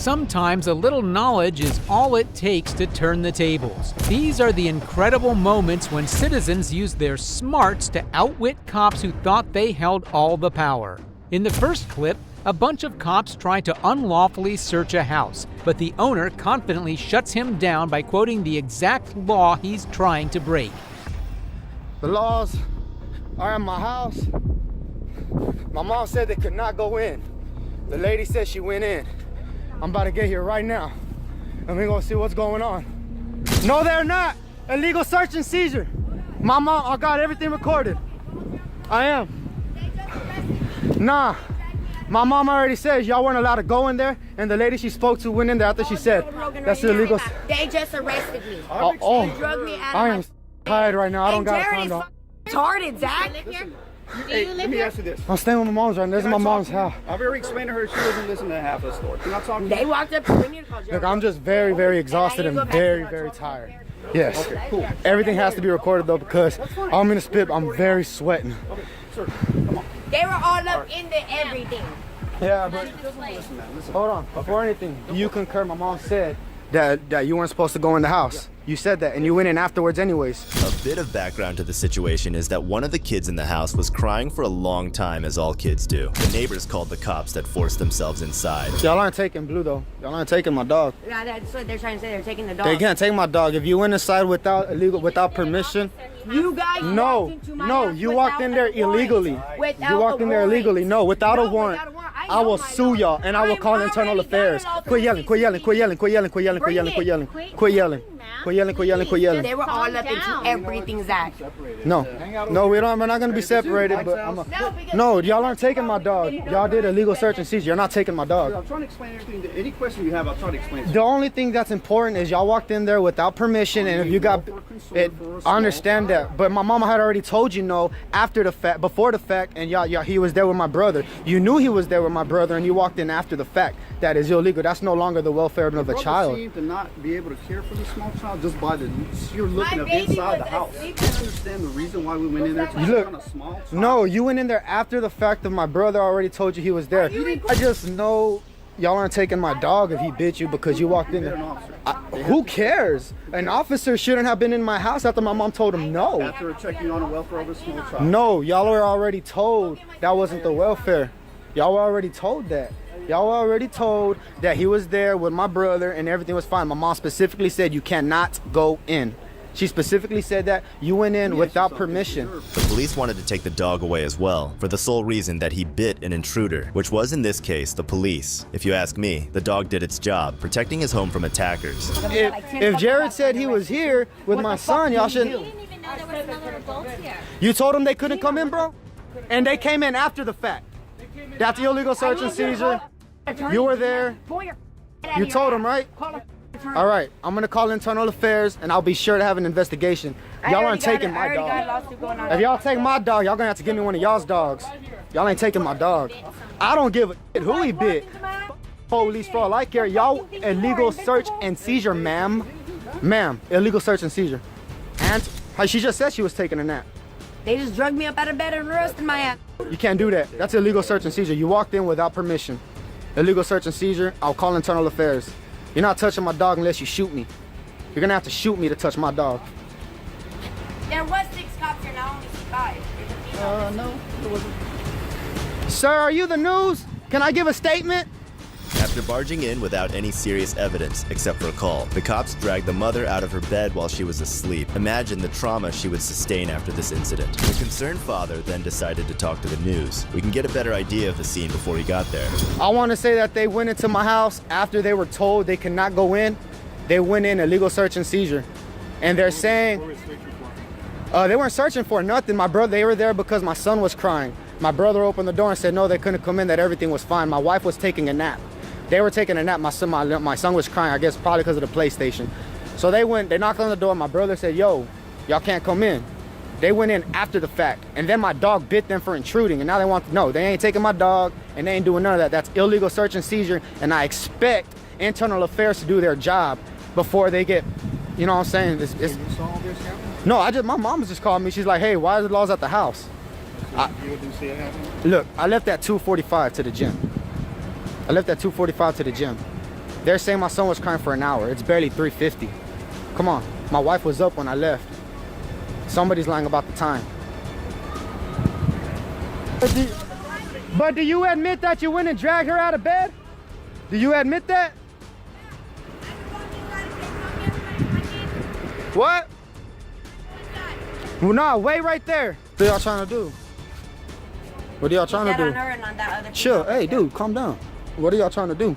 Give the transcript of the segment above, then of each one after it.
sometimes a little knowledge is all it takes to turn the tables. These are the incredible moments when citizens use their smarts to outwit cops who thought they held all the power. In the first clip, a bunch of cops try to unlawfully search a house, but the owner confidently shuts him down by quoting the exact law he's trying to break. The laws are in my house. My mom said they could not go in. The lady said she went in. I'm about to get here right now, and we're gonna see what's going on. No, they're not. Illegal search and seizure. My mom, I got everything recorded. I am. Nah. My mom already said y'all weren't allowed to go in there, and the lady she spoke to went in there after she said that's illegal. They just arrested me. Oh, Drug me out I of am tired right now. I don't got time to. Retarded, Zach. Hey, let me ask you this. I'm staying with my mom's right now. This is my mom's house. I've already explained to her she wasn't listening to half the story. Can I talk to you? They walked up to me and called you. Look, I'm just very, very exhausted and very, very tired. Yes. Okay, cool. Everything has to be recorded though because I'm in the spit. I'm very sweating. Okay, sir, come on. They were all up into everything. Yeah, but Listen, man, listen. hold on. Before anything, do you concur? My mom said that you weren't supposed to go in the house. You said that, and you went in afterwards anyways. A bit of background to the situation is that one of the kids in the house was crying for a long time, as all kids do. The neighbors called the cops that forced themselves inside. Y'all aren't taking Blue though. Y'all aren't taking my dog. Yeah, that's what they're trying to say. They're taking the dog. They can't take my dog. If you went inside without permission. You guys No, walked into my no, house you walked in there without a warrant. illegally. Without You walked a in there warrant. illegally. No, without a No, warrant. without a warrant. I will know my sue law. y'all and I will I'm call internal already affairs. done Quit yelling, quit yelling, quit yelling, quit yelling, quit yelling, quit yelling, quit yelling, quit yelling, quit yelling, quit yelling, quit yelling, quit yelling. They were all up into everything, Zach. No, no, we're not gonna be separated, but no, y'all aren't taking my dog. Y'all did a legal search and seizure. You're not taking my dog. I'm trying to explain everything. Any question you have, I'll try to explain it. The only thing that's important is y'all walked in there without permission, and if you got it, I understand that. But my mama had already told you no after the fact, before the fact, and y'all, he was there with my brother. You knew he was there with my brother, and you walked in after the fact. That is illegal. That's no longer the welfare of a child. Seem to not be able to care for the small child just by the you're looking My at baby inside the was house. asleep. Do you understand the reason why we went in there to Look, check on a small child? No, you went in there after the fact of my brother already told you he was there. I just know y'all aren't taking my dog if he bit you because you walked in there. Who cares? An officer shouldn't have been in my house after my mom told him no. After checking on the welfare of a small child. No, y'all were already told that wasn't the welfare. Y'all were already told that. Y'all were already told that he was there with my brother and everything was fine. My mom specifically said you cannot go in. She specifically said that you went in without permission. The police wanted to take the dog away as well, for the sole reason that he bit an intruder, which was in this case the police. If you ask me, the dog did its job, protecting his home from attackers. If Jared said he was here with my son, y'all should. We didn't even know there was another adult here. You told them they couldn't come in, bro? And they came in after the fact. That's illegal search and seizure. You were there. You told them, right? All right, I'm gonna call internal affairs and I'll be sure to have an investigation. Y'all aren't taking my dog. If y'all take my dog, y'all gonna have to give me one of y'all's dogs. Y'all ain't taking my dog. I don't give a shit who he bit. Police for all I care. Y'all illegal search and seizure, ma'am. Ma'am, illegal search and seizure. And she just said she was taking a nap. They just drugged me up out of bed and arrested my ass. You can't do that. That's illegal search and seizure. You walked in without permission. Illegal search and seizure, I'll call internal affairs. You're not touching my dog unless you shoot me. You're gonna have to shoot me to touch my dog. There was 6 cops here, now only 5. No, it wasn't. Sir, are you the news? Can I give a statement? After barging in without any serious evidence, except for a call, the cops dragged the mother out of her bed while she was asleep. Imagine the trauma she would sustain after this incident. The concerned father then decided to talk to the news. We can get a better idea of the scene before he got there. I want to say that they went into my house after they were told they could not go in. They went in illegal search and seizure. And they're saying they weren't searching for nothing. They were there because my son was crying. My brother opened the door and said no, they couldn't come in, that everything was fine. My wife was taking a nap. They were taking a nap. My son was crying, I guess probably because of the PlayStation. So they knocked on the door. My brother said, yo, y'all can't come in. They went in after the fact. And then my dog bit them for intruding. And now they want to know. They ain't taking my dog and they ain't doing none of that. That's illegal search and seizure. And I expect internal affairs to do their job before they get, you know what I'm saying? You saw all this happen? No, my mom just called me. She's like, hey, why is the laws at the house? You didn't see it happen? Look, I left at 2:45 to the gym. I left at 2:45 to the gym. They're saying my son was crying for an hour. It's barely 3:50. Come on. My wife was up when I left. Somebody's lying about the time. But do you admit that you went and dragged her out of bed? Do you admit that? What? Well, no, wait right there. What are y'all trying to do? What are y'all trying to do? On her and on that other Chill. Hey, dude, calm down. What are y'all trying to do?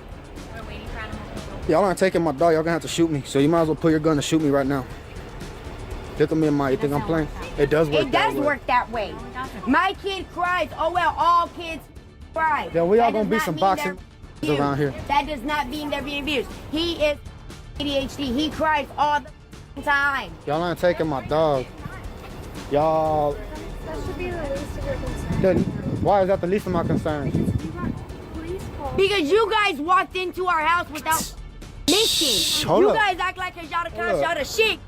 We're waiting for animal control. Y'all aren't taking my dog. Y'all gonna have to shoot me. So you might as well pull your gun and shoot me right now. Look at me in my. You think I'm playing? It does work. It does work that way. My kid cries. Oh well, all kids cry. Then we all That gonna does be not some mean boxing they're around here. That does not mean they're being abused. He is ADHD. He cries all the time. Y'all aren't taking my dog. Y'all. That should be the least of your concerns. Why is that the least of my concerns? You got police calls. Because you guys walked into our house without missing. Hold You up. guys act like a y'all Hold up. a shit.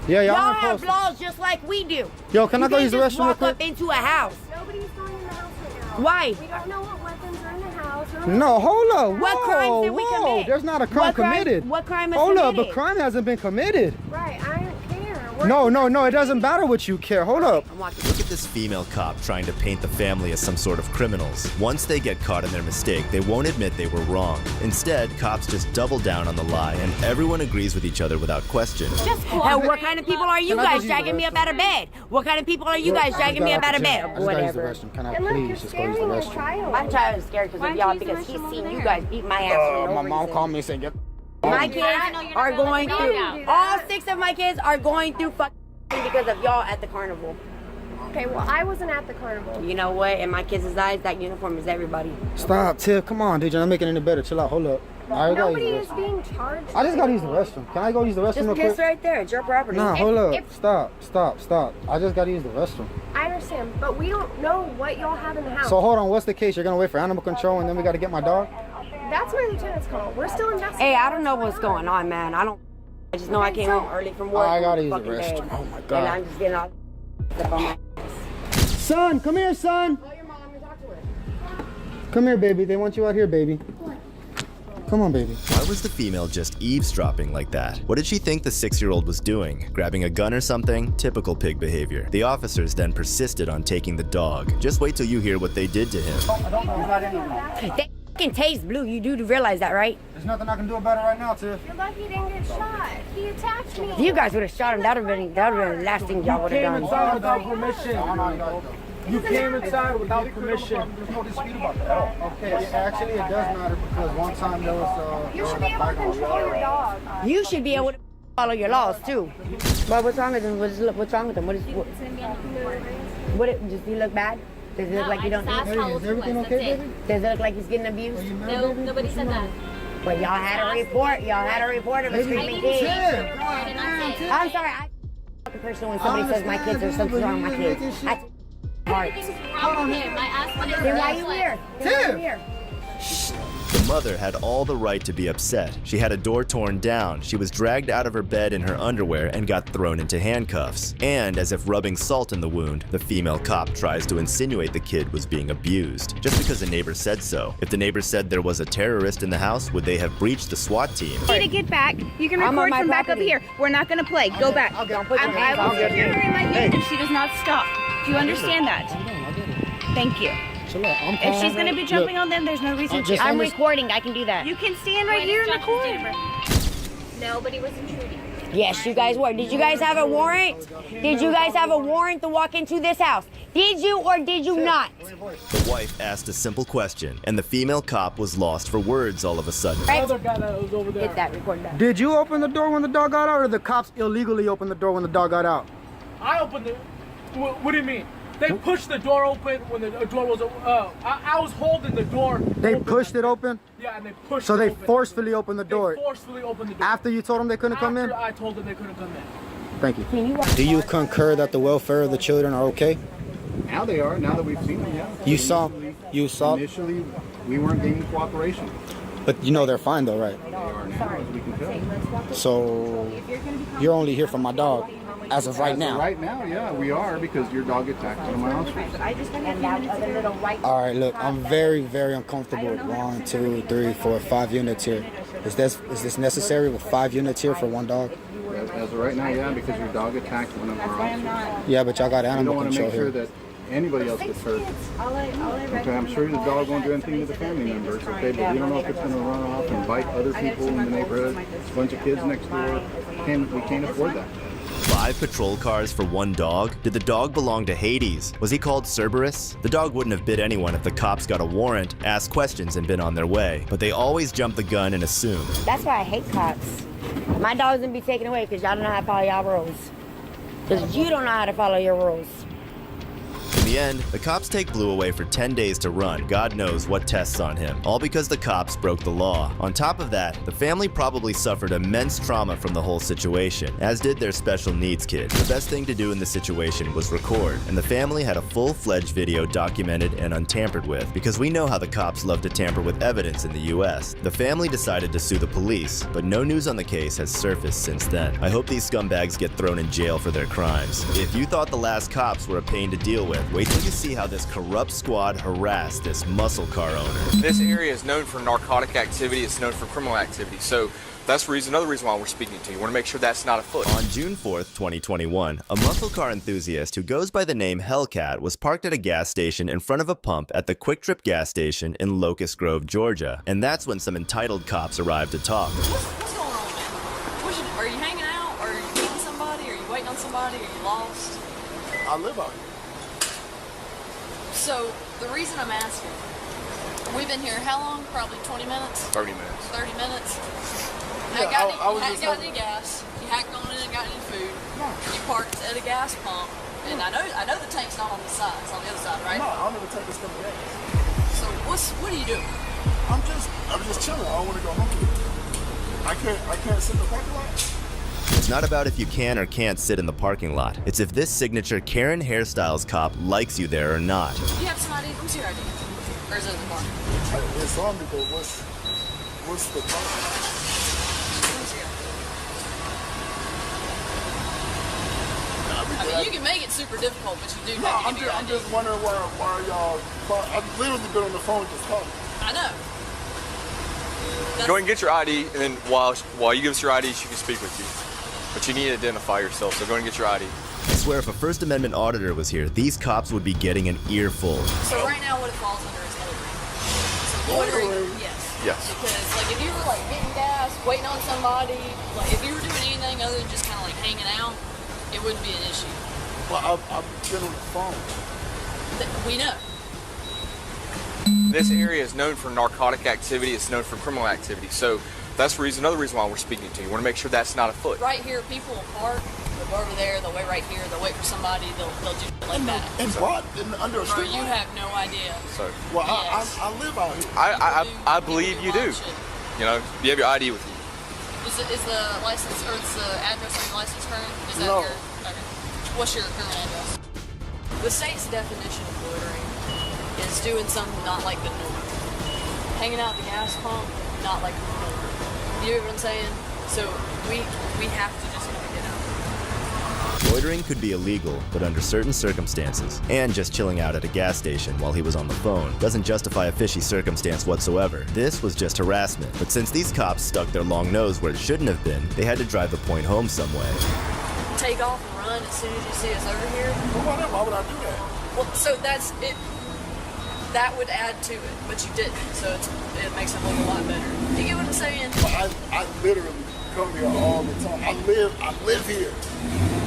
Yeah, y'all Y'all aren't have supposed to. laws just like we do. Yo, can I go You use the can't just restroom real walk quick? up into a house. Nobody's going in the house right now. Why? We don't know what weapons are in the house. No, hold up. Whoa, What crimes did we whoa. commit? There's not a crime What crime- committed. what crime is Hold up, committed? a crime hasn't been committed. Right, I don't care. No, it doesn't matter what you care. Hold up. Look at this female cop trying to paint the family as some sort of criminals. Once they get caught in their mistake, they won't admit they were wrong. Instead, cops just double down on the lie, and everyone agrees with each other without question. And what kind of people are you Can I guys just use the dragging me up out of bed? What kind of people are you guys dragging me up out of bed? I just gotta use the Whatever. restroom. Can I And look, you're please just go use the scaring your restroom? child. My child is scared because Why of don't y'all you use the because he's restroom seen over you there? guys beat my ass for no My mom reason. called me and said, "Get." My I kids know you're are not gonna going let through. them All 6 of my kids are going through fucking because of y'all at the carnival. Okay, well, I wasn't at the carnival. You know what? In my kids' eyes, that uniform is everybody. Stop, Tiff. Come on, dude. You're not making it any better. Chill out. Hold up. I gotta Nobody use is the restroom. being charged. I just gotta use the restroom. Can I go use the restroom Just real piss quick? right there. It's your property. Nah, hold up. if- Stop. I just gotta use the restroom. I understand, but we don't know what y'all have in the house. So hold on. What's the case? You're gonna wait for animal control and then we gotta get my dog? That's my lieutenant's call. We're still investigating. Hey, I don't know what's going on, man. I just know I came home early from work. I gotta and use the fucking restroom. bed. Oh my God. And I'm just getting all up on my. Son, come here, son. Call your mom and talk to her. Come here, baby. They want you out here, baby. Come on, baby. Why was the female just eavesdropping like that? What did she think the 6-year-old was doing? Grabbing a gun or something? Typical pig behavior. The officers then persisted on taking the dog. Just wait till you hear what they did to him. They fucking taste blue. You do realize that, right? There's nothing I can do about it right now, Tiff. You're lucky he didn't get shot. He attacked me. If you guys would have shot him, that would have been the last thing y'all would have done. inside without permission. You came inside without permission. There's no dispute about that. Okay, actually, it does matter because one time there was You should be able to control your dog. You should be able to follow your laws too. But what's wrong with him? What's wrong with him? It's gonna be on the report. Does he look bad? Does it look like he don't I just asked eat? how old Is he was. everything That's okay, it. baby? Does it look like he's getting abused? No, nobody said that. But y'all had a report. Y'all had a report of a I screaming gave you kid. the report and that's it. I'm sorry. I the person when somebody says my kids or something wrong with my kids. I heart. Everything's wrong with him. I asked what his Then why address you was. here? Then why you here? The mother had all the right to be upset. She had a door torn down, she was dragged out of her bed in her underwear and got thrown into handcuffs. And as if rubbing salt in the wound, the female cop tries to insinuate the kid was being abused, just because a neighbor said so. If the neighbor said there was a terrorist in the house, would they have breached the SWAT team? You need to get back. You can I'm on record my from back up property. here. We're not going to play. Go back. Don't put your I hands will on secure me. her in my unit if she does not stop. Do you understand that? Thank you. Chill out. I'm If she's going to be jumping on them, there's no reason to. I'm recording. I can do that. You can stand right here in the corner. Nobody was intruding. Yes, you guys were. Did you guys have a warrant? Did you guys have a warrant to walk into this house? Did you or did you not? The wife asked a simple question, and the female cop was lost for words all of a sudden. Right? Other guy that was over there. Get that, record that. Did you open the door when the dog got out, or the cops illegally opened the door when the dog got out? I opened it. What do you mean? They pushed the door open when the door was. I was holding the door. They open. pushed it open? Yeah, and they pushed. So it they open. forcefully opened the door They forcefully opened the door. after you told them they couldn't come in? After I told them they couldn't come in. Thank you. Do you concur that the welfare of the children are okay? Now they are. Now that we've seen them, yeah. You saw. Initially, we weren't gaining cooperation. But you know they're fine though, right? They are now, as we can tell. So you're only here for my dog as of right now. Right now, yeah, we are, because your dog attacked one of my house. All right, look, I'm very, very uncomfortable with 1, 2, 3, 4, 5 units here. Is this necessary with 5 units here for one dog? As of right now, yeah, because your dog attacked one of our officers. Yeah, but y'all got We don't animal want to control make sure here. that anybody else gets hurt. Okay, I'm sure the dog won't do anything to the family members, okay, but we don't know if it's going to run off and bite other people in the neighborhood, a bunch of kids next door. We can't afford that. 5 patrol cars for one dog? Did the dog belong to Hades? Was he called Cerberus? The dog wouldn't have bit anyone if the cops got a warrant, asked questions, and been on their way. But they always jump the gun and assume. That's why I hate cops. My dog's gonna be taken away because y'all don't know how to follow y'all rules. Because you don't know how to follow your rules. In the end, the cops take Blue away for 10 days to run God knows what tests on him, all because the cops broke the law. On top of that, the family probably suffered immense trauma from the whole situation, as did their special needs kid. The best thing to do in this situation was record, and the family had a full-fledged video documented and untampered with, because we know how the cops love to tamper with evidence in the US. The family decided to sue the police, but no news on the case has surfaced since then. I hope these scumbags get thrown in jail for their crimes. If you thought the last cops were a pain to deal with, wait till you see how this corrupt squad harassed this muscle car owner. This area is known for narcotic activity, it's known for criminal activity, so that's another reason why we're speaking to you. We want to make sure that's not afoot. On June 4th, 2021, a muscle car enthusiast who goes by the name Hellcat was parked at a gas station in front of a pump at the Quick Trip gas station in Locust Grove, Georgia. And that's when some entitled cops arrived to talk. What's going on, man? Are you hanging out? Are you meeting somebody? Are you waiting on somebody? Are you lost? I live out here. So, the reason I'm asking, we've been here how long? Probably 20 minutes? 30 minutes. 30 minutes? Yeah, You hadn't got any gas, you hadn't gone in and got any food, you parked at a gas pump, and I know the tank's not on the side, it's on the other side, right? No, I don't even take this coming gas. So, what are you doing? I'm just chilling. I don't want to go home. I can't sit in the parking lot. It's not about if you can or can't sit in the parking lot. It's if this signature Karen Hairstyles cop likes you there or not. Do you have some ID? What's your ID? Or is it in the car? It's on me, but what's the problem? I mean, you can make it super difficult, but you do No, have to give your I'm ID. just wondering why y'all. I've literally been on the phone just talking. I know. Go ahead and get your ID, and then while you give us your ID, she can speak with you. But you need to identify yourself, so go ahead and get your ID. I swear if a First Amendment auditor was here, these cops would be getting an earful. So right now, what it falls under is loitering. So loitering, yes. Yes. Because like if you were like getting gas, waiting on somebody, like if you were doing anything other than just kind of like hanging out, it wouldn't be an issue. Well, I've been on the phone. We know. This area is known for narcotic activity, it's known for criminal activity, so that's another reason why we're speaking to you. We want to make sure that's not afoot. Right here, people will park. They'll go over there. They'll wait right here. They'll wait for somebody. They'll do shit like that. Under a Bro, street you light? have no idea. So, Well, Yes. I live out here. I believe you do. You know, you have your ID with you. Is the license or is the address on your license current? Is that No. your? Okay. What's your current address? The state's definition of loitering is doing something not like the norm. Hanging out at the gas pump, not like the norm. You know what I'm saying? So we have to just get out. Loitering could be illegal, but under certain circumstances, and just chilling out at a gas station while he was on the phone doesn't justify a fishy circumstance whatsoever. This was just harassment, but since these cops stuck their long nose where it shouldn't have been, they had to drive the point home some way. Take off and run as soon as you see us over here. Why would I do that? Well, so that's it. That would add to it, but you didn't, so it makes it look a lot better. You get what I'm saying? I literally come here all the time. I live here.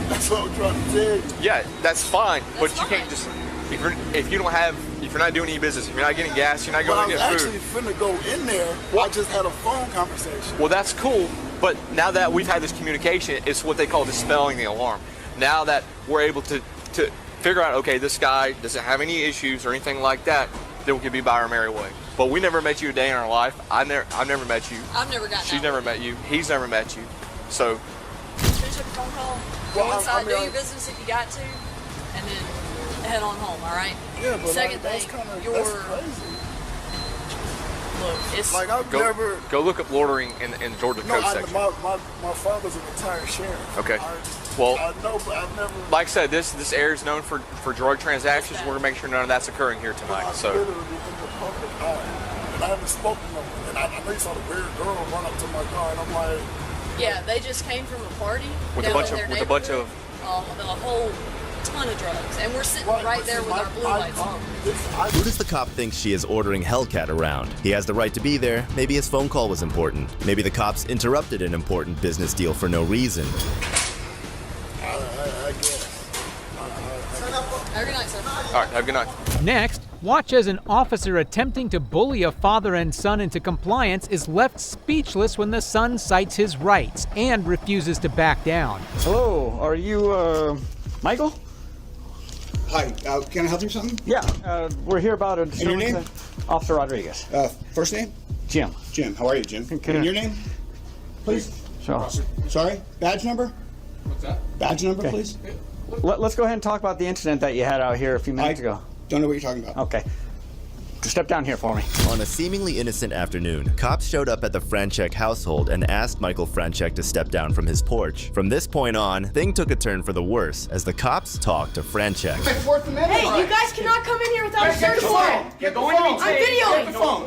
That's what I'm trying to tell you. Yeah, that's fine, but you can't just if you're not doing any business, if you're not getting gas, you're not going to get food. I was actually finna go in there. I just had a phone conversation. Well, that's cool, but now that we've had this communication, it's what they call dispelling the alarm. Now that we're able to figure out, okay, this guy doesn't have any issues or anything like that, then we can be by our merry way. But we never met you a day in our life. I've never met you. I've never gotten She's out. never met you. He's never met you. So Finish up your phone call, go inside, do your business if you got to, and then head on home, all right? Yeah, but Second that's thing, kind of your that's crazy. look. It's Like I've Go, never. go look up loitering in the Georgia No, Code section. my father's a retired sheriff. Okay. I Well, know, but I've never. like I said, this area is known for drug transactions. We're gonna make sure none of that's occurring here tonight. I'm So literally in the public eye, and I haven't spoken to them. And I know you saw the weird girl run up to my car, and I'm like, yeah, they just came from a party with a down bunch in of their with a bunch of a whole ton of drugs, and we're sitting right there with our blue lights on. Who does the cop think she is ordering Hellcat around? He has the right to be there. Maybe his phone call was important. Maybe the cops interrupted an important business deal for no reason. I guess. Have a good night, sir. All right, have a good night. Next, watch as an officer attempting to bully a father and son into compliance is left speechless when the son cites his rights and refuses to back down. Hello, are you, Michael? Hi, can I help you with something? Yeah, we're here about a And your name? Officer Rodriguez. First name? Jim. Jim, how are you, Jim? Can And I- your name? Please? So, Sorry? Badge number? What's that? Badge number, Okay. please? let's go ahead and talk about the incident that you had out here a few minutes ago. Don't know what you're talking about. Okay. Step down here for me. On a seemingly innocent afternoon, cops showed up at the Franchek household and asked Michael Franchek to step down from his porch. From this point on, things took a turn for the worse as the cops talked to Franchek. Hey, you guys cannot come in here without a search warrant. Get the phone! I'm videoing. Get the phone!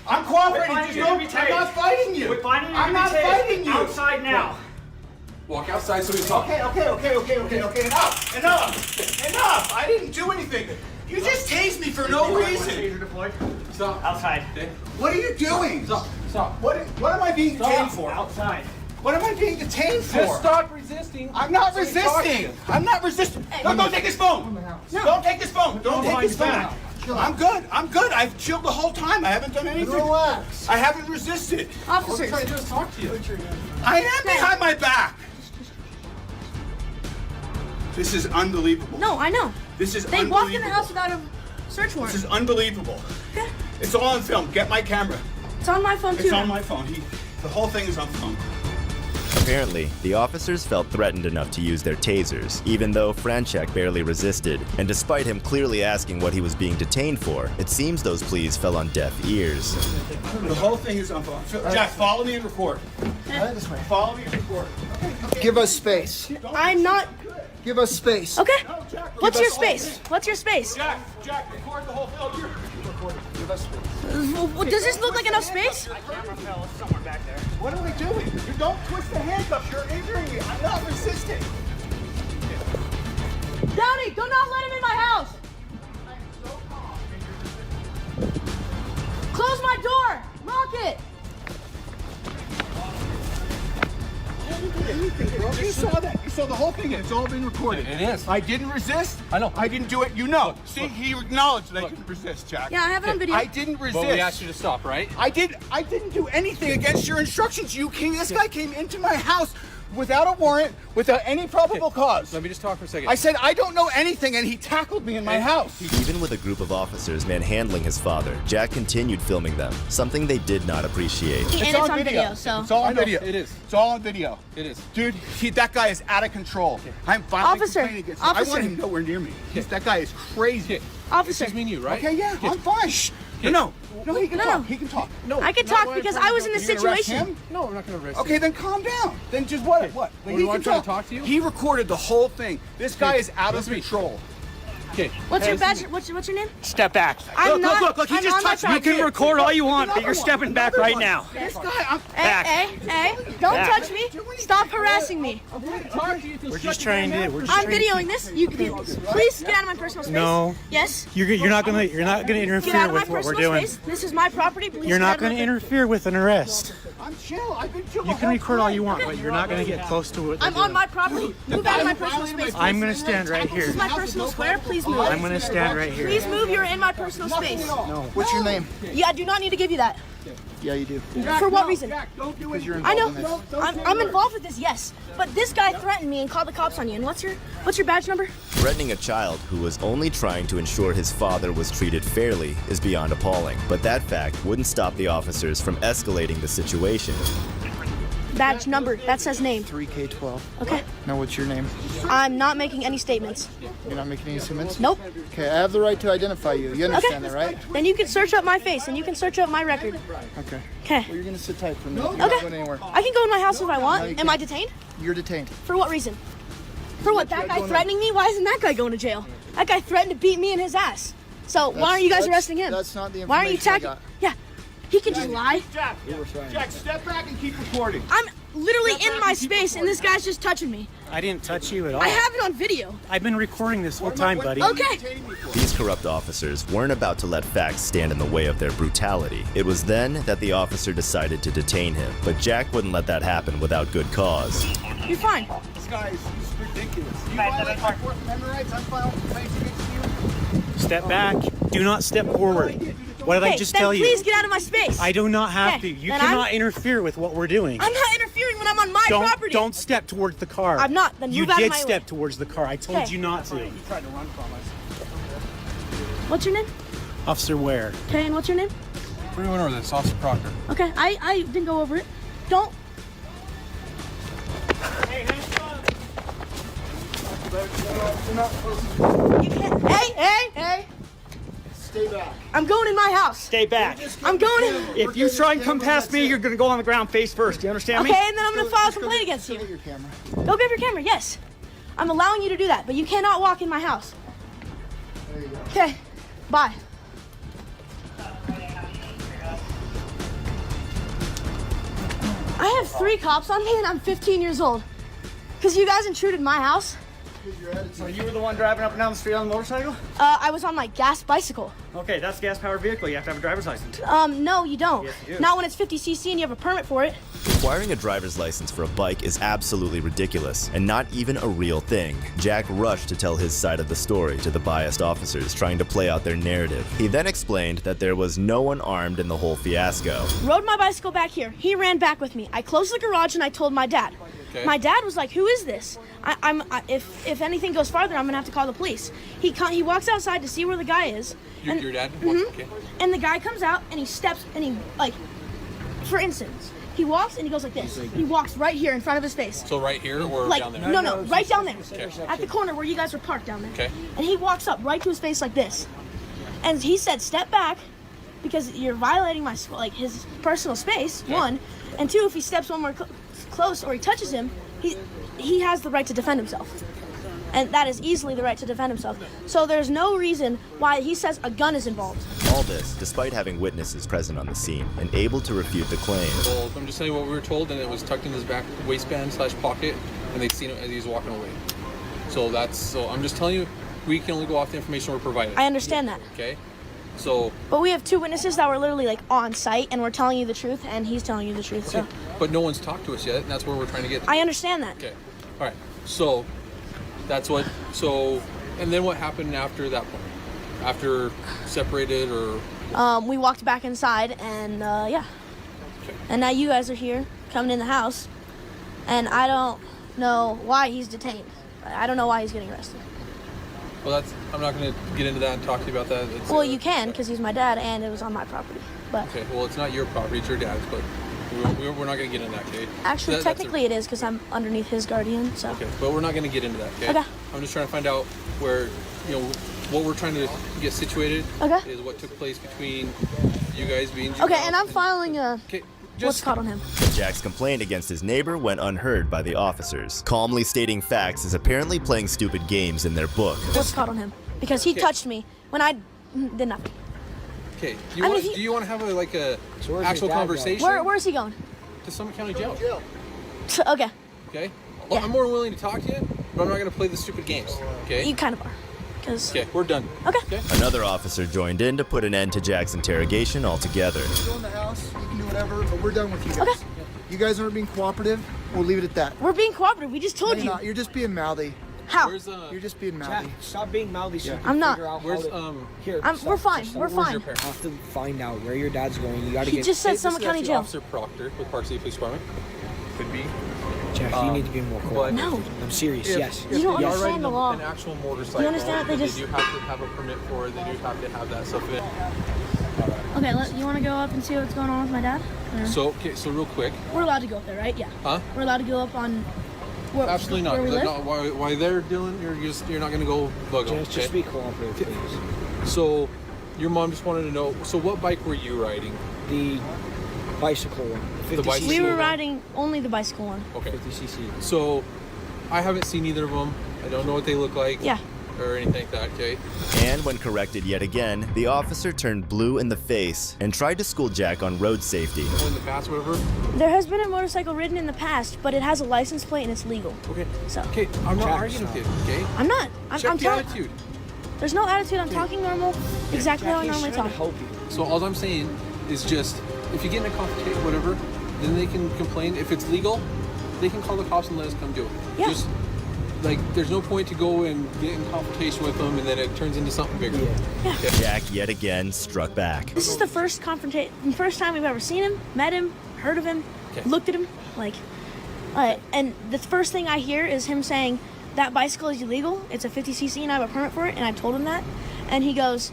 I'm cooperating. I'm not fighting you. I'm not fighting you. Outside now. Walk outside so we talk. Okay. Enough. I didn't do anything. You just tased me for no reason. Stop. Outside. What are you doing? Stop. What am I being detained for? Outside. What am I being detained for? Just stop resisting. I'm not So we talk to resisting. you. I'm not resisting. No, don't take his phone. No. Don't take his phone. Don't take his phone. back. I'm good. I've chilled the whole time. I haven't done anything. Relax. I haven't resisted. Officers. Trying to just talk to you. I am behind my back. This is unbelievable. No, I know. This is They unbelievable. walked in the house without a search warrant. This is unbelievable. Okay. It's all on film. Get my camera. It's on my phone too. It's on my phone. The whole thing is on film. Apparently, the officers felt threatened enough to use their tasers, even though Franchek barely resisted. And despite him clearly asking what he was being detained for, it seems those pleas fell on deaf ears. The whole thing is on film. Jack, follow me and record. Follow me and record. Give us space. I'm not. Give us space. Okay. No, Jack, What's give your us space? What's your space? Jack, record the whole film. Give us space. Does this look like enough space? Somewhere back there. What are we doing? You don't twist the handcuffs. You're injuring me. I'm not resisting. Downey, do not let him in my house. Close my door. Lock it. You saw that. You saw the whole thing. It's all been recorded. It is. I didn't resist. I know. I didn't do it. You know. See, he acknowledged that I didn't resist, Jack. Yeah, I have it on video. I didn't resist. But we asked you to stop, right? I didn't do anything against your instructions. This guy came into my house without a warrant, without any probable cause. Let me just talk for a second. I said, I don't know anything, and he tackled me in my house. Even with a group of officers manhandling his father, Jack continued filming them, something they did not appreciate. And it's on video, so. It's all on video. It is. It's all on video. It is. Dude, that guy is out of control. I'm violently Officer, complaining against him. I officer. want him nowhere near me. That guy is crazy. Officer. This is me and you, right? Okay, yeah, I'm fine. Shh. No, he can No, talk. no. He can talk. No. I can not talk why I'm because trying I to was in talk the to you. You're gonna arrest situation. him? No, we're not going to arrest Okay, you. then calm down. Then just what? Okay. What? Well, He I'm can trying to talk to you? He recorded the whole thing. This guy is out of control. Okay. What's your badge? What's your name? Step back. I'm not. Look, he I'm just on my touched me. You can property. record all you want, but Another you're one. stepping back Another right one. now. This guy, I'm Back. Hey, don't Back. touch me. Stop harassing me. We're just trying to. I'm videoing this. You please get out of my personal space. No. Yes. You're not gonna Get out of my personal space. This is my property. Please You're get out not of my going to interfere with an arrest. I'm chill. I've been chill. You can record all you want, but you're not going to get close to it. I'm on my property. Move out of my personal space. I'm going to stand right This here. is my personal square. Please move. I'm going to stand right here. Please move. You're in my personal space. No. What's your name? Yeah, I do not need to give you that. Yeah, you do. For what reason? Because you're I know. I'm involved with this, yes. But this guy threatened me and called the cops on you. And what's your badge number? Threatening a child who was only trying to ensure his father was treated fairly is beyond appalling. But that fact wouldn't stop the officers from escalating the situation. badge number that says name. 3K12. Okay. Now what's your name? I'm not making any statements. You're not making any statements? Nope. Okay, I have the right to identify you. You understand that, right? Then you can search up my face and you can search up my record. Okay. Okay. Well, you're gonna sit tight for a minute. You're not going anywhere. I can go in my house if I No, want. you Am I can't. detained? You're detained. For what reason? For what? That guy threatening me? Why isn't that guy going to jail? That guy threatened to beat me in his ass. So why aren't you guys arresting him? That's not the information Why aren't you I tagging? got. Yeah, he can just lie. Jack, step back and keep recording. I'm literally in my space and this guy's just touching me. I didn't touch you at all. I have it on video. I've been recording this whole time, buddy. Okay. These corrupt officers weren't about to let facts stand in the way of their brutality. It was then that the officer decided to detain him, but Jack wouldn't let that happen without good cause. You're fine. This guy is ridiculous. You violate my Fourth Amendment rights. I'm filing complaints against you. Step back. Do not step forward. What did I just tell you? Please get out of my space. I do not have to. You cannot interfere with what we're doing. I'm not interfering when I'm on my property. Don't step towards the car. I'm not. Then you move out of did my step way. towards the car. I told you not to. You tried to run from us. What's your name? Officer Ware. Okay, and what's your name? Where do we know this? Officer Proctor. Okay, I didn't go over it. Don't. You can't. Hey! Stay back. I'm going in my house. Stay back. I'm going in. If you try and come past me, you're going to go on the ground face first. Do you understand me? Okay, and then I'm going to file a complaint against you. Go get your camera. Go grab your camera, yes. I'm allowing you to do that, but you cannot walk in my house. There you go. Okay, bye. I have 3 cops on me and I'm 15 years old. Because you guys intruded my house. So you were the one driving up and down the street on the motorcycle? I was on my gas bicycle. Okay, that's a gas-powered vehicle. You have to have a driver's license. No, you don't. Yes, you do. Not when it's 50cc and you have a permit for it. Requiring a driver's license for a bike is absolutely ridiculous, and not even a real thing. Jack rushed to tell his side of the story to the biased officers trying to play out their narrative. He then explained that there was no one armed in the whole fiasco. Rode my bicycle back here. He ran back with me. I closed the garage and I told my dad. Okay. My dad was like, "Who is this? If anything goes farther, I'm gonna have to call the police." He walks outside to see where the guy is. Your dad? Mhm. Okay. And the guy comes out and he steps and he for instance, he walks and he goes like this. He walks right here in front of his face. So right here or Like down there? no, right down there, Okay. at the corner where you guys were parked down there. Okay. And he walks up right to his face like this, and he said, "Step back, because you're violating my his personal space." Okay. 1, and 2, if he steps one more close or he touches him, he has the right to defend himself. And that is easily the right to defend himself. So there's no reason why he says a gun is involved. All this despite having witnesses present on the scene and able to refute the claim. Well, I'm just telling you what we were told, and it was tucked in his back waistband / pocket, and they'd seen it as he was walking away. So I'm just telling you, we can only go off the information we're provided. I understand that. Okay? So. But we have 2 witnesses that were literally on site, and we're telling you the truth, and he's telling you the truth. So But no one's talked to us yet, and that's where we're trying to get to. I understand that. Okay. All right. So that's what. So, and then what happened after that point? After separated or? We walked back inside, and yeah. Okay. And now you guys are here, coming in the house, and I don't know why he's detained. I don't know why he's getting arrested. Well, I'm not going to get into that and talk to you about that. Well, you can, because he's my dad, and it was on my property. But Okay. Well, it's not your property; it's your dad's. But we're not going to get into that, okay? actually, technically, it is because I'm underneath his guardian. So. Okay, but we're not going to get into that, okay? Okay. I'm just trying to find out where, what we're trying to get situated Okay. is what took place between you guys being. Okay, and I'm filing a Okay, what's caught on him. Jack's complaint against his neighbor went unheard by the officers. Calmly stating facts is apparently playing stupid games in their book. What's caught on him? Because he touched me when I did nothing. Okay, I mean, do you want to have a actual conversation? Where is he going? To Summit County Jail. Okay. Okay. Well, I'm more than willing to talk to you, but I'm not going to play the stupid games. Okay. You kind of are. Okay, we're done. Okay. Another officer joined in to put an end to Jack's interrogation altogether. Go in the house, you can do whatever, but we're done with you guys. Okay. You guys aren't being cooperative, we'll leave it at that. We're being cooperative. We just told No, you're you. not. You're just being mouthy. How? You're just being mouthy. Stop being mouthy so you can I'm not. figure out Where's Here, we're fine. We're Where's fine. your parents? You have to find out where your dad's going. You gotta He get. just said This Summit is County actually Jail. Officer Proctor with Park City Police Department. Could be. Jack, you need to be more cooperative. No. I'm serious. Yes. You don't They are understand riding the law. An actual motorcycle. You understand? They just. do have to have a permit for it. They do have to have that stuff. Okay, you want to go up and see what's going on with my dad? Or- So real quick. We're allowed to go up there, right? Yeah. Huh? We're allowed to go up on. Absolutely not. Where we live? No, why they're dealing, you're not going to go bug them. Just be cooperative, please. So, your mom just wanted to know. So, what bike were you riding? The bicycle one. The bicycle. We were riding only the bicycle one. Okay. 50cc. So, I haven't seen either of them. I don't know what they look like. Yeah. Or anything like that, okay? And when corrected yet again, the officer turned blue in the face and tried to school Jack on road safety. In the past, whatever? There has been a motorcycle ridden in the past, but it has a license plate and it's legal. Okay. So. Okay, I'm not arguing with you, okay? I'm not. Check I'm the talking. attitude. There's no attitude. I'm talking normal, exactly how I normally talk. So all I'm saying is just, if you get in a confrontation, whatever, then they can complain. If it's legal, they can call the cops and let us come do it. Yeah. Just, like, there's no point to go and get in confrontation with them and then it turns into something bigger. Yeah. Jack yet again struck back. This is the first time we've ever seen him, met him, heard of him, looked at him, like. And the first thing I hear is him saying that bicycle is illegal. It's a 50cc and I have a permit for it. And I told him that, and he goes,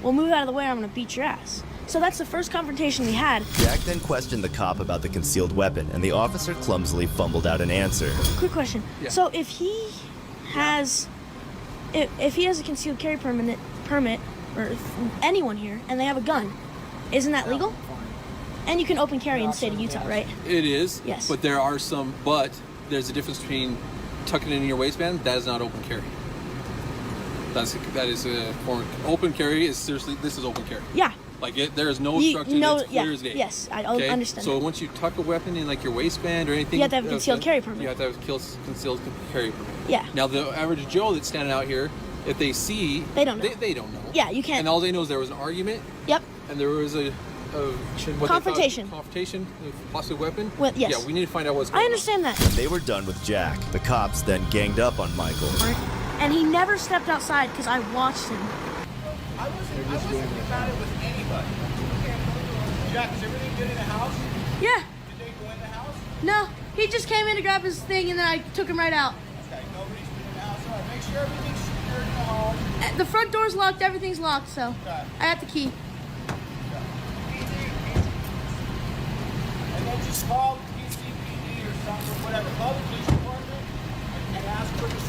well, move out of the way or I'm gonna beat your ass. So that's the first confrontation we had. Jack then questioned the cop about the concealed weapon, and the officer clumsily fumbled out an answer. Quick question. Yeah. So if he has a concealed carry permit, or anyone here, and they have a gun, isn't that legal? And you can open carry in the state of Utah, right? It is. Yes. But there's a difference between tucking it in your waistband. That is not open carry. That is a form. Open carry is seriously, this is open carry. Yeah. Like there is no structure that's clear as day. Yes, I understand. So once you tuck a weapon in like your waistband or anything, You have to have a concealed carry permit. You have to have a concealed carry permit. Yeah. Now the average Joe that's standing out here, if they see, They don't know. They don't know. Yeah, you can't. And all they know is there was an argument. Yep. And there was a Confrontation. Confrontation with possibly a weapon. Well, yes. Yeah, we need to find out what's going on. I understand that. When they were done with Jack, the cops then ganged up on Michael. And he never stepped outside because I watched him. I wasn't about it with anybody. Jack, is everything good in the house? Yeah. Did they go in the house? No, he just came in to grab his thing and then I took him right out. Okay, nobody's been in the house. All right, make sure everything's secure in the home. The front door's locked, everything's locked, so I got the key. And then just call PCPD or something, whatever. Call the police department and ask for the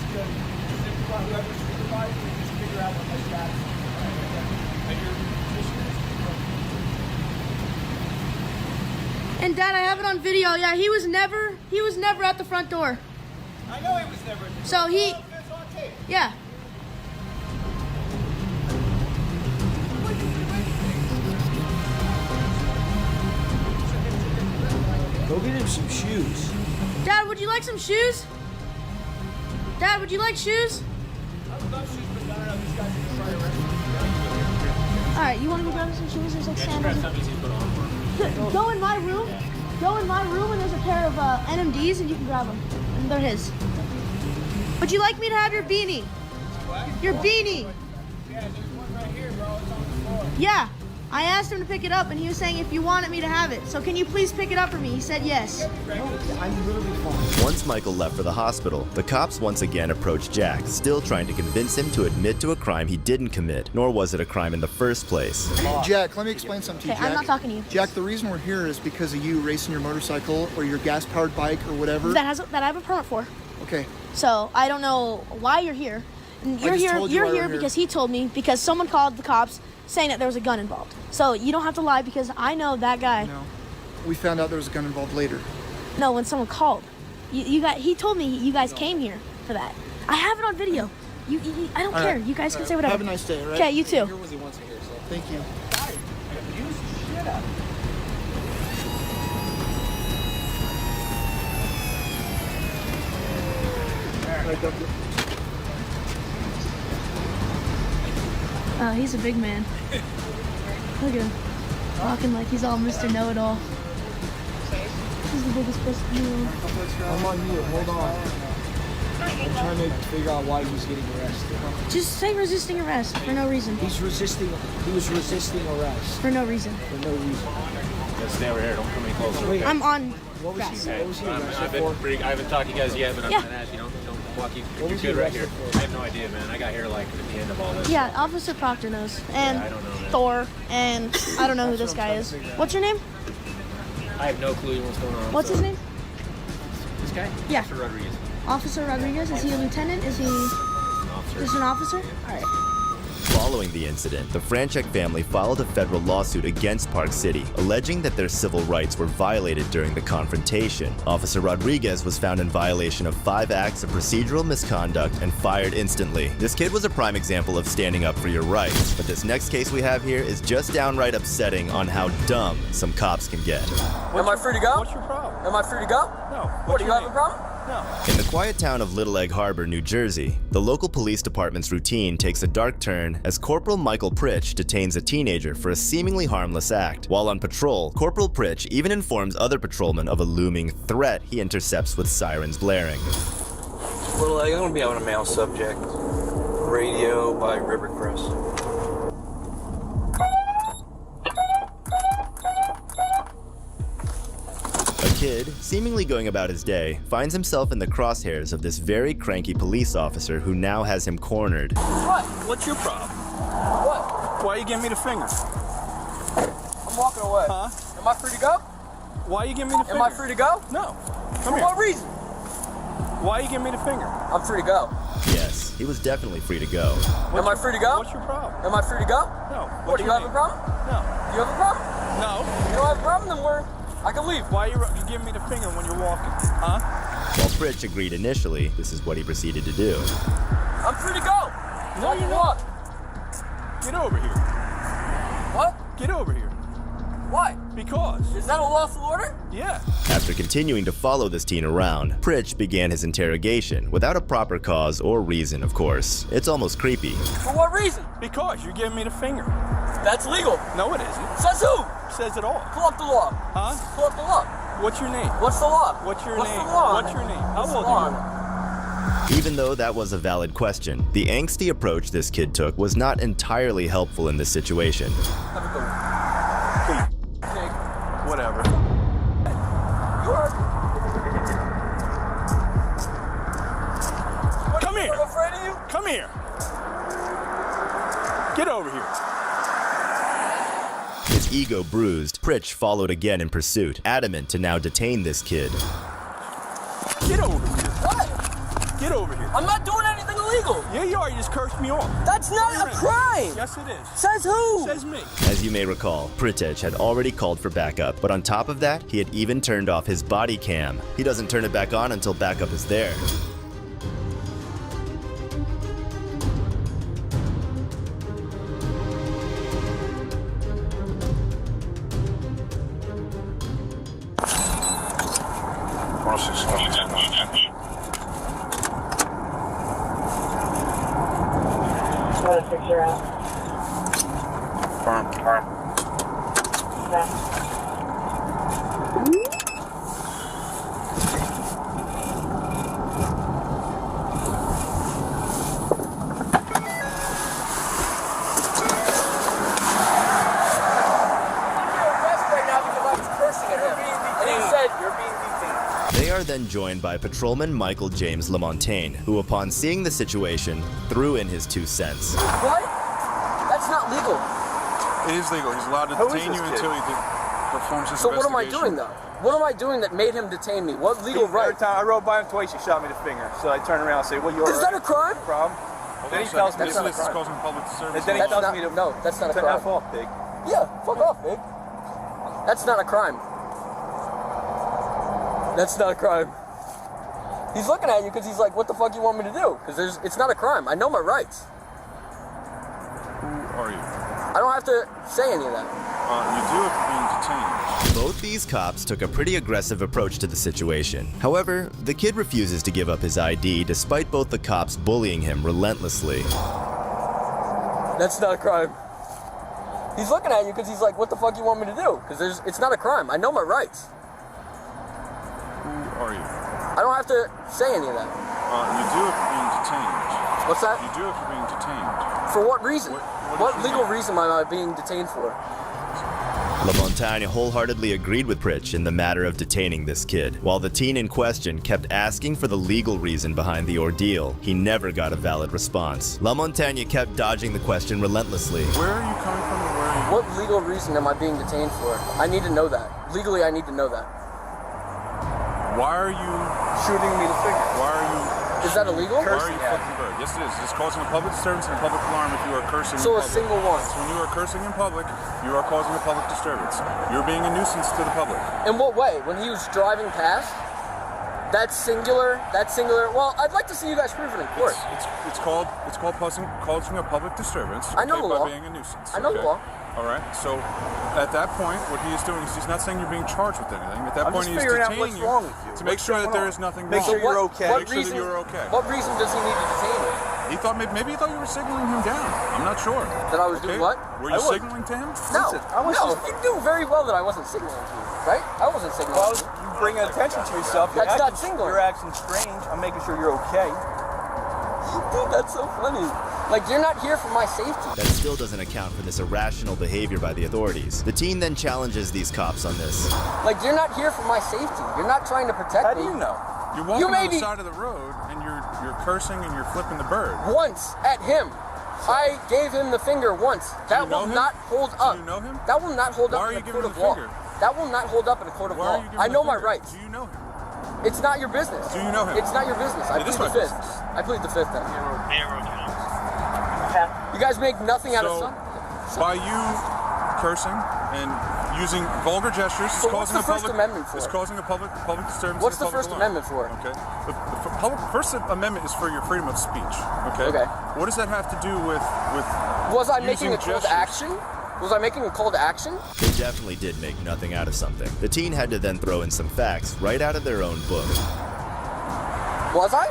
whoever's supervisor and just figure out what my status is. And your position is. And Dad, I have it on video. Yeah, he was never at the front door. I know he was never at the So he, it's on tape. yeah. Go get him some shoes. Dad, would you like some shoes? Dad, would you like shoes? All right, you want to go grab some shoes? There's like sandals. Go in my room. Go in my room, and there's a pair of NMDs, and you can grab them. And they're his. Would you like me to have your beanie? Your beanie. Yeah, there's one right here, bro. It's on the floor. Yeah. I asked him to pick it up, and he was saying if you wanted me to have it. So can you please pick it up for me? He said yes. I'm literally fine. Once Michael left for the hospital, the cops once again approached Jack, still trying to convince him to admit to a crime he didn't commit, nor was it a crime in the first place. Jack, let me explain something to you, Okay, Jack. I'm not talking to you. Jack, the reason we're here is because of you racing your motorcycle or your gas-powered bike or whatever. That I have a permit for. Okay. So I don't know why you're here. And I just told you You're why we're here here. because he told me, because someone called the cops saying that there was a gun involved. So you don't have to lie because I know that guy. No. We found out there was a gun involved later. No, when someone called. He told me you guys came here for that. I have it on video. I don't All care. right. You guys All can right. say whatever. Have a nice day, all right? Okay, you too. Thank you. Oh, he's a big man. Look at him. Walking like he's all Mr. Know-It-all. He's the biggest person in the world. I'm on mute. Hold on. I'm trying to figure out why he's getting arrested. Just say resisting arrest for no reason. He was resisting arrest. For no reason. For no reason. Let's stay over here. Don't come any closer. Wait. I'm on What was grass. he arrested I haven't talked to you guys yet, but I'm Yeah. gonna ask you. Don't Lucky, you're good right here. I have no idea, man. I got here like at the end of all this. Yeah, Officer Proctor knows. And I don't know, man. Thor, and I don't know who this guy is. What's your name? I have no clue what's going on. What's his name? This guy? Yeah. Officer Rodriguez. Officer Rodriguez? Is he a lieutenant? Is he just an officer? All right. Following the incident, the Franchek family filed a federal lawsuit against Park City, alleging that their civil rights were violated during the confrontation. Officer Rodriguez was found in violation of 5 acts of procedural misconduct and fired instantly. This kid was a prime example of standing up for your rights, but this next case we have here is just downright upsetting on how dumb some cops can get. Am I free to go? What's your problem? Am I free to go? No. What, do you have a problem? No. In the quiet town of Little Egg Harbor, New Jersey, the local police department's routine takes a dark turn as Corporal Michael Pritch detains a teenager for a seemingly harmless act. While on patrol, Corporal Pritch even informs other patrolmen of a looming threat he intercepts with sirens blaring. Little Egg, I'm gonna be on a male subject. Radio by Rivercrest. A kid, seemingly going about his day, finds himself in the crosshairs of this very cranky police officer who now has him cornered. What? What's your problem? What? Why are you giving me the finger? I'm walking away. Huh? Am I free to go? Why are you giving me the finger? Am I free to go? No. For Come here. what reason? Why are you giving me the finger? I'm free to go. Yes, he was definitely free to go. Am I free to go? What's your problem? Am I free to go? No. What, do you have a problem? No. Do you have a problem? No. You don't have a problem, then I can leave. Why are you giving me the finger when you're walking? Huh? While Pritch agreed initially, this is what he proceeded to do. I'm free to go. No, you're not. Get over here. What? Get over here. Why? Because. Is that a lawful order? Yeah. After continuing to follow this teen around, Pritch began his interrogation without a proper cause or reason, of course. It's almost creepy. For what reason? Because you're giving me the finger. That's legal. No, it isn't. Says who? Says it all. Pull up the law. Huh? Pull up the law. What's your name? What's the law? What's your What's name? The law? What's your name? How What's old the law? are you? Even though that was a valid question, the angsty approach this kid took was not entirely helpful in this situation. Have a good one. Whatever. You are. Come here. I'm afraid of you. Come here. Get over here. His ego bruised, Pritch followed again in pursuit, adamant to now detain this kid. Get over here. What? Get over here. I'm not doing anything illegal. Yeah, you are. You just cursed me off. That's not a crime. Yes, it is. Says who? Says me. As you may recall, Pritch had already called for backup, but on top of that, he had even turned off his body cam. He doesn't turn it back on until backup is there. Got a picture out. Firm. They are then joined by Patrolman Michael James LaMontagne, who upon seeing the situation, threw in his 2 cents. What? That's not legal. It is legal. He's allowed to detain you until he performs his investigation. So what am I doing though? What am I doing that made him detain me? What legal right? Every time I rode by him twice, he shot me the finger. So I turned around and said, well, you're Is that a crime? problem? Then he tells me That's not a This is crime. causing public disturbance. And then he tells me to No, that's not a crime. F off, pig. Yeah, fuck off, big. That's not a crime. That's not a crime. He's looking at you because he's like, what the fuck you want me to do? Because it's not a crime. I know my rights. Who are you? I don't have to say any of that. You do if you're being detained. Both these cops took a pretty aggressive approach to the situation. However, the kid refuses to give up his ID despite both the cops bullying him relentlessly. That's not a crime. He's looking at you because he's like, what the fuck you want me to do? Because it's not a crime. I know my rights. Who are you? I don't have to say any of that. You do if you're being detained. What's that? You do if you're being detained. For what reason? What What is legal your name? reason am I being detained for? LaMontagne wholeheartedly agreed with Pritch in the matter of detaining this kid. While the teen in question kept asking for the legal reason behind the ordeal, he never got a valid response. LaMontagne kept dodging the question relentlessly. Where are you coming from and where are you? What legal reason am I being detained for? I need to know that. Legally, I need to know that. Why are you shooting me the finger? Why are you... Is that illegal? Why are you flipping the bird? Yes, it is. It's causing a public disturbance and a public alarm if you are cursing in So public. a single one. So when you are cursing in public, you are causing a public disturbance. You're being a nuisance to the public. In what way? When he was driving past? That's singular. Well, I'd like to see you guys prove it in court. It's called causing a public disturbance. I know the law. By being a nuisance. I know the law. All right. So at that point, what he is doing is he's not saying you're being charged with anything. At that I'm point, just he's figuring out detaining what's wrong with you. to make sure that there is nothing wrong. Make sure you're okay. Make sure that you're okay. What reason does he need to detain me? He thought maybe he thought you were signaling him down. I'm not sure. That I was doing what? Were you signaling to him? No. You knew very well that I wasn't signaling to you, right? I wasn't signaling to you. You bring attention to yourself. That's not signaling. Your action's strange. I'm making sure you're okay. Dude, that's so funny. Like, you're not here for my safety. That still doesn't account for this irrational behavior by the authorities. The teen then challenges these cops on this. Like, you're not here for my safety. You're not trying to protect me. How do you know? You're walking on the side of the road and you're cursing and you're flipping the bird. Once at him. I gave him the finger once. That will not hold up. Do you know him? That will not hold Why up are in you a giving court him of the law. finger? That will not hold up in a court of Why are law. you giving I him know the my finger? rights. Do you know him? It's not your business. Do you know him? It's not your business. I It is plead the my fifth. business. I plead the fifth then. You guys make nothing out of So, something. by you cursing and using vulgar gestures, So what's the First Amendment for? It's causing a public disturbance. What's and a the public First alarm. Amendment for? Okay. The First Amendment is for your freedom of speech. Okay. Okay. What does that have to do with Was I using making a call gestures? to action? Was I making a call to action? They definitely did make nothing out of something. The teen had to then throw in some facts right out of their own book. Was I?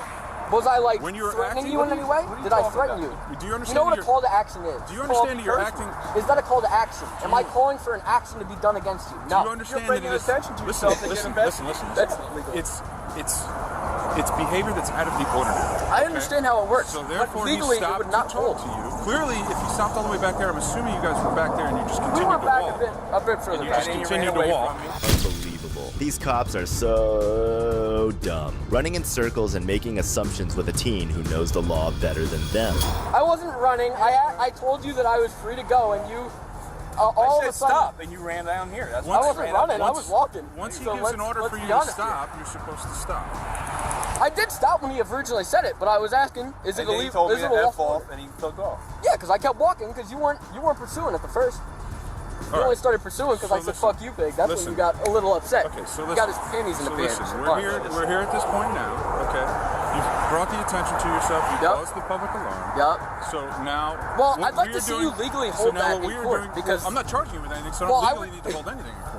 Was I like When you were threatening acting, you in any way? Did I threaten you? Do you understand? You know what a that call to action is? Do you It's called understand that you're encouragement. acting? Is that a call to action? Am I calling for an action to be done against you? No. Do you understand You're bringing that it is, attention to listen, yourself and listen, get listen, listen, That's It's behavior that's out of the ordinary. I understand how it works. So but therefore, legally he it stopped would not to talk hold. to you. Clearly, if you stopped all the way back there, I'm assuming you guys were back there and you just We continued went to back walk. a bit further. And you back. just continued to walk. Unbelievable. These cops are so dumb. Running in circles and making assumptions with a teen who knows the law better than them. I wasn't running. I told you that I was free to go, and you all I of said a sudden stop, and you ran down here. That's I wasn't running. I was walking. Once he So gives an order let's for you be to honest here. stop, you're supposed to stop. I did stop when he originally said it, but I was asking, is it And then he illegal? told me Is it to a F lawful? off, and he took off. Yeah, because I kept walking because you weren't pursuing at the first. You All only right. started pursuing because So I said listen. "fuck you, pig." That's when Listen. you got a little upset. Okay, so you listen. got his panties in the So pants. listen, All right. we're here at this point now. Okay, you've brought the attention to yourself. You caused the public alarm. Yup. So now, Well, what I'd like we to are see doing- you legally so hold now that what we in are court doing, because I'm not charging you with anything, so I Well, don't I legally would- need to hold anything in court.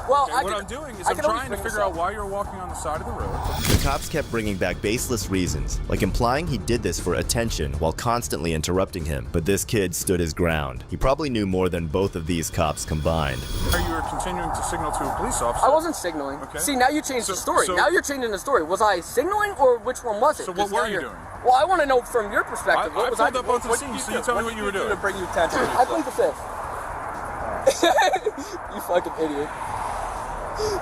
Well, Okay, what I'm doing is I'm trying to figure out why you're walking on the side of the road. The cops kept bringing back baseless reasons, like implying he did this for attention while constantly interrupting him. But this kid stood his ground. He probably knew more than both of these cops combined. You were continuing to signal to a police officer. I wasn't signaling. Okay. See, now you changed the story. so- Now you're changing the story. Was I signaling or which one was it? So 'Cause what were now you you're- doing? Well, I want to know from your perspective. I What was I pulled up doing? onto the scene, so you tell me what you were doing. To bring you attention to I plead the fifth. You fucking idiot.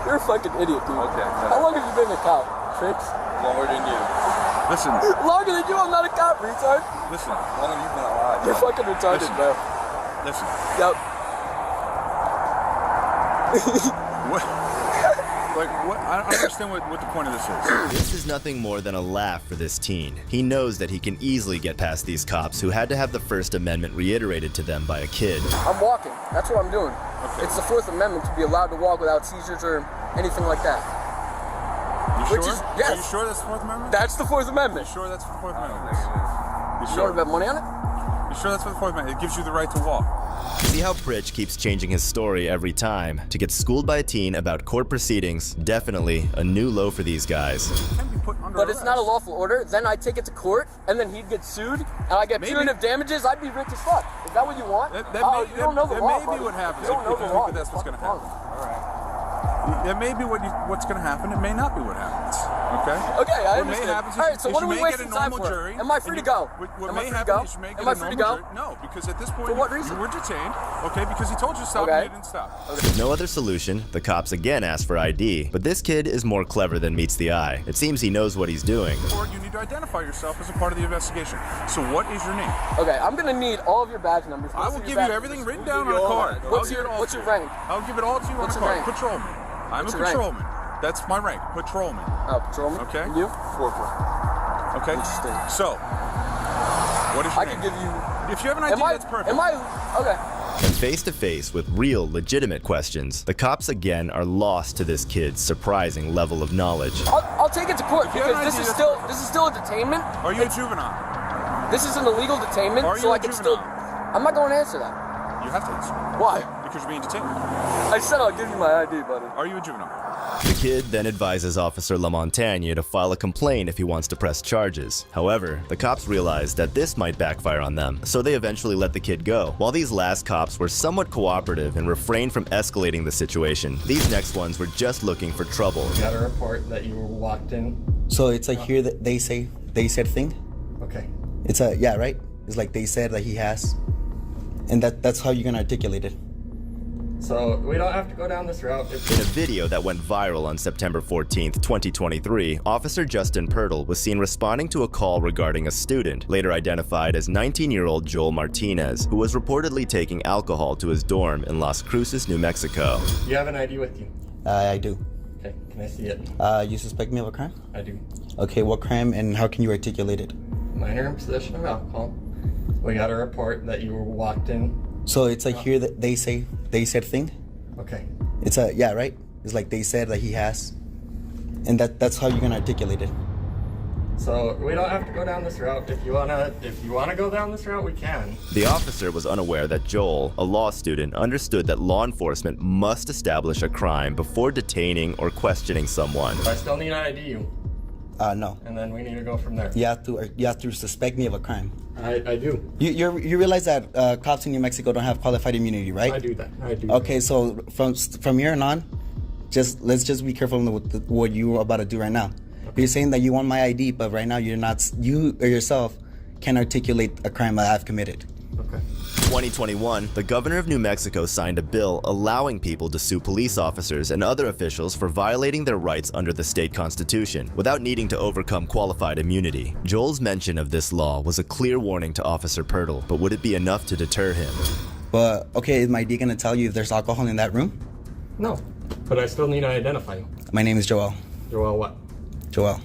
You're a fucking idiot, dude. Okay. How long have you been a cop, Fix? Longer than you. Listen. Longer than you? I'm not a cop, retard. Listen. Longer than you've been alive. You're fucking retarded, Listen. bro. Listen. Yep. What? Like, what? I don't understand what the point of this is. This is nothing more than a laugh for this teen. He knows that he can easily get past these cops who had to have the First Amendment reiterated to them by a kid. I'm walking. That's what I'm doing. It's the Fourth Amendment to be allowed to walk without seizures or anything like that. You Which sure? is, yes. Are you sure that's the Fourth Amendment? That's the Fourth Amendment. You sure that's the Fourth Amendment? You want to bet money on it? You sure that's for the Fourth Amendment? It gives you the right to walk. See how Pritch keeps changing his story every time? To get schooled by a teen about court proceedings, definitely a new low for these guys. But it's not a lawful order. Then I take it to court, and then he'd get sued, and I get punitive damages. I'd be rich as fuck. Is that what you want? You don't know the law. That may be what happens. You don't know the law. That's what's going to happen. All right. It may be what's going to happen. It may not be what happens. Okay? Okay, I What may understand. happen is All right, so is what you are we may wasting get a time normal for? jury, Am I free to go? What Am I may free to happen go? is you may get Am I a free to normal go? jury. No, because at this point For what reason? you were detained. Okay, because he told you to stop Okay. and you didn't stop. With no other solution, the cops again ask for ID, but this kid is more clever than meets the eye. It seems he knows what he's doing. Or you need to identify yourself as a part of the investigation. So what is your name? Okay, I'm gonna need all of your badge numbers. I will give you everything written down on a card. What's your rank? I'll give it all to you on a What's your card. rank? Patrolman. I'm What's a your rank? patrolman. That's my rank. Patrolman. Oh, patrolman. Okay. And you? Corporal. Okay. Interesting. So, what is your I name? can give you. If you have an ID, that's perfect. Am I? Okay. And face to face with real, legitimate questions, the cops again are lost to this kid's surprising level of knowledge. I'll take it to court If you have an because ID, this is still a detainment. Are you a juvenile? This is an illegal detainment, Are so you I a can juvenile? still. I'm not going to answer that. You have to answer. Why? Because you're being detained. I said I'll give you my ID, buddy. Are you a juvenile? The kid then advises Officer LaMontagne to file a complaint if he wants to press charges. However, the cops realize that this might backfire on them, so they eventually let the kid go. While these last cops were somewhat cooperative and refrained from escalating the situation, these next ones were just looking for trouble. Got a report that you were walked in. So it's like here that they said thing? Okay. It's a, yeah, right? It's like they said that he has. And that's how you're gonna articulate it. So we don't have to go down this route. In a video that went viral on September 14th, 2023, Officer Justin Pirtle was seen responding to a call regarding a student, later identified as 19-year-old Joel Martinez, who was reportedly taking alcohol to his dorm in Las Cruces, New Mexico. You have an ID with you? I do. Okay, can I see it? You suspect me of a crime? I do. Okay, what crime and how can you articulate it? Minor in possession of alcohol. We got a report that you were walked in. So it's like here that they said thing? Okay. It's a, yeah, right? It's like they said that he has. And that's how you're gonna articulate it. So we don't have to go down this route. If you wanna go down this route, we can. The officer was unaware that Joel, a law student, understood that law enforcement must establish a crime before detaining or questioning someone. I still need to ID you. No. And then we need to go from there. You have to suspect me of a crime. I do. You realize that cops in New Mexico don't have qualified immunity, right? I do that. I do. Okay, so from here on, let's just be careful with what you're about to do right now. Okay. You're saying that you want my ID, but right now you or yourself can't articulate a crime that I've committed. Okay. 2021, the governor of New Mexico signed a bill allowing people to sue police officers and other officials for violating their rights under the state constitution without needing to overcome qualified immunity. Joel's mention of this law was a clear warning to Officer Pirtle, but would it be enough to deter him? But, okay, is my ID gonna tell you if there's alcohol in that room? No, but I still need to identify you. My name is Joel. Joel what? Joel.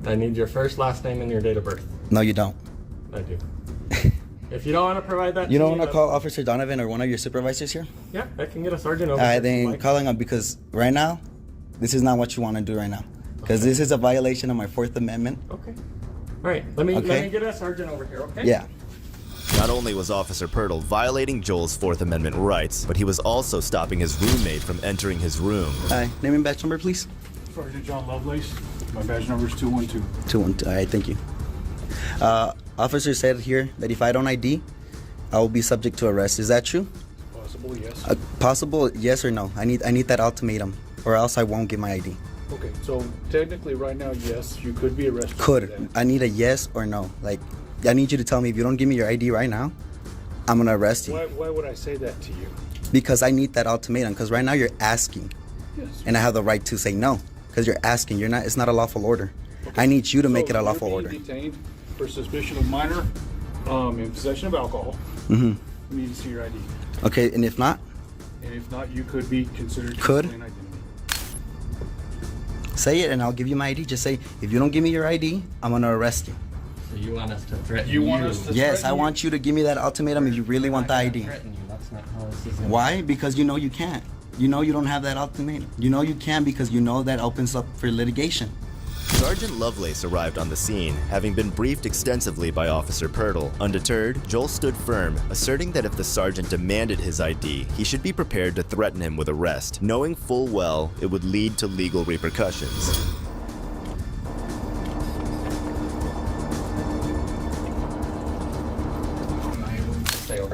I need your first, last name, and your date of birth. No, you don't. I do. If you don't want to provide that, you don't want to call Officer Donovan or one of your supervisors here? Yeah, I can get a sergeant over. Then calling him because right now, this is not what you want to do right now. Because this is a violation of my 4th Amendment. Okay. All right. Let me get a sergeant over here. Okay. Yeah. Not only was Officer Pirtle violating Joel's 4th Amendment rights, but he was also stopping his roommate from entering his room. Hi, name and badge number, please. Sergeant John Lovelace. My badge number is 212. 212. All right, thank you. Officer said here that if I don't ID, I will be subject to arrest. Is that true? Possible, yes. Possible, yes or no? I need that ultimatum, or else I won't get my ID. Okay, so technically right now, yes, you could be arrested. Could. I need a yes or no. Like, I need you to tell me if you don't give me your ID right now, I'm gonna arrest you. Why would I say that to you? Because I need that ultimatum. Because right now you're asking, yes, and I have the right to say no. Because you're asking. You're not. It's not a lawful order. Okay. I need you to make it a lawful order. Detained for suspicion of minor in possession of alcohol. Mm-hmm. You need to see your ID. Okay, and if not? And if not, you could be considered concealing identity. Say it, and I'll give you my ID. Just say, if you don't give me your ID, I'm gonna arrest you. So you want us to threaten you? Want us to yes, I want you to give me that ultimatum if you really want the ID. Threaten you. That's not how this is gonna Why? Because you know you can't. You know you don't have that ultimatum. You know you can because you know that opens up for litigation. Sergeant Lovelace arrived on the scene, having been briefed extensively by Officer Pirtle. Undeterred, Joel stood firm, asserting that if the sergeant demanded his ID, he should be prepared to threaten him with arrest, knowing full well it would lead to legal repercussions.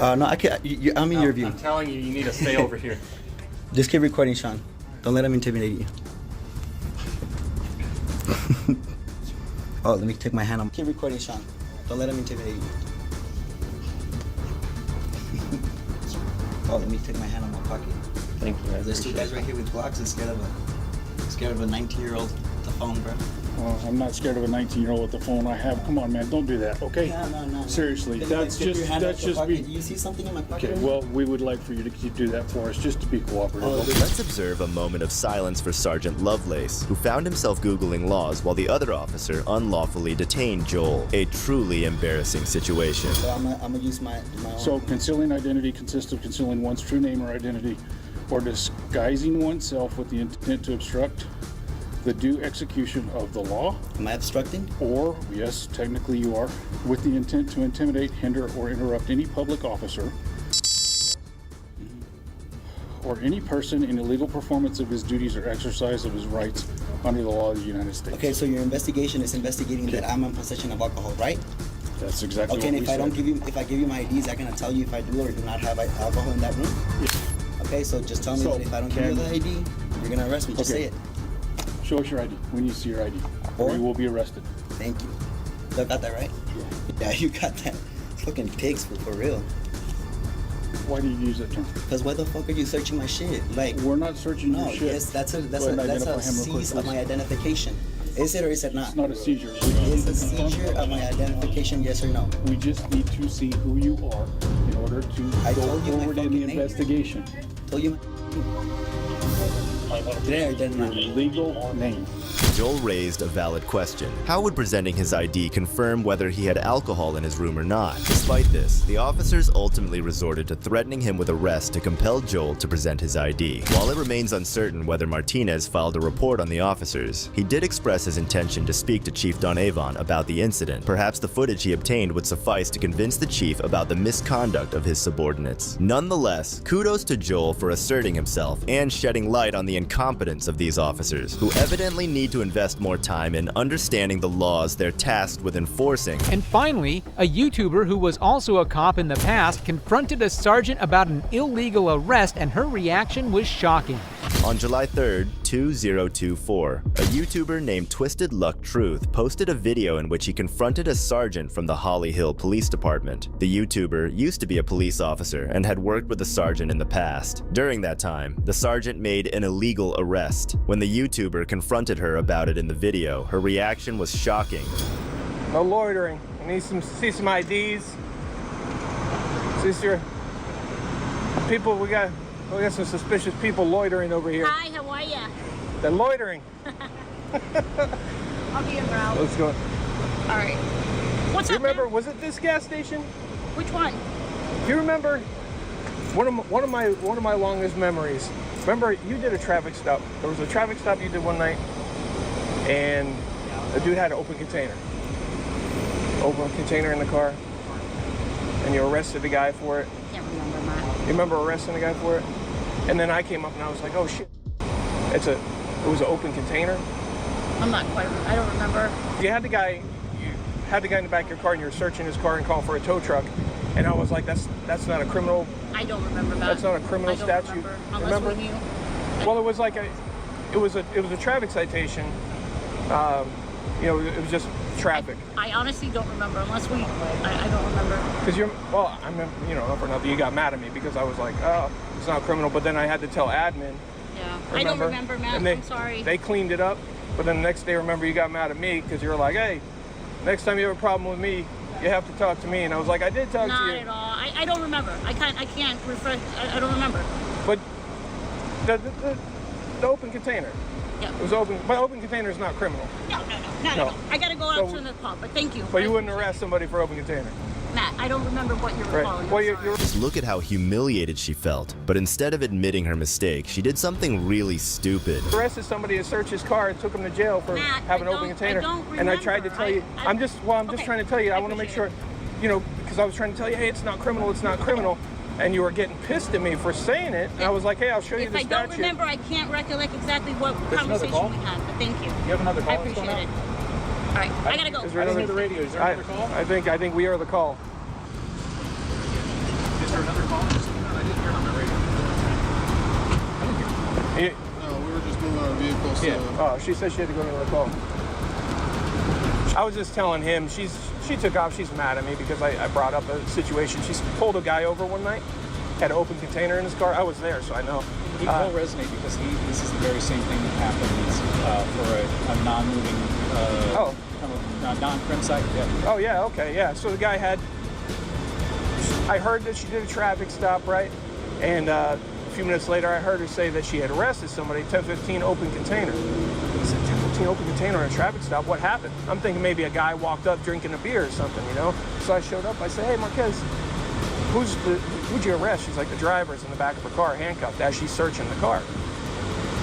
No, I can't. I'm in your view. I'm telling you, you need to stay over here. Just keep recording, Sean. Don't let him intimidate you. Oh, let me take my hand on. Keep recording, Sean. Don't let him intimidate you. Oh, let me take my hand on my pocket. Thank you. There's two guys right here with Glocks and scared of a 19-year-old with the phone, bro. Well, I'm not scared of a 19-year-old with the phone I have. Come on, man, don't do that, okay? No. Seriously, that's just me. Do you see something in my pocket? Okay, well, we would like for you to do that for us, just to be cooperative. Let's observe a moment of silence for Sergeant Lovelace, who found himself Googling laws while the other officer unlawfully detained Joel. A truly embarrassing situation. So I'm gonna use my own. So concealing identity consists of concealing one's true name or identity, or disguising oneself with the intent to obstruct the due execution of the law. Am I obstructing? Or, yes, technically you are, with the intent to intimidate, hinder, or interrupt any public officer or any person in illegal performance of his duties or exercise of his rights under the law of the United States. Okay, so your investigation is investigating that I'm in possession of alcohol, right? That's exactly okay, what and we said. if I give you my ID, is that gonna tell you if I do or do not have alcohol in that room? Yeah. Okay, so just tell me that if I don't give you the ID, you're gonna arrest me. Just say it. Show us your ID. We need to see your ID. Or you will be arrested. Thank you. You got that right? Yeah, you got that. Fucking pigs for real. Why do you use that term? Because why the fuck are you searching my shit? Like, we're not searching your shit. Yes, that's a seize of my identification. Is it or is it not? It's not a seizure. Is a seizure of my identification, yes or no? We just need to see who you are in order to go forward in the investigation. Told you Your legal name. Joel raised a valid question. How would presenting his ID confirm whether he had alcohol in his room or not? Despite this, the officers ultimately resorted to threatening him with arrest to compel Joel to present his ID. While it remains uncertain whether Martinez filed a report on the officers, he did express his intention to speak to Chief Don Avon about the incident. Perhaps the footage he obtained would suffice to convince the chief about the misconduct of his subordinates. Nonetheless, kudos to Joel for asserting himself and shedding light on the incompetence of these officers, who evidently need to invest more time in understanding the laws they're tasked with enforcing. And finally, a YouTuber who was also a cop in the past confronted a sergeant about an illegal arrest, and her reaction was shocking. On July 3rd, 2024, a YouTuber named Twisted Luck Truth posted a video in which he confronted a sergeant from the Holly Hill Police Department. The YouTuber used to be a police officer and had worked with the sergeant in the past. During that time, the sergeant made an illegal arrest. When the YouTuber confronted her about it in the video, her reaction was shocking. No loitering. I need see some IDs. Is this your people? We got some suspicious people loitering over here. Hi, how are ya? They're loitering. I'll be around. Let's go. All right. What's you up, remember? man? Was it this gas station? Which one? Do you remember? One of my longest memories. Remember, you did a traffic stop. There was a traffic stop you did one night, and a dude had an open container. Open container in the car, and you arrested the guy for it. Can't remember, Matt. You remember arresting the guy for it? And then I came up and I was like, oh shit. It was an open container. I'm not quite. I don't remember. You had the guy in the back of your car, and you were searching his car and calling for a tow truck. And I was like, that's not a criminal. I don't remember that. That's not a criminal statute. Remember? Remember? Well, it was like it was a traffic citation. It was just traffic. I honestly don't remember unless I don't remember. Because I remember, for nothing, you got mad at me because I was like, oh, it's not criminal. But then I had to tell admin. Yeah. I don't remember, Matt. And I'm sorry. They cleaned it up. But then the next day, remember, you got mad at me because you were like, hey, next time you have a problem with me, you have to talk to me. And I was like, I did talk to you. Not at all. I don't remember. I can't refresh. I don't remember. But the open container. Yeah. It was open, but open container is not criminal. No. I gotta go out to the pub, but thank you. But you wouldn't arrest somebody for open container. Matt, I don't remember what you're recalling. Well, Just look at how humiliated she felt. But instead of admitting her mistake, she did something really stupid. Arrested somebody to search his car and took him to jail for having an open container. And I tried to tell you. I'm just trying to tell you. I want to make sure, because I was trying to tell you, hey, it's not criminal. It's not criminal. And you were getting pissed at me for saying it. And I was like, hey, I'll show you the statute. If I don't remember, I can't recollect exactly what conversation we had. But thank you. You have another call? I appreciate it. All right, I gotta go. Is there another radio? Is there another call? I think we are the call. Is there another call? I didn't hear it on the radio. No, we were vehicles. Yeah. Oh, she said she had to go to the call. I was just telling him she took off. She's mad at me because I brought up a situation. She pulled a guy over one night, had an open container in his car. I was there, so I know. He will resonate because this is the very same thing that happens for a non-moving, non-crim site. Yeah. Oh yeah, okay, yeah. So the guy I heard that she did a traffic stop, right? And a few minutes later, I heard her say that she had arrested somebody. 1015 open container. I said 1015 open container on a traffic stop. What happened? I'm thinking maybe a guy walked up drinking a beer or something, you know. So I showed up. I said, "Hey, Marquez, who'd you arrest?" She's like, "The driver's in the back of her car, handcuffed, as she's searching the car."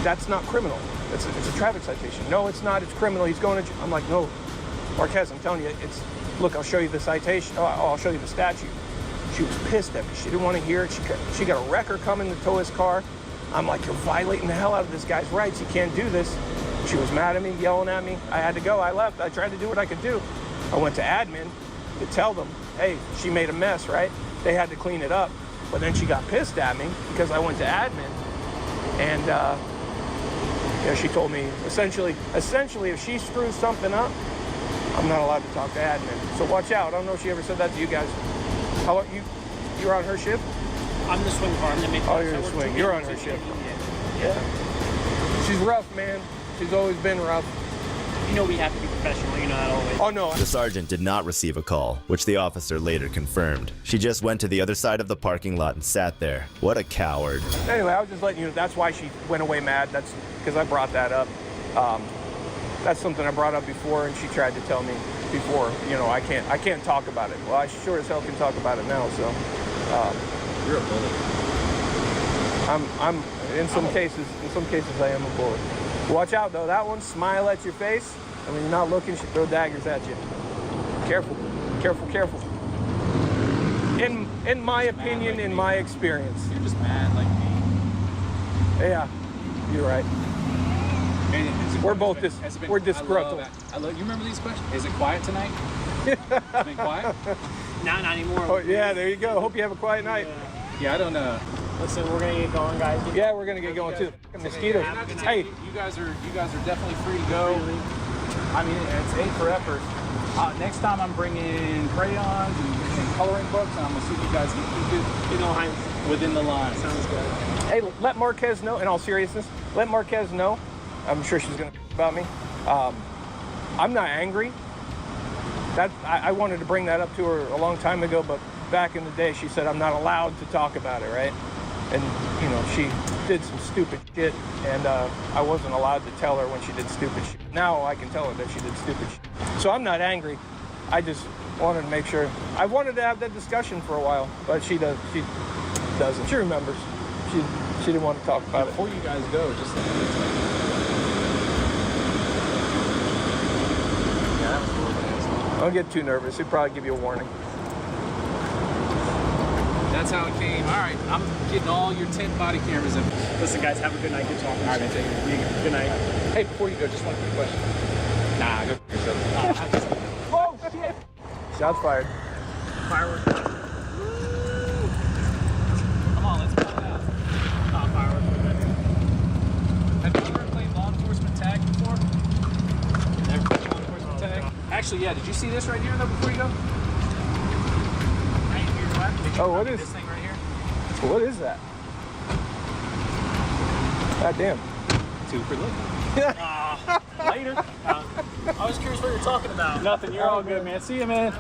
That's not criminal. It's a traffic citation. No, it's not. It's criminal. He's going to. I'm like, no, Marquez, I'm telling you, look, I'll show you the citation. I'll show you the statute. She was pissed at me. She didn't want to hear it. She got a wrecker coming to tow his car. I'm like, you're violating the hell out of this guy's rights. You can't do this. She was mad at me, yelling at me. I had to go. I left. I tried to do what I could do. I went to admin to tell them, hey, she made a mess, right? They had to clean it up. But then she got pissed at me because I went to admin. And she told me, essentially, if she screws something up, I'm not allowed to talk to admin. So watch out. I don't know if she ever said that to you guys. How long you're on her shift? I'm the swing car. I'm the mid-car. Oh, you're the swing. You're on her shift. Yeah. She's rough, man. She's always been rough. You know we have to be professional. You know that always. Oh, no. The sergeant did not receive a call, which the officer later confirmed. She just went to the other side of the parking lot and sat there. What a coward. Anyway, I was just letting you know that's why she went away mad. That's because I brought that up. That's something I brought up before, and she tried to tell me before, I can't talk about it. Well, I sure as hell can talk about it now, so. You're a bully. I'm in some cases I am a bully. Watch out though, that one, smile at your face, and when you're not looking, she throw daggers at you. Careful, careful, careful. In my opinion, in my experience. You're just mad like me. Yeah, you're right. We're both we're disgruntled. You remember these questions? Is it quiet tonight? It's been quiet? Not anymore. Oh, yeah, there you go. Hope you have a quiet night. Yeah, I don't know. Listen, we're gonna get going, guys. Yeah, we're gonna get going too. Mosquitoes. Hey, you guys are definitely free to go. I mean, it's aid for effort. Next time I'm bringing crayons and coloring books, and I'm gonna see if you guys can keep it within the line. Sounds good. Hey, let Marquez know. In all seriousness, let Marquez know. I'm sure she's gonna about me. I'm not angry. I wanted to bring that up to her a long time ago, but back in the day, she said I'm not allowed to talk about it, right? And she did some stupid shit, and I wasn't allowed to tell her when she did stupid shit. Now I can tell her that she did stupid shit. So I'm not angry. I just wanted to make sure. I wanted to have that discussion for a while, but she doesn't. She remembers. She didn't want to talk about it. Before you guys go, just. Don't get too nervous. He'd probably give you a warning. That's how it came. All right, I'm getting all your 10 body cameras in. Listen, guys, have a good night. Good talking. All right, man, take it. Good night. Hey, before you go, just one quick question. Nah, go for yourself. Oh, shit. Shots fired. Fireworks. Come on, let's pop out. Fireworks. Have you ever played law enforcement tag before? Never played law enforcement tag? Actually, yeah. Did you see this right here, though, before you go? Oh, what is this thing right here? What is that? God damn. 2 for look. Later. I was curious what you're talking about. Nothing. You're all good, man. See you, man.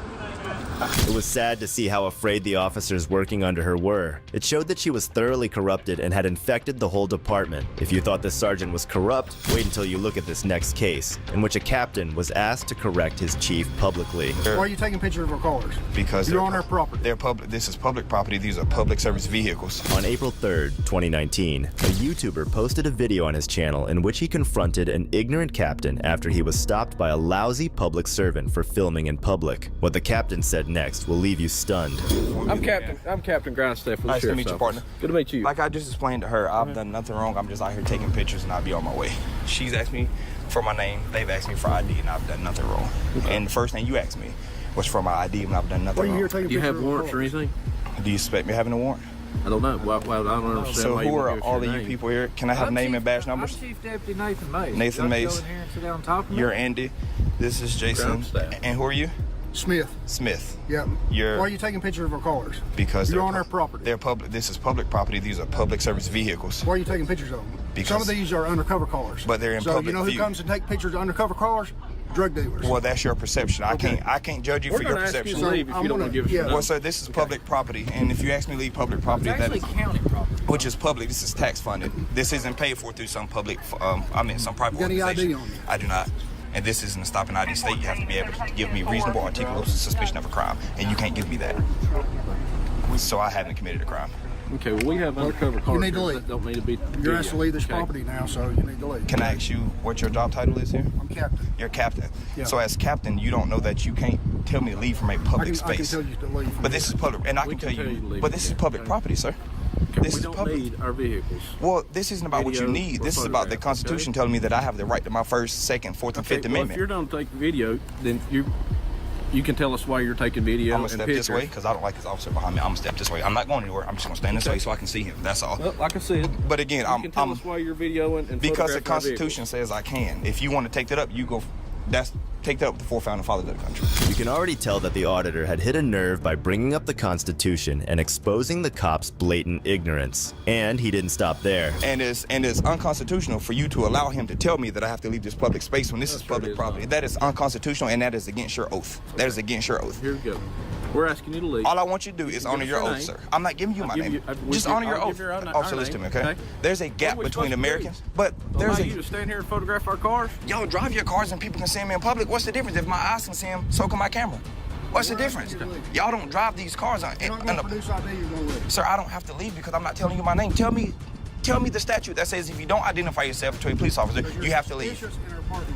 It was sad to see how afraid the officers working under her were. It showed that she was thoroughly corrupted and had infected the whole department. If you thought the sergeant was corrupt, wait until you look at this next case, in which a captain was asked to correct his chief publicly. Why are you taking pictures of our cars? Because you're on our property. They're public. This is public property. These are public service vehicles. On April 3rd, 2019, a YouTuber posted a video on his channel in which he confronted an ignorant captain after he was stopped by a lousy public servant for filming in public. What the captain said next will leave you stunned. I'm Captain Groundstaff. Nice to meet you, partner. Good to meet you. Like I just explained to her, I've done nothing wrong. I'm just out here taking pictures and I'll be on my way. She's asked me for my name. They've asked me for ID and I've done nothing wrong. Okay. And the first thing you asked me was for my ID and I've done nothing wrong. Do you have warrants or anything? Do you expect me having a warrant? I don't know. Well, I don't understand. So why who you are would give us all your of you name. people here? Can I have name and badge numbers? I'm Chief Deputy Nathan Mace. Nathan Mace. Go in here and sit down on top of me. You're Andy. This is Jason. And who are you? Smith. Smith. Yeah. You're. Why are you taking pictures of our cars? Because you're they're on our property. They're public. This is public property. These are public service vehicles. Why are you taking pictures of them? Because some of these are undercover cars. But they're in so public you know who view. comes and take pictures of undercover cars? Drug dealers. Well, that's your perception. Okay. I can't judge you for your perception. We're going to ask you to leave if you don't want to give us your name. Well, sir, this is public property, and if you ask me to leave public property, It's actually county property. Which is public. This is tax funded. This isn't paid for through some public. Some private You got any organization. ID on you? I do not. And this isn't a stop and ID state. You have to be able to give me reasonable, articulable suspicion of a crime, and you can't give me that. So I haven't committed a crime. Okay, well, we have undercover cars. You need to here leave. that don't need to be. You're asked to leave this Okay. property now, so you need to leave. Can I ask you what your job title is here? I'm captain. You're captain. Yeah. So as captain, you don't know that you can't tell me to leave from a public I can space. tell you to leave. But this is public, and I We can tell you. to leave But this is public property, sir. This we is don't public. need our vehicles. Well, this isn't about what you Video need. or This is about the photographs, Constitution telling me that I have the right to my First, Second, Fourth, and Fifth Well, Amendment. if you're going to take video, then you can tell us why you're taking video I'm and gonna step pictures. this way because I don't like this officer behind me. I'm gonna step this way. I'm not going anywhere. I'm just gonna stand this way so I can see him. That's all. Well, like I said, But again, you can tell us why you're videoing and because the photographing our Constitution says I can. If you want to take that up, you go. Take that up with the four founding fathers of the country. You can already tell that the auditor had hit a nerve by bringing up the Constitution and exposing the cops' blatant ignorance. And he didn't stop there. And it's unconstitutional for you to allow him to tell me that I have to leave this public space when this is public property. That is unconstitutional, and that is against your oath. That is against your oath. Here we go. We're asking you to leave. All I want you to do is honor your oath, sir. I'm not giving you my name. Just honor your oath. Officer, listen to me, okay? There's a gap between Americans, but there's you to stand here and photograph our cars. Y'all drive your cars and people can see me in public. What's the difference? If my eyes can see them, so can my camera. What's the difference? Y'all don't drive these cars on. Sir, I don't have to leave because I'm not telling you my name. Tell me the statute that says if you don't identify yourself to a police officer, you have to leave.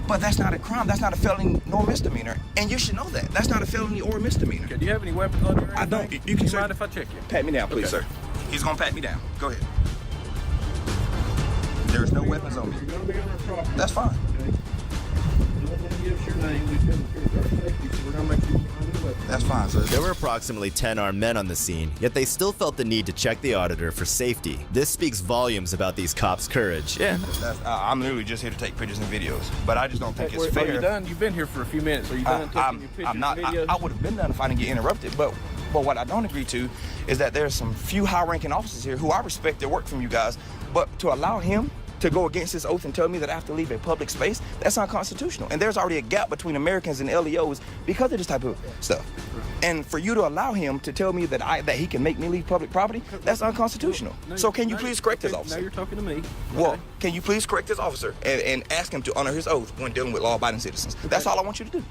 But that's not a crime. That's not a felony nor misdemeanor. And you should know that. That's not a felony or misdemeanor. Okay, do you have any weapons on you? I don't. You can mind if I check you? Pat me down, please, sir. He's gonna pat me down. Go ahead. There's no weapons on me. That's fine. That's fine, sir. There were approximately 10 armed men on the scene, yet they still felt the need to check the auditor for safety. This speaks volumes about these cops' courage. Yeah. I'm literally just here to take pictures and videos, but I just don't think it's fair. Are you done? You've been here for a few minutes. Are you done taking your pictures I'm not. and videos? I would have been done if I didn't get interrupted, but what I don't agree to is that there's some few high-ranking officers here who I respect their work from you guys, but to allow him to go against his oath and tell me that I have to leave a public space, that's unconstitutional. And there's already a gap between Americans and LEOs because of this type of stuff. And for you to allow him to tell me that he can make me leave public property, that's unconstitutional. So can you please correct this officer? Now you're talking to me. Well, can you please correct this officer and ask him to honor his oath when dealing with law-abiding citizens? That's all I want you to do.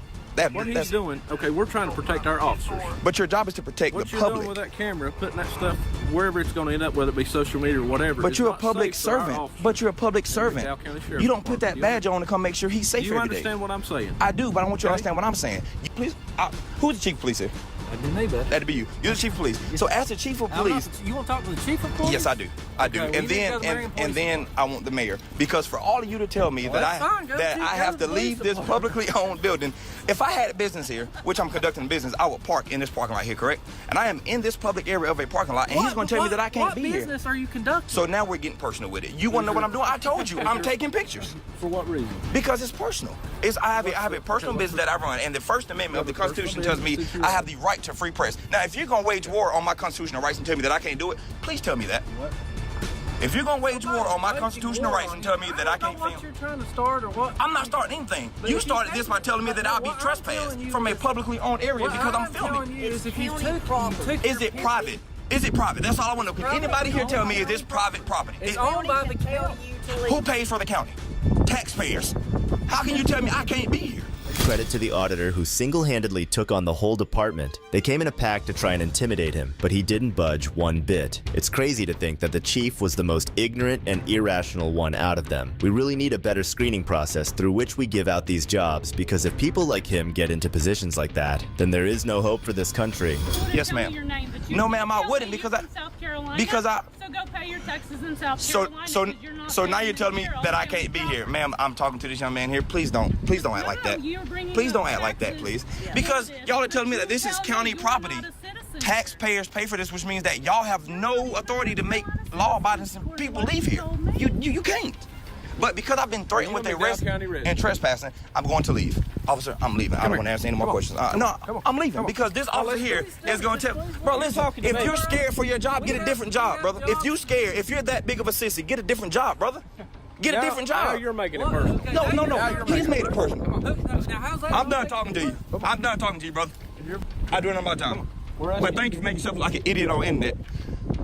What he's doing, okay, we're trying to protect our officers. But your job is to protect the public. What you're doing with that camera, putting that stuff wherever it's going to end up, whether it be social media or whatever. But you're a public servant. But you're a public servant. You don't put that badge on to come make sure he's safe every day. Do you understand what I'm saying? I do, but I want you to understand what I'm saying. Please, who's the chief of police here? That'd be me, bud. That'd be you. You're the chief of police. So as the chief of police, you want to talk to the chief of police? Yes, I do. I do. Okay, And then I want the mayor, because for all of you to tell me that I have to leave this publicly owned building. If I had a business here, which I'm conducting business, I would park in this parking lot here, correct? And I am in this public area of a parking lot, and he's going to tell me that I can't be here. What business are you conducting? So now we're getting personal with it. You want to know what I'm doing? I told you, I'm taking pictures. For what reason? Because it's personal. I have a personal business that I run, and the First Amendment of the Constitution tells me I have the right to free press. Now, if you're going to wage war on my constitutional rights and tell me that I can't do it, please tell me that. If you're going to wage war on my constitutional rights and tell me that I can't film. What you're trying to start or what? I'm not starting anything. You started this by telling me that I'll be trespassed from a publicly owned area because I'm filming. Is it private? Is it private? That's all I want to know. Can anybody here tell me is this private property? It's owned by the county. Who pays for the county? Taxpayers. How can you tell me I can't be here? Credit to the auditor who single-handedly took on the whole department. They came in a pack to try and intimidate him, but he didn't budge one bit. It's crazy to think that the chief was the most ignorant and irrational one out of them. We really need a better screening process through which we give out these jobs, because if people like him get into positions like that, then there is no hope for this country. Yes, ma'am. No, ma'am, I wouldn't because I. So go pay your taxes in South Carolina. So now you're telling me that I can't be here, ma'am. I'm talking to this young man here. Please don't act like that. Please don't act like that, please. Because y'all are telling me that this is county property. taxpayers pay for this, which means that y'all have no authority to make law-abiding people leave here. You can't. But because I've been threatened with arrest and trespassing, I'm going to leave. Officer, I'm leaving. I don't want to answer any more questions. No, I'm leaving because this officer here is going to tell. Bro, listen, if you're scared for your job, get a different job, brother. If you're scared, if you're that big of a sissy, get a different job, brother. Get a different job. Now you're making it personal. No. He's made it personal. I'm done talking to you. I'm done talking to you, brother. I do it on my time. But thank you for making yourself like an idiot on the internet.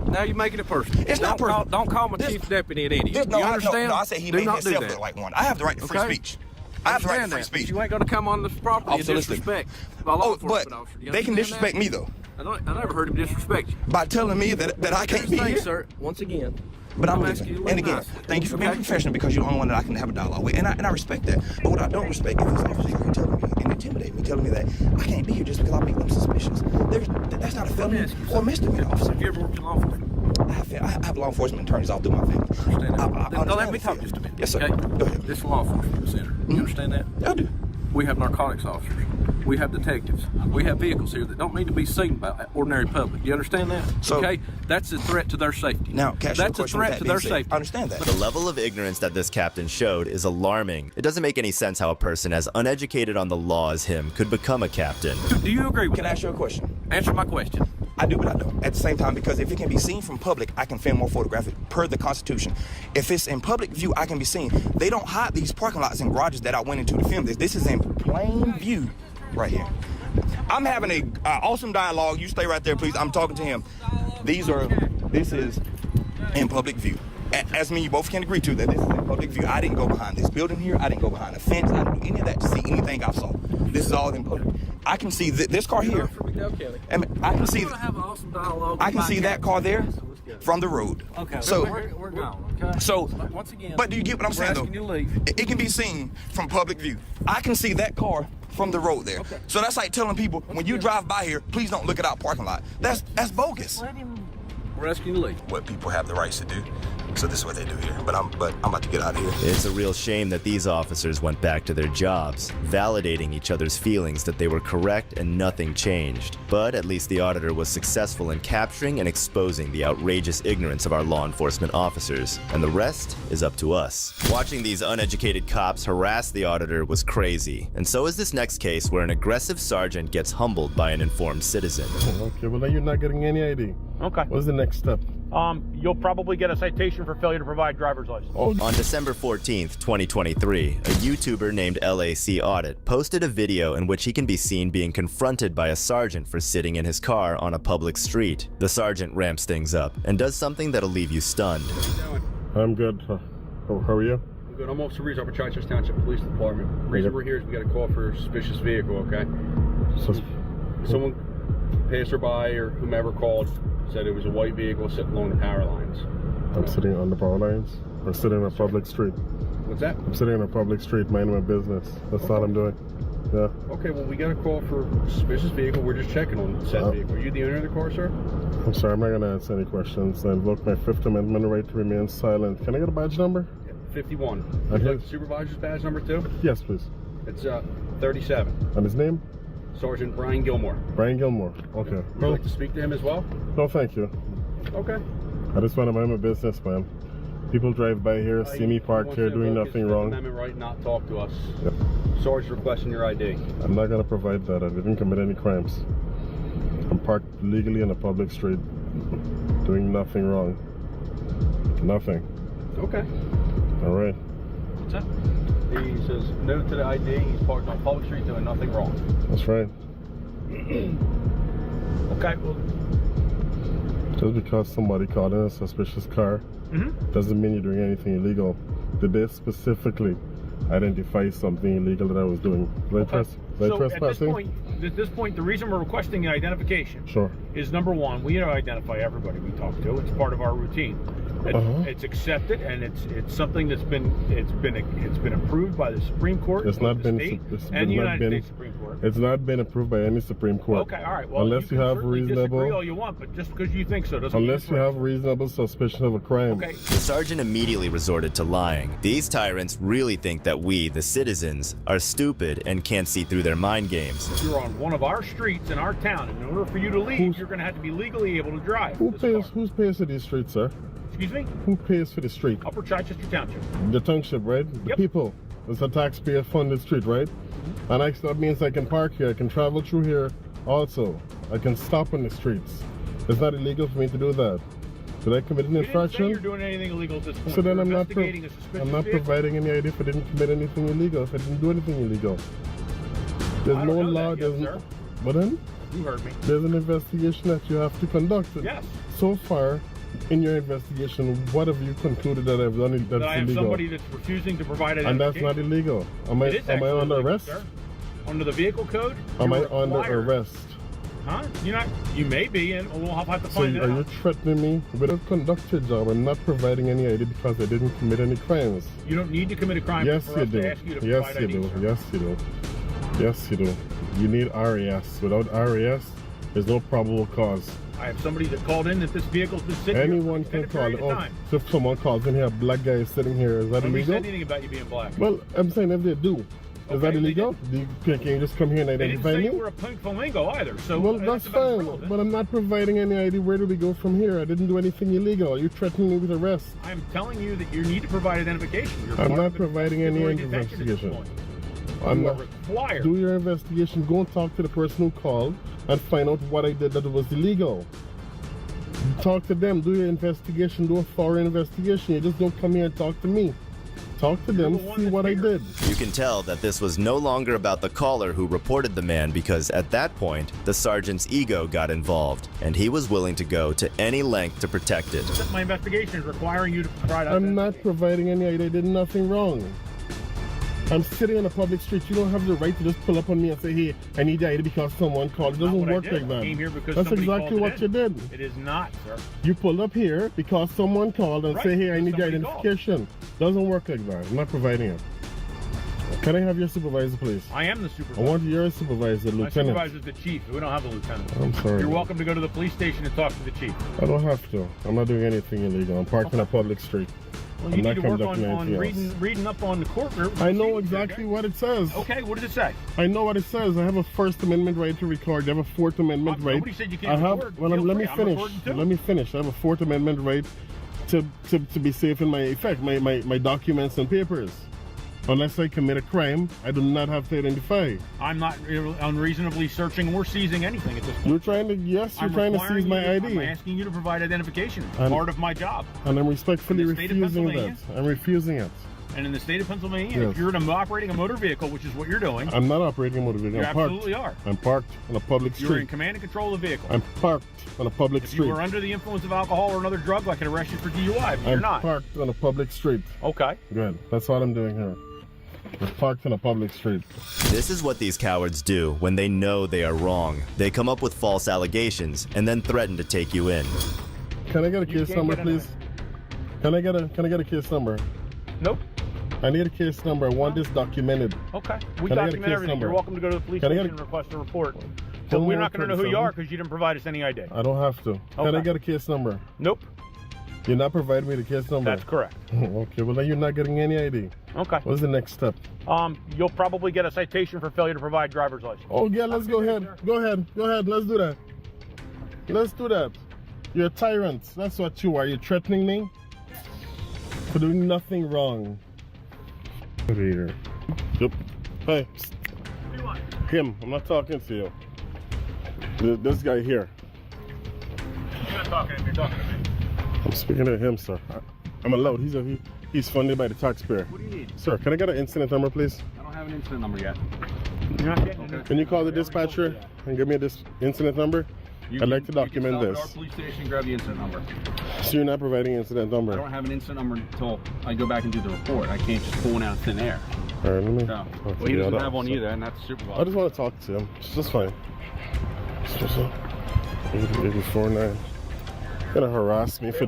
Now you're making it personal. It's not personal. Don't call my chief deputy an idiot. No, you understand? No, I said he made himself look like one. I have the right to free speech. I have the right to free speech. You ain't going to come on this property and disrespect my law enforcement officer. They can disrespect me, though. I never heard him disrespect you. By telling me that I can't be here. Sir, once again. But I'm listening. And again, thank you for being professional because you're the only one that I can have a dialogue with. And I respect that. But what I don't respect is this officer here telling me and intimidating me, telling me that I can't be here just because I make them suspicious. That's not a felony or misdemeanor, officer. Have you ever worked in law enforcement? I have law enforcement attorneys all through my family. Now let me talk just a minute. Yes, sir. Okay? Go ahead. This is a law enforcement center. You understand that? I do. We have narcotics officers. We have detectives. We have vehicles here that don't need to be seen by ordinary public. Do you understand that? So, okay? That's a threat to their safety. Now, that's a threat to their safety. I understand that. The level of ignorance that this captain showed is alarming. It doesn't make any sense how a person as uneducated on the law as him could become a captain. Do you agree with that? Can I ask you a question? Answer my question. I do, but I don't. At the same time, because if it can be seen from public, I can film more photographic per the Constitution. If it's in public view, I can be seen. They don't hide these parking lots and garages that I went into to film this. This is in plain view right here. I'm having a awesome dialogue. You stay right there, please. I'm talking to him. This is in public view. As me and you both can agree to that this is in public view. I didn't go behind this building here. I didn't go behind a fence. I didn't do any of that to see anything I saw. This is all in public. I can see this car here. And I can see that car there from the road. Okay. So we're gone. Okay. So once again, but do you get what I'm saying though? It can be seen from public view. I can see that car from the road there. Okay. So that's like telling people when you drive by here, please don't look at our parking lot. That's bogus. We're asking you to leave. What people have the rights to do. So this is what they do here. But I'm about to get out of here. It's a real shame that these officers went back to their jobs, validating each other's feelings that they were correct and nothing changed. But at least the auditor was successful in capturing and exposing the outrageous ignorance of our law enforcement officers. And the rest is up to us. Watching these uneducated cops harass the auditor was crazy. And so is this next case where an aggressive sergeant gets humbled by an informed citizen. Okay, well then you're not getting any ID. Okay. What's the next step? You'll probably get a citation for failure to provide driver's license. On December 14th, 2023, a YouTuber named LAC Audit posted a video in which he can be seen being confronted by a sergeant for sitting in his car on a public street. The sergeant ramps things up and does something that'll leave you stunned. I'm good. How are you? I'm good. I'm Officer Reese over Charles Township Police Department. The reason we're here is we got a call for a suspicious vehicle, okay? Someone passerby or whomever called said it was a white vehicle sitting along the power lines. I'm sitting on the power lines? Or sitting on a public street? What's that? I'm sitting on a public street, minding my business. That's all I'm doing. Yeah. Okay, well, we got a call for a suspicious vehicle. We're just checking on said vehicle. Are you the owner of the car, sir? I'm sorry, I'm not going to answer any questions. I invoke my Fifth Amendment right to remain silent. Can I get a badge number? 51. Would you like the supervisor's badge number too? Yes, please. It's 37. And his name? Sergeant Brian Gilmore. Brian Gilmore. Okay. Would you like to speak to him as well? No, thank you. Okay. I just want to mind my business, man. People drive by here, see me parked here, doing nothing wrong. Amendment right, not talk to us. Yep. Sarge requesting your ID. I'm not going to provide that. I didn't commit any crimes. I'm parked legally on a public street, doing nothing wrong. Nothing. Okay. All right. What's that? He says no to the ID. He's parked on public street doing nothing wrong. That's right. Okay. Well, just because somebody called in a suspicious car doesn't mean you're doing anything illegal. Did they specifically identify something illegal that I was doing? Trespassing? At this point, the reason we're requesting an identification sure. is number one, we identify everybody we talk to. It's part of our routine. It's accepted, and it's something that's been approved by the Supreme Court. It's not been. and the United States Supreme Court. It's not been approved by any Supreme Court. Okay, all right. Well, unless you have reasonable. Disagree all you want, but just because you think so doesn't. Unless you have reasonable suspicion of a crime. Okay. The sergeant immediately resorted to lying. These tyrants really think that we, the citizens, are stupid and can't see through their mind games. If you're on one of our streets in our town, and in order for you to leave, you're going to have to be legally able to drive. Who pays for these streets, sir? Excuse me? Who pays for the street? Upper Chichester Township. The township, right? The people. It's a taxpayer-funded street, right? And that means I can park here. I can travel through here also. I can stop on the streets. It's not illegal for me to do that. Did I commit an infraction? You didn't say you're doing anything illegal at this point. So then You're I'm not vehicle. providing any idea if I didn't commit anything illegal, if I didn't do anything illegal. There's no law, But then? You heard me. There's an investigation that you have to conduct. Yes. So far, in your investigation, what have you concluded that I've done that's that I have illegal? somebody that's refusing to provide an And that's not illegal. Am I under arrest? Sir. Under the vehicle code? Am I under arrest? Huh? You're not. You may be, and we'll have to So find out. are you threatening me with a conduct your job and not providing any ID because I didn't commit any crimes? You don't need to commit a crime Yes, for you us do. to ask you to Yes, provide you ID, do. sir. Yes, you do. Yes, you do. You need RAS. Without RAS, there's no probable cause. I have somebody that called in that this vehicle's been sitting Anyone here can call it. Oh, So if someone calls in here, a black guy is sitting here, is that nobody illegal? said anything about you being black. Well, I'm saying if they do, is that illegal? Can you just come here and They didn't identify say me? you were a pink flamingo either. So Well, that's fine, but I'm not providing any ID. Where do we go from here? I didn't do anything illegal. You're threatening me with arrest. I'm telling you that you need to provide identification. You're I'm part not of the providing any detention at this investigation. point. I'm You are not. required. Do your investigation. Go and talk to the person who called and find out what I did that was illegal. Talk to them. Do your investigation. Do a thorough investigation. You just don't come here and talk to me. Talk to them. See what I did. You can tell that this was no longer about the caller who reported the man because at that point, the sergeant's ego got involved, and he was willing to go to any length to protect it. My investigation is requiring you to provide. I'm not providing any ID. I did nothing wrong. I'm sitting on a public street. You don't have the right to just pull up on me and say, hey, I need the ID because someone called. It doesn't work like that. I came here because That's somebody exactly called what it you in. did. It is not, sir. You pulled up here because someone called and Right, say, hey, I need the somebody identification. Doesn't work like that. I'm not providing it. Can I have your supervisor, please? I am the supervisor. I want your supervisor, My lieutenant. supervisor is the chief. We don't have a lieutenant. I'm sorry. You're welcome to go to the police station and talk to the chief. I don't have to. I'm not doing anything illegal. I'm parked on a public street. Well, I'm you not need to work conducting on anything else. reading up on the court. I know exactly what it says. Okay, what does it say? I know what it says. I have a First Amendment right to record. You have a Fourth Amendment right. Nobody said you can't I have. record. Well, Feel let me free. I'm finish. recording too. Let me finish. I have a Fourth Amendment right to be safe in my my documents and papers. Unless I commit a crime, I do not have to identify. I'm not unreasonably searching or seizing anything at this point. You're trying to, yes, you're trying to seize my ID. I'm asking you to provide identification. It's And- part of my job. And I'm respectfully In the state of refusing that. Pennsylvania? I'm refusing it. And in the state of Pennsylvania, Yes. if you're operating a motor vehicle, which is what you're doing, I'm not operating a motor vehicle. You I'm parked. absolutely are. I'm parked on a public you're in street. command and control of the vehicle. I'm parked on a public If street. you were under the influence of alcohol or another drug, I could arrest you for DUI, but you're I'm not. parked on a public street. Okay. Good. That's all I'm doing here. I'm parked on a public street. This is what these cowards do when they know they are wrong. They come up with false allegations and then threaten to take you in. Can I get a case number, please? Can I get a case number? Nope. I need a case number. I want this documented. Okay. We Can I get a document case everything. number? You're welcome to go to the police Can I get station a- and request a report. But Tell me we're what not going to know who you 37. are because you didn't provide us any ID. I don't have to. Can I Okay. get a case number? Nope. You're not providing me the case number? That's correct. Okay, well then you're not getting any ID. Okay. What's the next step? You'll probably get a citation for failure to provide driver's license. Oh yeah, let's go ahead. Go ahead. Let's do that. Let's do that. You're a tyrant. That's what you are. You're threatening me for doing nothing wrong. Over here. Yep. Hey. psst. Him. I'm not talking to you. This guy here. You're not talking to him. You're talking to me. I'm speaking to him, sir. I'm allowed. He's funded by the taxpayer. What do you need? Sir, can I get an incident number, please? I don't have an incident number yet. You're not getting it. Can you call the dispatcher and give me this incident number? I'd like to document You can this. stop at our police station, grab the incident number. So you're not providing incident number? I don't have an incident number until I go back and do the report. I can't just pull one out of thin air. All right, let me. No. talk Well, to he the doesn't other have one officer. either, and that's supervisor. I just want to talk to him. It's just fine. It's just 84-9. Gonna harass me for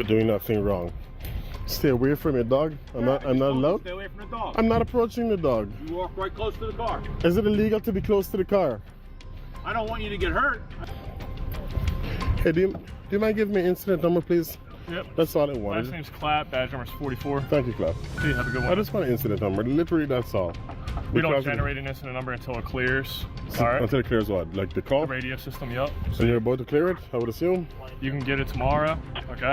doing nothing wrong. Stay away from your dog. I'm not allowed. Stay away from the dog. I'm not approaching the dog. You walk right close to the car. Is it illegal to be close to the car? I don't want you to get hurt. Hey, do you mind giving me incident number, please? Yep. That's all I wanted. Last name's Clapp, badge number's 44. Thank you, Clapp. Okay, have a good one. I just want an incident number. Literally, that's all. We don't Because- generate an incident number until it clears. So, All right. until it clears what? Like the call? The radio system, yep. So you're about to clear it, I would assume? You can get it tomorrow, okay?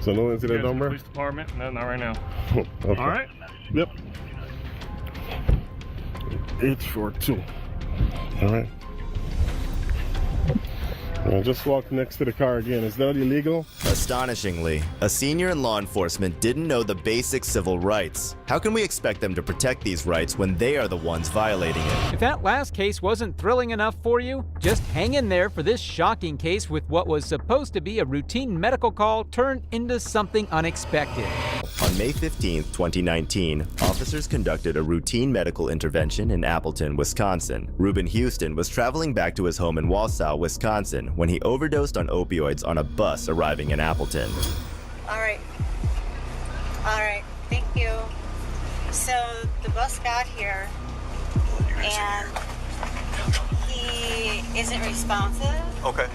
So no incident You go to the number? police department, no, not right now. Okay. All right. Yep. 842. All right. I just walked next to the car again. Is that illegal? Astonishingly, a senior in law enforcement didn't know the basic civil rights. How can we expect them to protect these rights when they are the ones violating it? If that last case wasn't thrilling enough for you, just hang in there for this shocking case with what was supposed to be a routine medical call turned into something unexpected. On May 15, 2019, officers conducted a routine medical intervention in Appleton, Wisconsin. Reuben Houston was traveling back to his home in Wausau, Wisconsin, when he overdosed on opioids on a bus arriving in Appleton. All right, thank you. So the bus got here and he isn't responsive. Okay.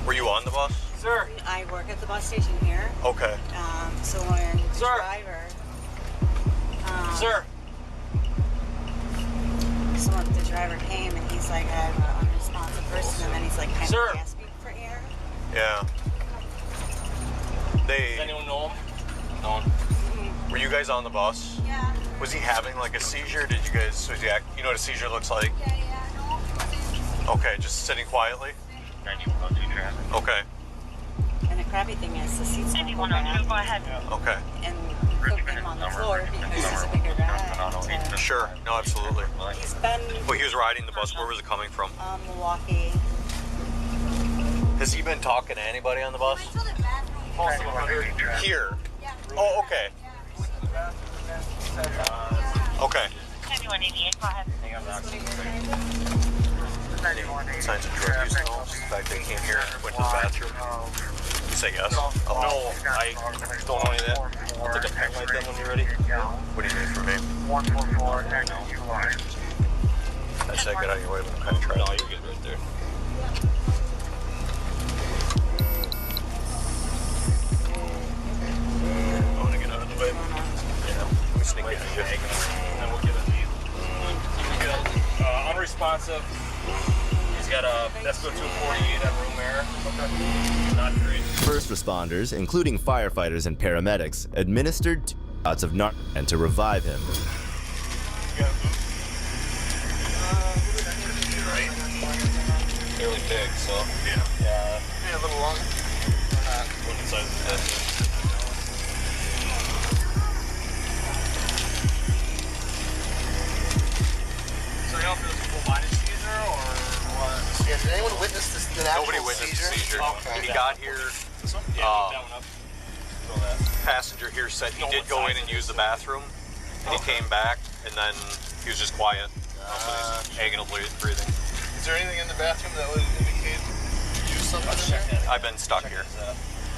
Were you on the bus? Sir. I work at the bus station here. Okay. So when the driver... Sir. So when the driver came and he's like, I'm an unresponsive person, and then he's like kind of gasping for air. Yeah. Does anyone know him? No one. Were you guys on the bus? Yeah. Was he having like a seizure? Did you guys, was he you know what a seizure looks like? Yeah, no. Okay, just sitting quietly? Okay. And the crappy thing is, the seats don't go back. Go ahead. Okay. And put him on the floor because he's a bigger guy. Sure. No, absolutely. He's been... Well, he was riding the bus. Where was it coming from? Milwaukee. Has he been talking to anybody on the bus? Here? Oh, okay. Okay. 9188, go ahead. Signs of drug use, no? Just the fact that he came here, went to the bathroom. Say yes. No, I don't know any of that. I'll take a pen like that when you're ready. What do you need from me? 144, I said get out of your way, but I'm kind of trying. No, you're good right there. I want to get out of the way. Yeah. We sneak in here. And then we'll get it. Unresponsive. He's got a Nesco 248 on room air. Okay. Not great. First responders, including firefighters and paramedics, administered 2 shots of Narcan to revive him. Fairly big, so. Yeah. Maybe a little longer. One inside the desk. So y'all feel it's a full-body seizure or what? Yeah, did anyone witness this? Nobody witnessed the seizure. When he got here, passenger here said he did go in and use the bathroom, and he came back, and then he was just quiet. So he's agonizingly breathing. Is there anything in the bathroom that would indicate you used something in there? I've been stuck here.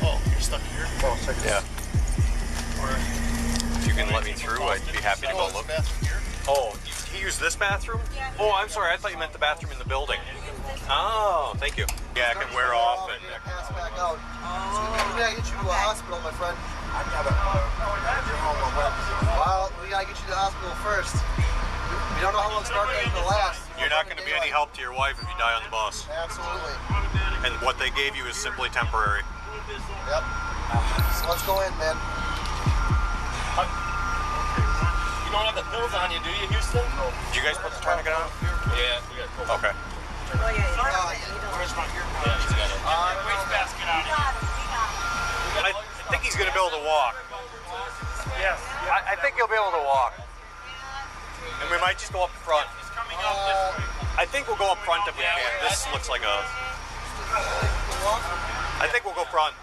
Oh, you're stuck here? Oh, Yeah. If you can let me through, I'd be happy to go look. Oh, he used this bathroom? Oh, I'm sorry. I thought you meant the bathroom in the building. Oh, thank you. Yeah, it can wear off and. Pass back out. So we gotta get you to a hospital, my friend. Well, we gotta get you to the hospital first. We don't know how long Spark is gonna last. You're not going to be any help to your wife if you die on the bus. Absolutely. And what they gave you is simply temporary. Yep. So let's go in, man. You don't have the pills on you, do you, Houston? Did you guys put the tourniquet on? Yeah, we got pills. Okay. Where's my gear? Yeah, he's got it. Wastebasket on it. I think he's going to be able to walk. Yes. I think he'll be able to walk. And we might just go up front. He's coming up this way. I think we'll go up front if we can. This looks like a... I think we'll go front.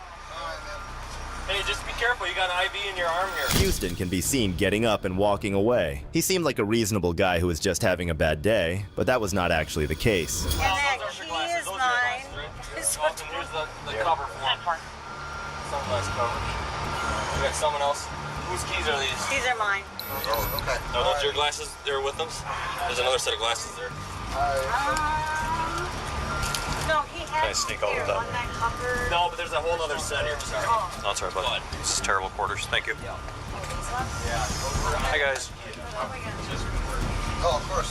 Hey, just be careful. You got an IV in your arm here. Houston can be seen getting up and walking away. He seemed like a reasonable guy who was just having a bad day, but that was not actually the case. And that key is mine. This one And here's the cover for him. Sunglass coverage. We got someone else. Whose keys are these? These are mine. Oh, okay. Are those your glasses there with them? There's another set of glasses there. No, he Can I has sneak over here, that? one that covered. No, but there's a whole other set here. Sorry. Oh. No, that's all right, bud. This is terrible quarters. Thank you. These ones? Hi, guys. Oh, of course.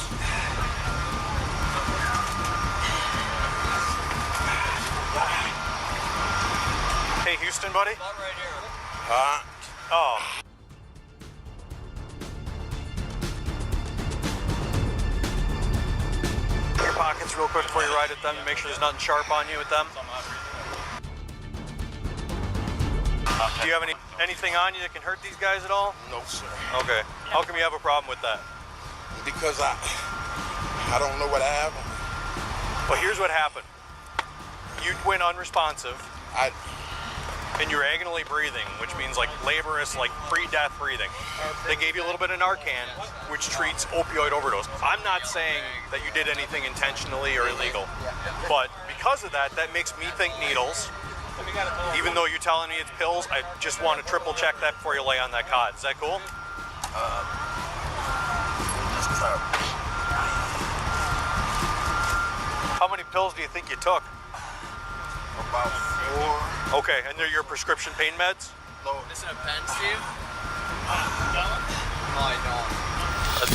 Hey, Houston, buddy? I'm right here. Oh. Your pockets real quick before you ride with them to make sure there's nothing sharp on you with them. Do you have anything on you that can hurt these guys at all? No, sir. Okay. How come you have a problem with that? Because I don't know what I have. Well, here's what happened. You went unresponsive. And you're agonally breathing, which means like laborious, like pre-death breathing. They gave you a little bit of Narcan, which treats opioid overdose. I'm not saying that you did anything intentionally or illegal, but because of that, that makes me think needles. Even though you're telling me it's pills, I just want to triple check that before you lay on that cot. Is that cool? How many pills do you think you took? About 4. Okay, and they're your prescription pain meds? No. Isn't a pen, Steve?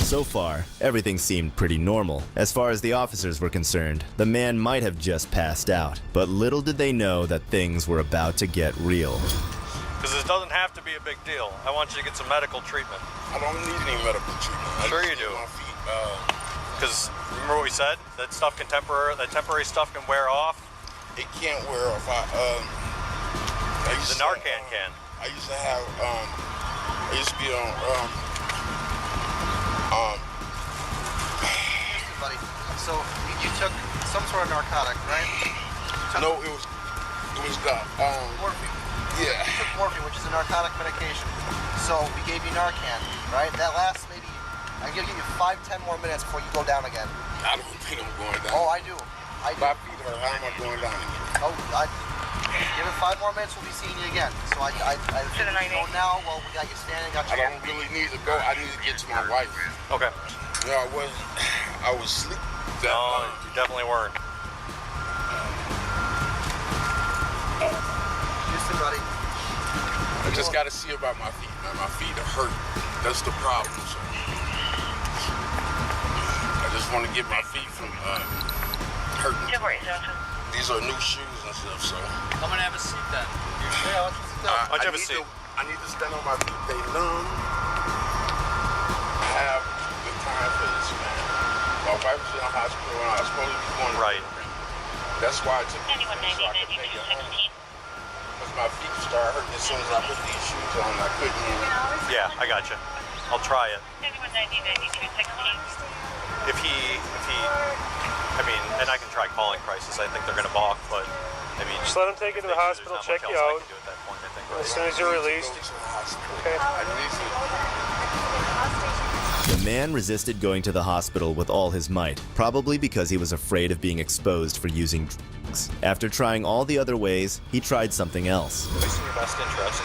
So far, everything seemed pretty normal. As far as the officers were concerned, the man might have just passed out. But little did they know that things were about to get real. Because this doesn't have to be a big deal. I want you to get some medical treatment. I don't need any medical treatment. Sure you do. Because remember what we said? That temporary stuff can wear off. It can't wear off. The Narcan can. I used to have. I used to be on. Buddy, so you took some sort of narcotic, right? No, it was the morphine. Yeah. You took morphine, which is a narcotic medication. So we gave you Narcan, right? That lasts maybe. I'm gonna give you 5-10 more minutes before you go down again. I don't think I'm going down. Oh, I do. My feet hurt. How am I going down again? Oh, give it 5 more minutes. We'll be seeing you again. So I go now. Well, we got you standing. Got you. I don't really need to go. I need to get to my wife. Okay. No, I was asleep that night. You definitely weren't. Houston, buddy. I just got to see about my feet, man. My feet are hurt. That's the problem. So I just want to get my feet from hurting. These are new shoes and stuff, so. I'm gonna have a seat then. Yeah, let's sit down. Why don't you have a seat? I need to stand on my feet. They numb. I have the time for this, man. My wife was in the hospital when I was supposed to be going. Right. That's why I took it so I could take it home. Because my feet started hurting as soon as I put these shoes on. I couldn't even. Yeah, I got you. I'll try it. If he, I mean, and I can try calling crisis. I think they're gonna balk, but I mean, just let them take you to the hospital, check you out. As soon as you're released. Okay. The man resisted going to the hospital with all his might, probably because he was afraid of being exposed for using drugs. After trying all the other ways, he tried something else. It's in your best interest,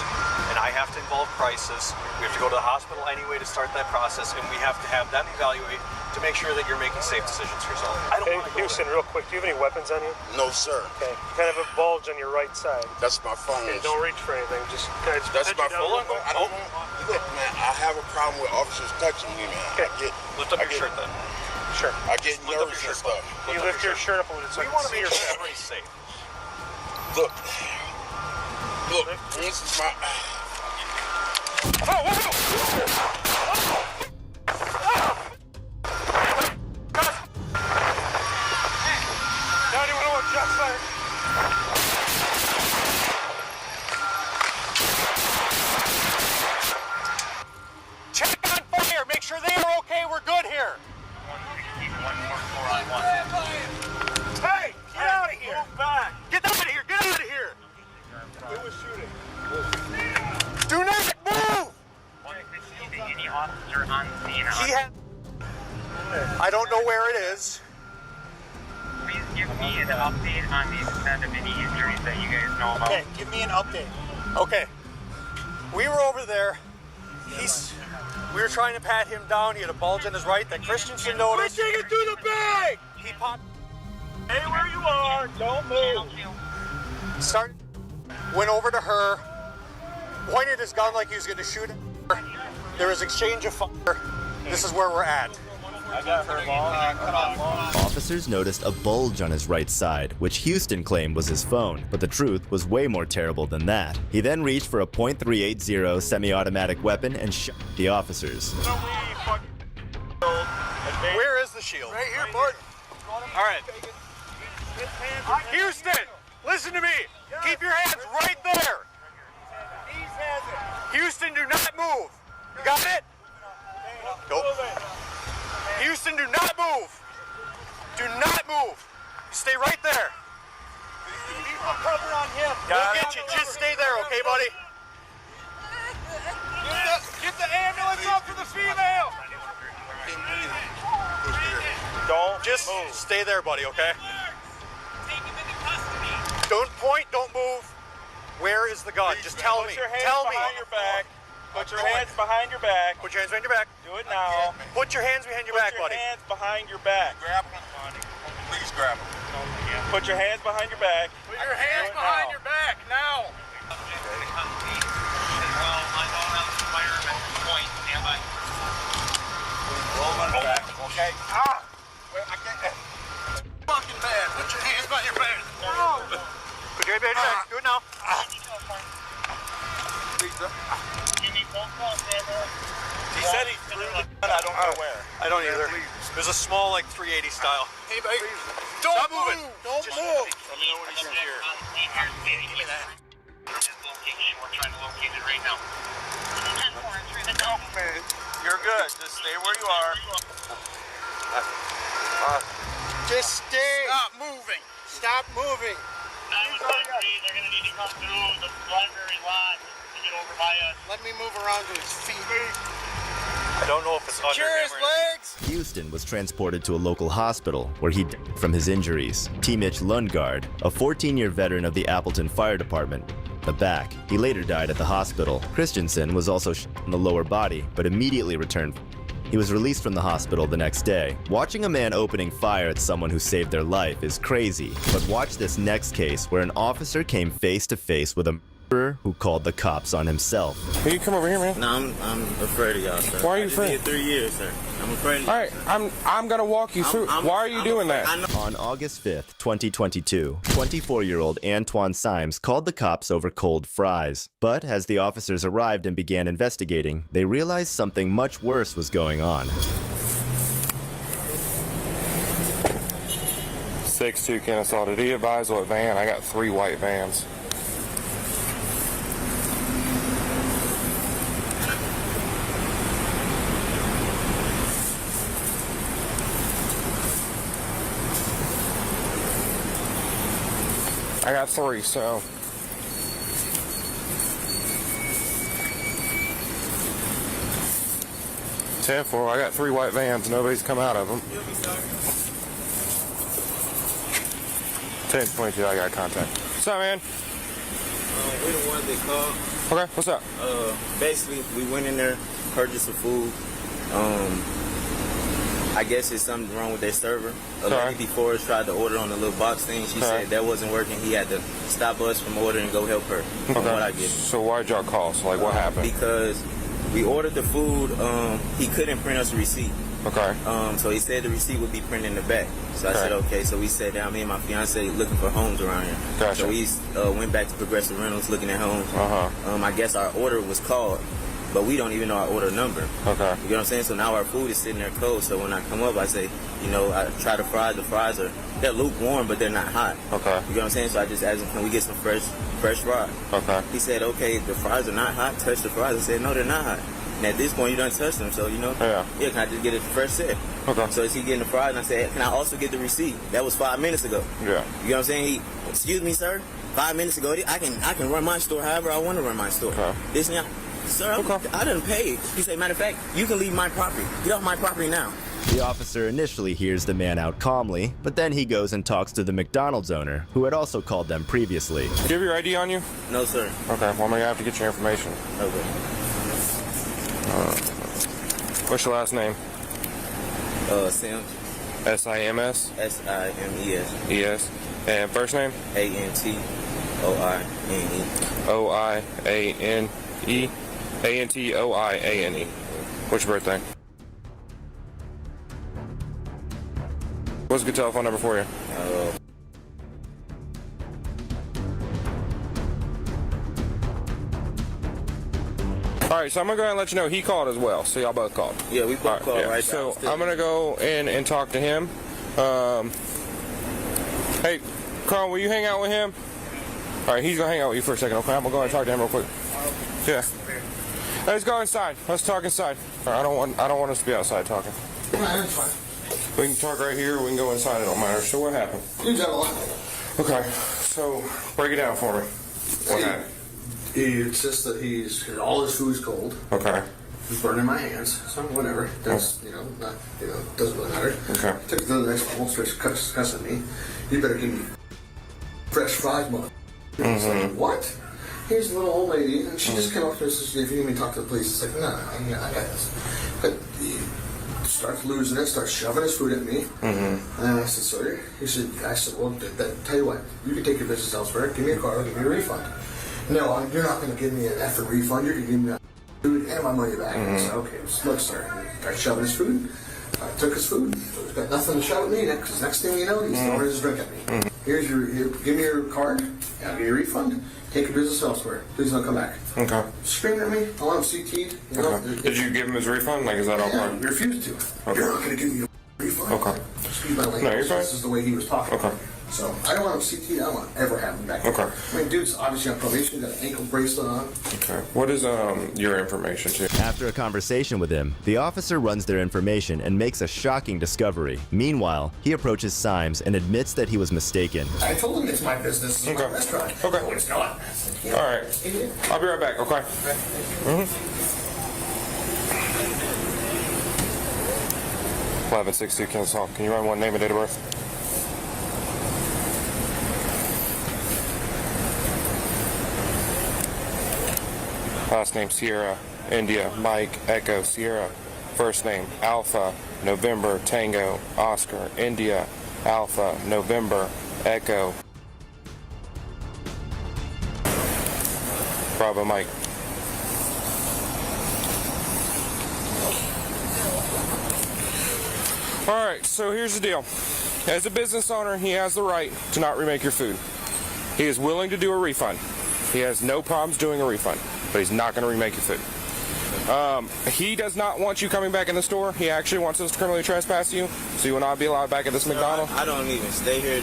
and I have to involve crisis. We have to go to the hospital anyway to start that process, and we have to have them evaluate to make sure that you're making safe decisions for yourself. I don't want to go Houston, real quick, do you have any weapons on you? No, sir. Okay. You kind of have a bulge on your right side. That's my phone. Okay, don't reach for anything. Just kind of That's my phone. I don't want. Look, man, I have a problem with officers touching me, man. Okay. Lift up your shirt then. Sure. I get nervous and stuff. You lift your shirt up a little so I can see your face. Everybody's safe. Look, this is my. Check on fire. Make sure they are okay. We're good here. Hey, get out of here! Move back. Get out of here. Get out of here. Who was shooting? Do not move. Any officer on scene? I don't know where it is. Please give me me an update on the extent of any injuries that you guys know about. Okay, give me an update. Okay. We were over there. We were trying to pat him down. He had a bulge in his right that Christensen noticed. Pushing it through the bag! He popped. Stay where you are. Don't move. Went over to her, pointed his gun like he was going to shoot her. There was exchange of fire. This is where we're at. I got her long. Officers noticed a bulge on his right side, which Houston claimed was his phone, but the truth was way more terrible than that. He then reached for a .380 semi-automatic weapon and shot the officers. Where is the shield? Right here, Bart. All right. Houston, listen to me. Keep your hands right there. Houston, do not move. You got it? Go. Houston, do not move. Do not move. Stay right there. Cover on him. We'll get you. Just stay there, okay, buddy? Get the ambulance up for the female. Don't just move. Stay there, buddy, okay? Don't point, don't move. Where is the gun? Just tell me. Tell me. Behind your back. Put your hands behind your back. Put your hands behind your back. Do it now. Put your hands behind your back, buddy. Put your hands behind your back. Grab him, please grab him. Put your hands behind your back. Put your hands behind your back now. Okay. Ah! Well, I can't. Fucking bad. Put your hands behind your back. Put your hands behind your back. Do it now. He said he threw the gun. I don't know where. I don't either. There's a small, like, 380 style. Anybody? Don't move. Don't move. Let me know when he's here. Give me that. We're trying to locate it right now. You're good. Just stay where you are. Just stay. Stop moving. Stop moving. They're going to need to come through the library lot to get over by us. Let me move around to his feet. I don't know if it's under Secure his him or legs. Houston was transported to a local hospital where he died from his injuries. T. Mitch Lundgaard, a 14-year veteran of the Appleton Fire Department, the back. He later died at the hospital. Christensen was also shot in the lower body, but immediately returned. He was released from the hospital the next day. Watching a man opening fire at someone who saved their life is crazy, but watch this next case where an officer came face to face with a murderer who called the cops on himself. Can you come over here, man? No, I'm afraid of y'all, sir. Why are you afraid? I did 3 years, sir. I'm afraid of All right, I'm gonna walk you through. Why are you doing that? On August 5th, 2022, 24-year-old Antoine Symes called the cops over cold fries. But as the officers arrived and began investigating, they realized something much worse was going on. 6-2 Kennesaw. Did he advise what van? I got 3 white vans. I got 3, so. Ten-4. I got 3 white vans. Nobody's come out of them. 10-22. I got contact. What's up, man? We the ones that called. Okay. What's up? Basically, we went in there, purchased some food. I guess there's something wrong with their server. A lady before us tried to order on the little box thing. She said that wasn't working. He had to stop us from ordering and go help her. From what I get. So why'd y'all call? So like, what happened? Because we ordered the food. He couldn't print us a receipt. Okay. So he said the receipt would be printed in the back. So I said, okay. So we sat down, me and my fiance, looking for homes around here. Gotcha. So we went back to Progressive Rentals, looking at homes. I guess our order was called, but we don't even know our order number. Okay. You know what I'm saying? So now our food is sitting there cold. So when I come up, I say, you know, I try the fries. The fries they're lukewarm, but they're not hot. Okay. You know what I'm saying? So I just asked him, can we get some fresh fries? Okay. He said, okay, the fries are not hot. Touch the fries. I said, no, they're not hot. And at this point, you don't touch them, so, you know, yeah, can I just get a fresh set? Okay. So as he getting the fries, and I said, can I also get the receipt? That was 5 minutes ago. Yeah. You know what I'm saying? Excuse me, sir. 5 minutes ago, I can run my store however I want to run my store. Okay. This now, sir, I didn't pay. He said, matter of fact, you can leave my property. Get off my property now. The officer initially hears the man out calmly, but then he goes and talks to the McDonald's owner, who had also called them previously. Do you have your ID on you? No, sir. Okay, well, I'm gonna have to get your information. Okay. What's your last name? Sims. S-I-M-S? S-I-M-E-S. E-S. And first name? A-N-T-O-I-N-E. O-I-A-N-E. A-N-T-O-I-A-N-E. What's your birthday? What's a good telephone number for you? Alright, so I'm gonna go ahead and let you know he called as well. So y'all both called. Yeah, we both called right So downstairs. I'm gonna go in and talk to him. Hey, Carl, will you hang out with him? Alright, he's gonna hang out with you for a second, okay? I'm gonna go ahead and talk to him real quick. Yeah. Let's go inside. Let's talk inside. Right, I don't want us to be outside talking. That's fine. We can talk right here, or we can go inside, it don't matter. So what happened? You got a lot. Okay, so break it down for me. What happened? He insists that all his food's cold. Okay. It's burning my hands, so whatever. That's, doesn't really matter. Okay. Took it to the next level, starts cussing me. You better give me fresh fries, mother. It's like, what? Here's a little old lady, and she just came up to us and said, if you need me to talk to the police, it's like, no, I got this. But he starts losing it, starts shoving his food at me. And I said, sir, I said, well, tell you what, you can take your business elsewhere, give me a car, give me a refund. No, you're not going to give me an effing refund, you're going to give me my food and my money back. And I said, okay, look, sir, he started shoving his food. I took his food, he's got nothing to shove at me, because next thing you know, he's throwing his drink at me. Here's give me your card, I'll give you a refund. Take your business elsewhere. Please don't come back. Okay. Screaming at me. I want him CT'd. Okay. Did you give him his refund? Like, is that all part? He refused to. Okay. You're not going to give me a refund. Okay. Excuse my language. No, you're fine. This is the way he was talking. Okay. So, I don't want him CT'd. I don't want to ever have him back. Okay. I mean, dude's obviously on probation. Got an ankle bracelet on. Okay. What is your information to? After a conversation with him, the officer runs their information and makes a shocking discovery. Meanwhile, he approaches Symes and admits that he was mistaken. I told him it's my business. It's my restaurant. Okay. No, it's not. All right. I'll be right back, okay? 1162 Kansas Hall. Can you run one name and date of birth? Last name Sierra, India, Mike, Echo, Sierra. First name Alpha, November, Tango, Oscar, India, Alpha, November, Echo. Bravo, Mike. All right, so here's the deal. As a business owner, he has the right to not remake your food. He is willing to do a refund. He has no problems doing a refund, but he's not going to remake your food. He does not want you coming back in the store. He actually wants us to criminally trespass you, so you will not be allowed back at this McDonald's. I don't even stay here.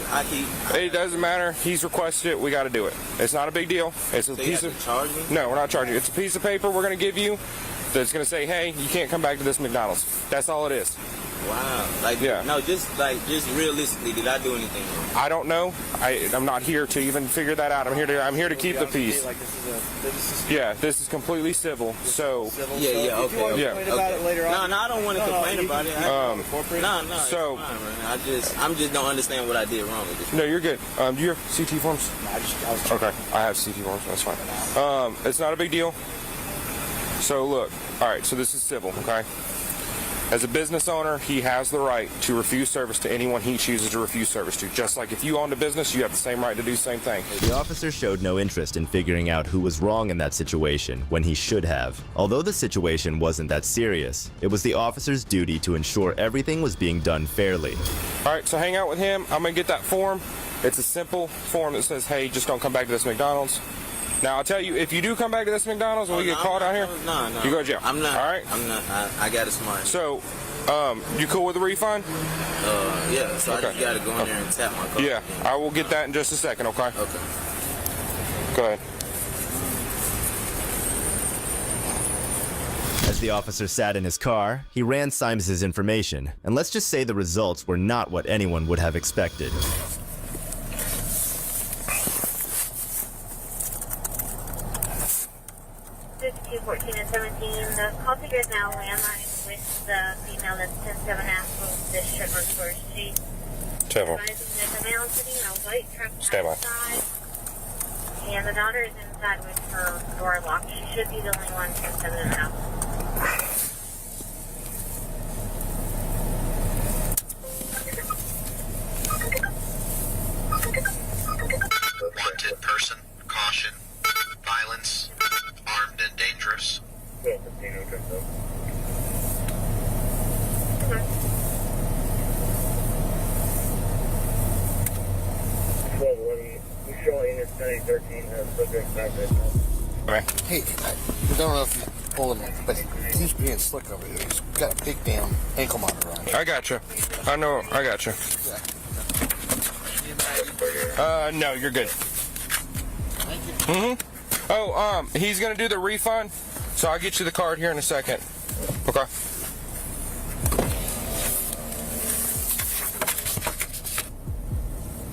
It doesn't matter. He's requested it. We got to do it. It's not a big deal. It's a piece of. Charge me? No, we're not charging you. It's a piece of paper we're going to give you that's going to say, hey, you can't come back to this McDonald's. That's all it is. Wow. Just realistically, did I do anything wrong? I don't know. I'm not here to even figure that out. I'm here to keep the peace. Yeah, this is completely civil. So okay. Yeah. About it later on. No, I don't want to complain about it. No. So I just don't understand what I did wrong with this. No, you're good. Do you have CT forms? No, I was okay. I have CT forms. That's fine. It's not a big deal. So look. All right. So this is civil. Okay. As a business owner, he has the right to refuse service to anyone he chooses to refuse service to. Just like if you owned a business, you have the same right to do the same thing. The officer showed no interest in figuring out who was wrong in that situation when he should have. Although the situation wasn't that serious, it was the officer's duty to ensure everything was being done fairly. All right, so hang out with him. I'm going to get that form. It's a simple form that says, hey, just don't come back to this McDonald's. Now, I'll tell you, if you do come back to this McDonald's and we get caught out here, you go to jail. I'm not. All right? I'm not. I got it smart. So, you cool with the refund? Yeah, so I just got to go in there and tap my card. Yeah, I will get that in just a second, okay? Okay. Go ahead. As the officer sat in his car, he ran Symes' information, and let's just say the results were not what anyone would have expected. 14 and 17, the call figure is now landline. with the female that's 10-7 asked this shipment for she. 10. There's a male sitting in a white truck Stand by. outside, and the daughter is inside with her door locked. She should be the only one 10-7 in the house. Wanted person, caution, violence, armed and dangerous. Hey, I don't know if you pulled him, but he's being slick over here. He's got a big damn ankle monitor on. I got you. I know. I got you. No, you're good. Oh, he's gonna do the refund, so I'll get you the card here in a second. Okay.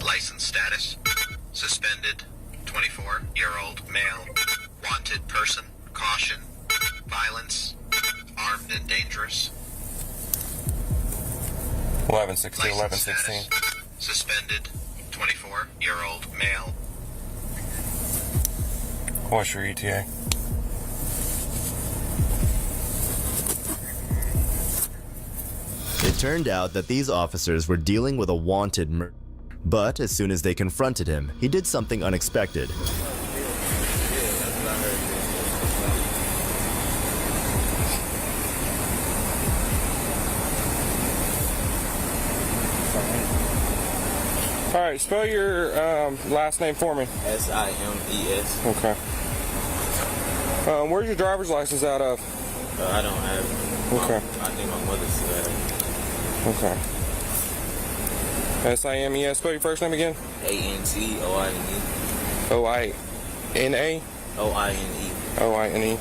License status, suspended, 24-year-old male, wanted person, caution, violence, armed and dangerous. 11-16, 11-16. Suspended, 24-year-old male. What's your ETA? It turned out that these officers were dealing with a wanted murderer. But as soon as they confronted him, he did something unexpected. All right, spell your last name for me. S-I-M-E-S. Okay. Where's your driver's license out of? I don't have it. Okay. I think my mother still has it. Okay. S-I-M-E-S. Spell your first name again. A-N-T-O-I-N-E. O-I-N-A? O-I-N-E. O-I-N-E.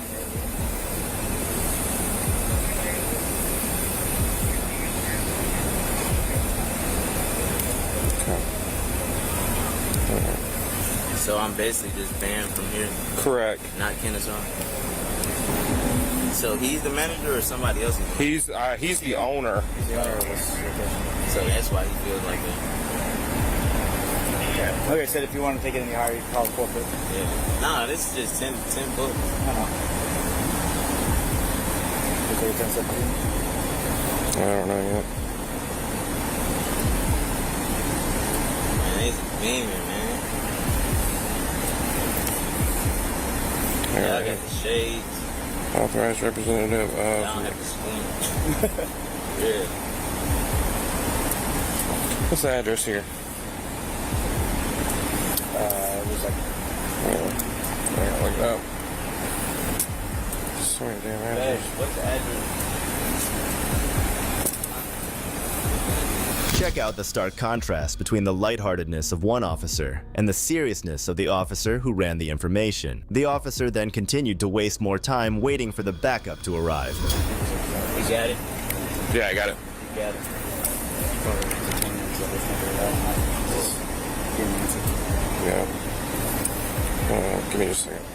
So I'm basically just banned from here? Correct. Not Kennesaw? So he's the manager or somebody else? He's the owner. He's the owner of this. So that's why he feels like that. Yeah. Okay, so if you want to take it any higher, you can call it forfeit. Yeah. Nah, this is just 10 bucks. Okay, 10-17. I don't know yet. Man, he's beaming, man. Yeah, I got the shades. Authorized representative of... I don't have the spoon. Yeah. What's the address here? It was like... I gotta look it up. So many damn address. What's the address? Check out the stark contrast between the lightheartedness of one officer and the seriousness of the officer who ran the information. The officer then continued to waste more time waiting for the backup to arrive. You got it? Yeah, I got it. You got it. Yeah. Give me just a second.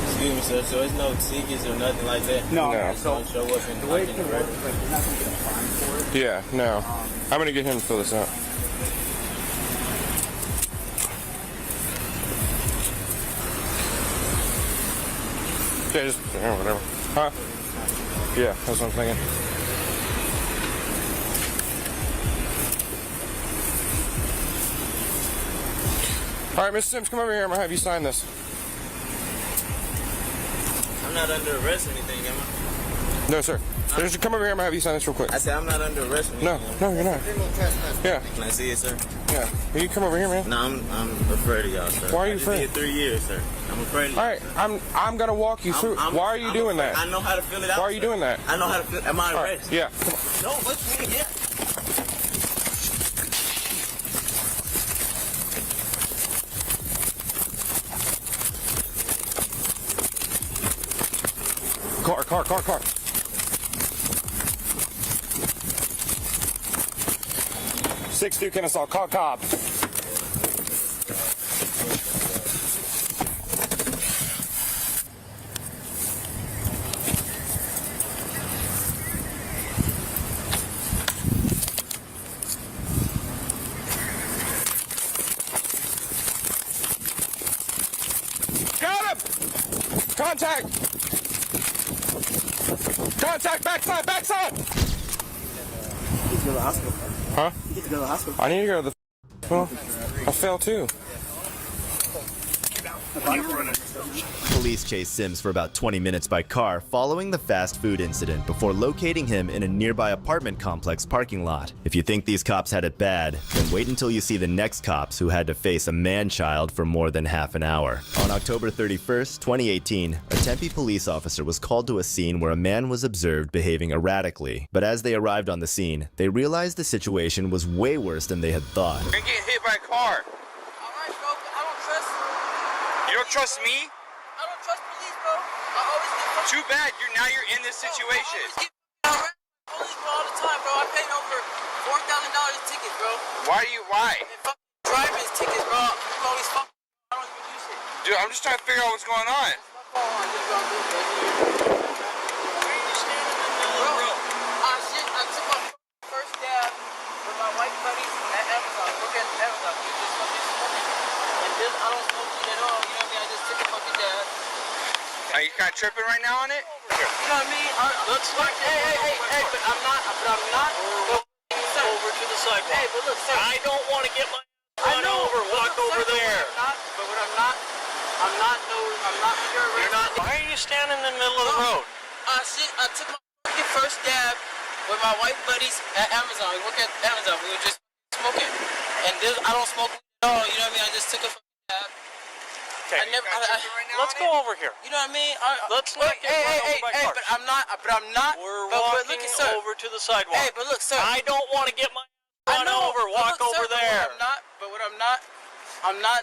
Excuse me, sir. So there's no tickets or nothing like that? No. So show up in the way it works is like you're not going to get a fine for it. Yeah, no. I'm gonna get him to fill this out. Yeah, just whatever. Huh? Yeah, that's what I'm thinking. All right, Mr. Sims, come over here. I'm gonna have you sign this. I'm not under arrest or anything, am I? No, sir. Just come over here. I'm gonna have you sign this real quick. I said I'm not under arrest or anything. No, you're not. Yeah. Can I see it, sir? Yeah. Will you come over here, man? No, I'm afraid of y'all, sir. Why are you afraid? I afraid? just did 3 years, sir. I'm afraid of All y'all, right, sir. I'm gonna walk you through. Why are you doing that? I know how to fill it out. Why are you doing that? I know how to fill. Am I arrested? Yeah. Come on. No, let's do it. Yeah. Car. 6-2 Kennesaw, call cop. Contact! Contact! Backside! Backside! Need to go to the hospital. Huh? You need to go to the hospital. I need to go to the well, I fell too. Police chased Sims for about 20 minutes by car following the fast food incident before locating him in a nearby apartment complex parking lot. If you think these cops had it bad, then wait until you see the next cops who had to face a man-child for more than half an hour. On October 31st, 2018, a Tempe police officer was called to a scene where a man was observed behaving erratically. But as they arrived on the scene, they realized the situation was way worse than they had thought. You're getting hit by a car. Alright, bro, but I don't trust. You don't trust me? I don't trust police, bro. I always get Too bad. You're in this situation. I always get police, bro, all the time, bro. I paid over $4,000 tickets, bro. Why? And driver's tickets, bro. You always fuck. I don't even do shit. Dude, I'm just trying to figure out what's going on. Bro, shit, I took my first dab with my white buddies at Amazon. Look at Amazon. We just fucking smoking. And this, I don't smoke weed at all. You know what I mean? I just took a fucking dab. Are you kind of tripping right now on it? You know what I mean? Let's hey, but I'm not. Over to the sidewalk. Hey, but look, sir. I don't want to get my run over. Walk over there. I'm not under arrest. Why are you standing in the middle of the road? Shit, I took my fucking first dab with my white buddies at Amazon. We work at Amazon. We were just smoking. And this, I don't smoke at all. You know what I mean? I just took a fucking dab. Okay. Let's go over here. You know what I mean? Let's not get run over by cars. But I'm not. We're but walking look at, sir. over to the sidewalk. Hey, but look, sir. I don't want to get my run over. Walk look, over sir, there. I'm not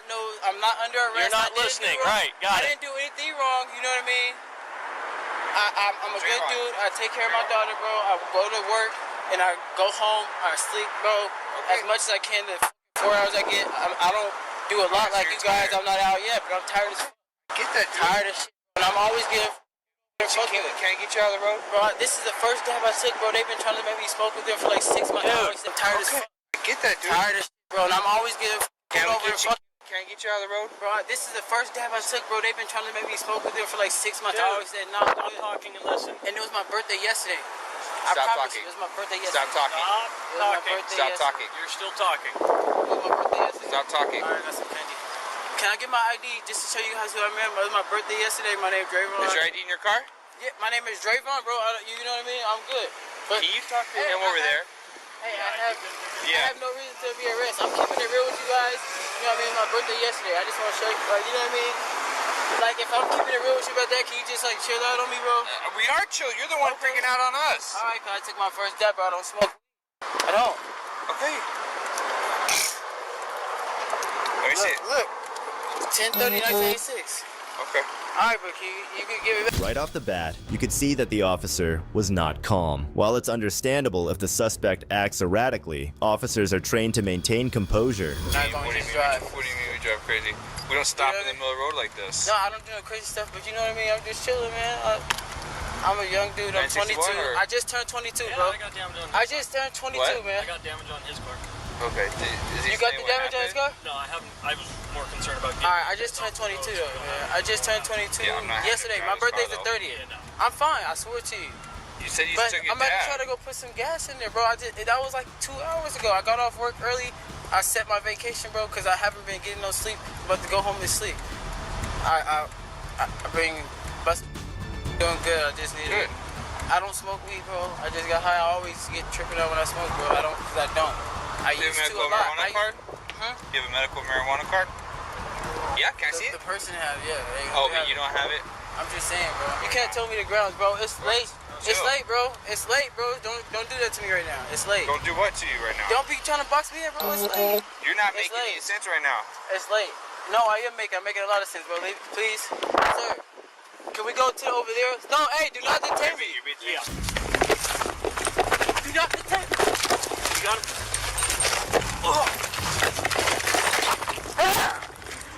under arrest. You're not listening, right? Got I it. didn't do anything wrong. You know what I mean? I'm a good dude. I take care of my daughter, bro. I go to work and I go home. I sleep, bro, as much as I can. The 4 hours I get, I don't do a lot like you guys. I'm not out yet, but I'm tired as fuck. Get that tired of shit. And I'm always getting. Can I get you out of the road? Bro, this is the first dab I took, bro. They've been trying to make me smoke with them for like 6 months. I'm tired as fuck. Get that, dude. Tired of shit, bro. And I'm always getting. Can I get you out of the road? Bro, this is the first dab I took, bro. They've been trying to make me smoke with them for like 6 months. I always said, no, Stop talking and listen. And it was my birthday yesterday. Stop I promise talking. you, it was my birthday yesterday. Stop talking. Stop talking. You're still talking. It was my birthday yesterday. Stop talking. Alright, I got some candy. Can I get my ID just to show you guys who I am? It was my birthday yesterday. My name is Drayvon. Is your ID in your car? Yeah, my name is Drayvon, bro. You know what I mean? I'm good. But can you talk to him over there? Hey, I have no reason to be arrested. I'm keeping it real with you guys. You know what I mean? My birthday yesterday. I just want to show you, like, you know what I mean? Like, if I'm keeping it real with you about that, can you just, like, chill out on me, bro? We are chill. You're the one freaking out on us. Alright, cause I took my first dab, bro. I don't smoke. I don't. Okay. Let me see it. Look. 10/30/1986. Okay. Alright, but you can give it back. Right off the bat, you could see that the officer was not calm. While it's understandable if the suspect acts erratically, officers are trained to maintain composure. What do you mean we drive crazy? We don't stop in the middle of the road like this. No, I don't do no crazy stuff, but you know what I mean? I'm just chilling, man. I'm a young dude. I'm 22. I just turned 22, bro. I got damage on his I just turned 22, what? man. I got damage on his car. Okay. You got the damage on his car? No, I haven't. I was more concerned about getting. Alright, I just turned 22 though, man. I just turned 22 yesterday. My birthday's the 30th. I'm fine, I swear to you. You said you but took your I'm about to dab. try to go put some gas in there, bro. That was like 2 hours ago. I got off work early. I set my vacation, bro, because I haven't been getting no sleep. I'm about to go home and sleep. I been doing good. I just need it. I don't smoke weed, bro. I just got high. I always get tripping out when I smoke, bro. I don't, because I don't. I used to a lot. Card? You have a medical marijuana card? Yeah, can I see it? The person have, yeah. But you don't have it? I'm just saying, bro. You can't tell me the grounds, bro. It's late. It's late, bro. It's late, bro. Don't do that to me right now. It's late. Don't do what to you right now? Don't be trying to box me in, bro. It's late. You're not making any sense right now. It's late. No, I'm making a lot of sense, bro. Please, sir. Can we go to over there? No, hey, do not detain me. Yeah. Do not detain me. You got him. Oh.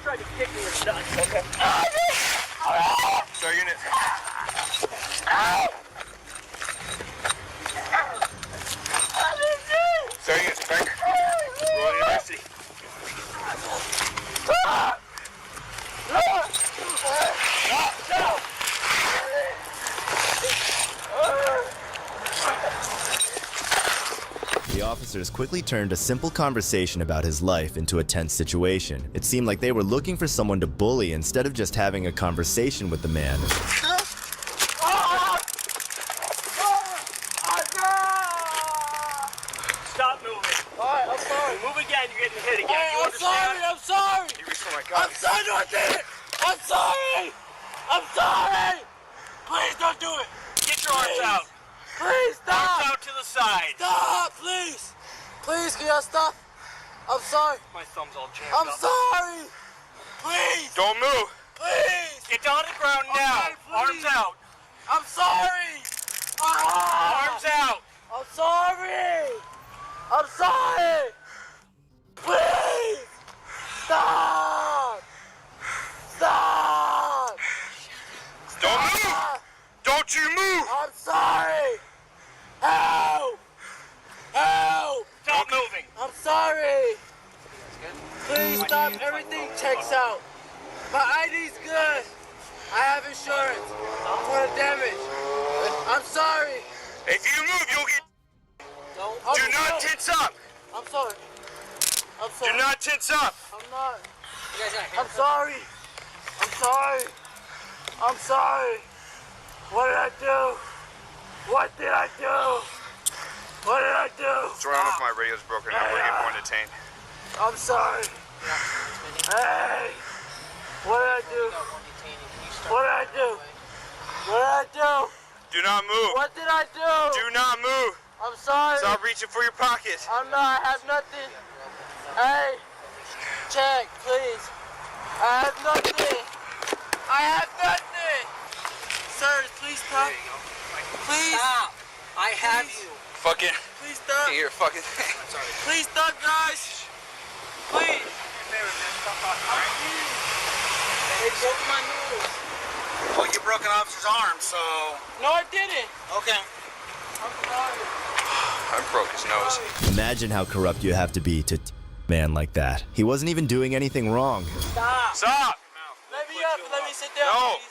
Tried to kick me in the nuts. Okay. So you're gonna. So you're gonna back. Roll University. officers quickly turned a simple conversation about his life into a tense situation. It seemed like they were looking for someone to bully instead of just having a conversation with the man. Stop moving. Alright, I'm sorry. Move again, you're getting hit again. Alright, You I'm sorry, I'm sorry. Oh my God. I'm sorry, no, I did it. I'm sorry. I'm sorry. Please don't do it. Get your arms out. Please stop. Arms out to the side. Stop, please. Please, can y'all stop? I'm sorry. My thumb's all jammed I'm up. sorry. Please. Don't move. Please. Get down on the ground now. Okay, please. Arms out. I'm sorry. Arms out. I'm sorry. I'm sorry. Please. Stop. Stop. Don't move. Don't you move. I'm sorry. Help. Help. Stop moving. I'm sorry. Please stop. Everything checks out. My ID's good. I have insurance for the damage. I'm sorry. If you move, you'll get... Do not tense up. I'm sorry. I'm sorry. Do not tense up. I'm not. I'm sorry. I'm sorry. I'm sorry. What did I do? What did I do? What did I do? What's wrong with my radio's broken now? We're getting more detained. I'm sorry. Hey. What did I do? What did I do? What did I do? Do not move. What did I do? Do not move. I'm sorry. Stop reaching for your pocket. I'm not. I have nothing. Hey. Check, please. I have nothing. I have nothing. Sir, please stop. Please. Stop. I have you. Fuck it. Please stop. Here, fuck it. Please stop, guys. Please. They broke my nose. Well, you broke an officer's arm, so... No, I didn't. Okay. I'm sorry. I broke his nose. Imagine how corrupt you have to be to a man like that. He wasn't even doing anything wrong. Stop. Stop. Let me up. Let me sit down, No. please.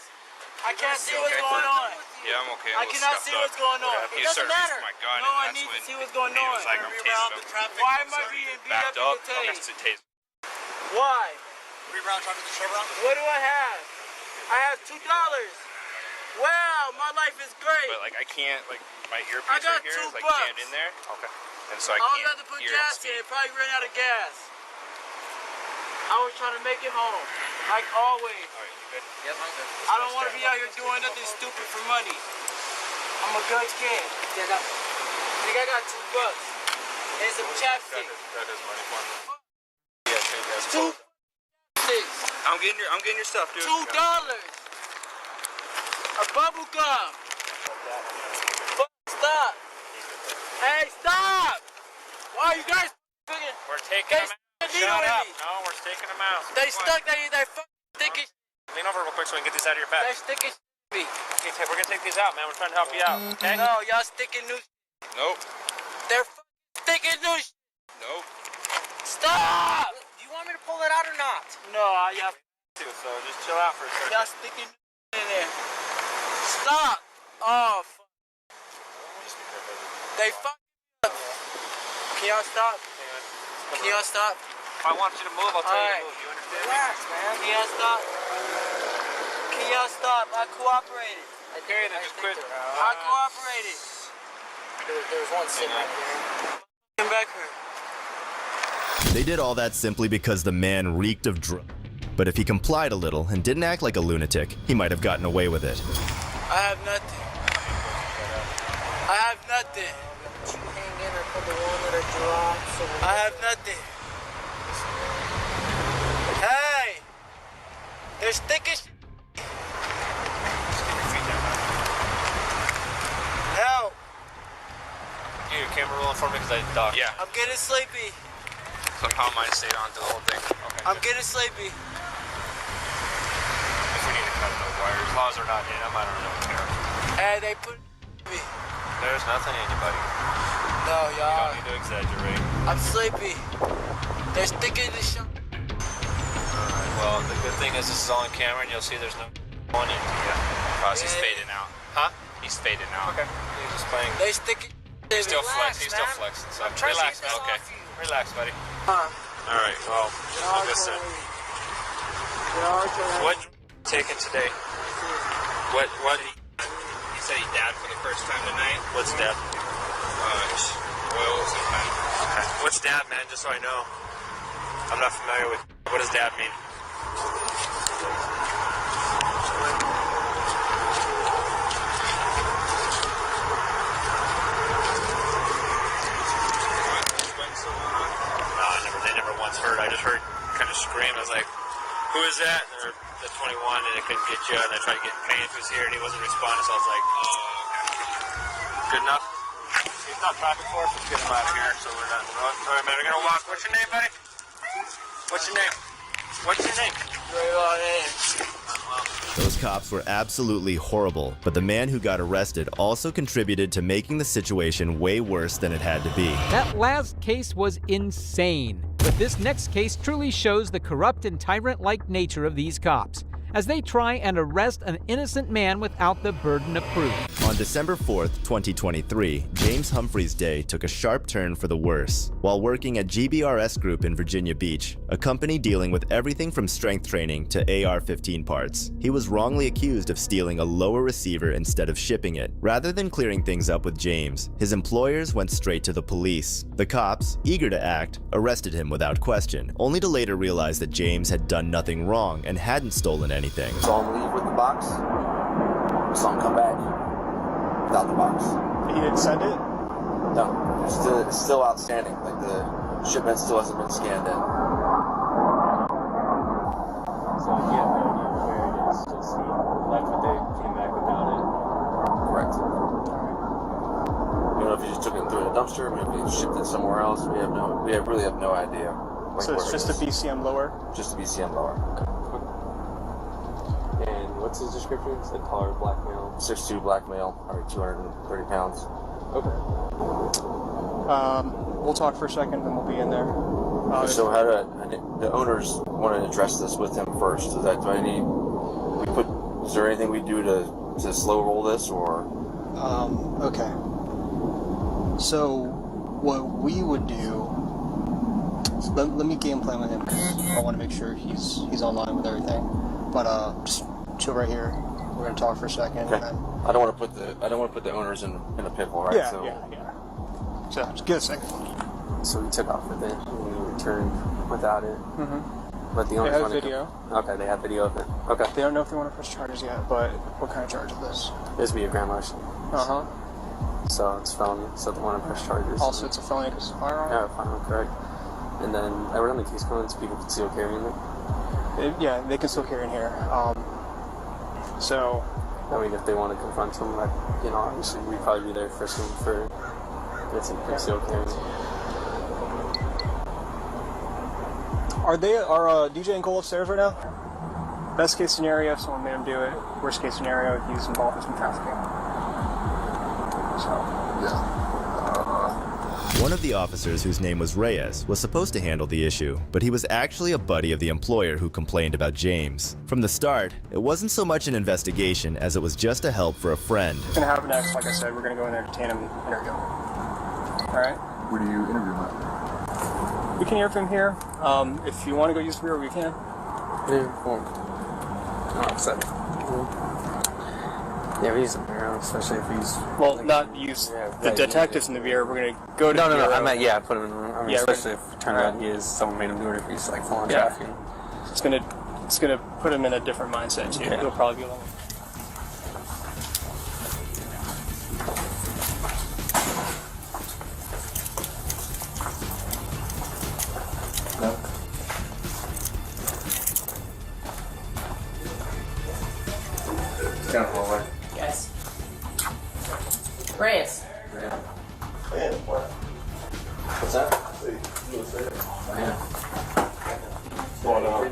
I can't see what's going on. Yeah, I'm okay. I cannot see what's going on. He It doesn't started matter. reaching my gun, No, and I that's need to when see what's going he on. was like, I'm tasing him. Why am I being beat Backed up up. and I'm detained? next to tase. Why? Reround traffic to Chevron. What do I have? I have $2. Wow, my life is great. But like I can't, like my earpiece I got right here is like $2. jammed in there. Okay. And so I I'll can't have to put hear gas in. It probably ran out of gas. I was trying to make it home, like always. All right, you good? Yep, I'm good. I don't want to be out here doing nothing stupid for money. I'm a good kid. Yeah, I think I got $2 and some chapstick. That is money for me. Yeah, take that. $2. I'm getting your stuff, dude. $2. A bubble gum. Stop. Hey, stop. Why are you guys fucking? We're taking them out. Shut up. No, we're taking them out. They stuck. They fucking sticky. Lean over real quick so we can get these out of your pack. They sticky me. Okay, we're gonna take these out, man. We're trying to help you out. Okay? No, y'all sticking new. Nope. They're sticking new. Nope. Stop. Do you want me to pull it out or not? No, y'all. So just chill out for a second. Y'all sticking in there. Stop. Oh. They fucking up. Can y'all stop? Can y'all stop? If I want you to move, I'll tell you to move. You understand? Relax, man. Can y'all stop? Can y'all stop? I cooperated. Okay, then just quit. I cooperated. There's one sitting right there. Come back here. They did all that simply because the man reeked of drugs. But if he complied a little and didn't act like a lunatic, he might have gotten away with it. I have nothing. I have nothing. You hang in or put the one that I dropped. I have nothing. Hey! There's sticky Help! Get your camera rolling for me because I docked. Yeah. I'm getting sleepy. Somehow mine stayed on through the whole thing. Okay. I'm getting sleepy. If we need to cut those wires, laws are not in them. I don't care. Hey, they put me. There's nothing in you, buddy. No, You y'all. don't need to exaggerate. I'm sleepy. They're sticking the shot. Alright, well, the good thing is this is all on camera and you'll see there's no one into you. Because he's fading out. Huh? He's fading out. Okay. He's just playing. They sticking He's still flexing, so relax, man. Okay. Relax, buddy. Alright, well, like I said. What taken today? What you said he dabbed for the first time tonight? What's dab? Oil of some kind. Okay. What's dab, man, just so I know? I'm not familiar with what does dab mean? They never once heard. I just heard kind of scream. I was like, who is that? And they're the 21 and it couldn't get you. And I tried to get Payne who's here and he wasn't responding. So I was like, oh, okay. Good enough? He's not traffic for us. Let's get him out of here so we're not in the road. All right, man, we're going to walk. What's your name, buddy? What's your name? What's your name? Those cops were absolutely horrible, but the man who got arrested also contributed to making the situation way worse than it had to be. That last case was insane, but this next case truly shows the corrupt and tyrant-like nature of these cops, as they try and arrest an innocent man without the burden of proof. On December 4th, 2023, James Humphrey's day took a sharp turn for the worse. While working at GBRS Group in Virginia Beach, a company dealing with everything from strength training to AR-15 parts, he was wrongly accused of stealing a lower receiver instead of shipping it. Rather than clearing things up with James, his employers went straight to the police. The cops, eager to act, arrested him without question, only to later realize that James had done nothing wrong and hadn't stolen anything. Saw him leave with the box. Saw him come back without the box. He didn't send it? No, it's still outstanding. Like the shipment still hasn't been scanned in. So he had no idea where it is. Just he left it, they came back without it. Correct. You know if he just took it through the dumpster, maybe he shipped it somewhere else. We really have no idea. Like, so it's just a BCM lower? Just a BCM lower. And what's his description? It's a taller black male. 6'2" black male, probably 230 pounds. Okay. We'll talk for a second, then we'll be in there. So how do the owners want to address this with him first? Is there anything we do to slow roll this, or? Okay. So what we would do, let me game plan with him, because I want to make sure he's online with everything. But just chill right here. We're gonna talk for a second. Okay. And then, I don't want to put the owners in a pickle, right? Yeah. So just give a second. So we took off with it and we returned without it. Mm-hmm. But the owners have video. Okay, they have video of it. Okay. They don't know if they want to press charges yet, but what kind of charge is this? This would be a grand larceny. So it's felony, so they want to press charges. Also, it's a felony because it's a firearm? Yeah, firearm, correct. And then I read on the case codes, people can still carry in it. Yeah, they can still carry in here. So, I mean, if they want to confront them, like, you know, obviously we'd probably be there first for it's in concealed carry. Are DJ and Cole upstairs right now? Best case scenario, if someone made him do it. Worst case scenario, he's involved in some trafficking. So, yeah. One of the officers, whose name was Reyes, was supposed to handle the issue, but he was actually a buddy of the employer who complained about James. From the start, it wasn't so much an investigation as it was just a help for a friend. What's going to happen next, like I said, we're going to go in there, detain him, and interview him. Alright? Where do you interview him? We can interview him here. If you want to go use the bureau, we can. Oh, upset. Yeah, we use the bureau, especially if he's... Well, like, not use the detectives in the bureau. We're going to go to the bureau. No, I meant, put him in the room. I mean, especially if it turns out he is, someone made him do it if he's, like, full on trafficking. It's gonna put him in a different mindset, too. Yeah. He'll probably be a little... Down the hallway. Yes. Reyes. Yeah. What's that? Yeah. Going on.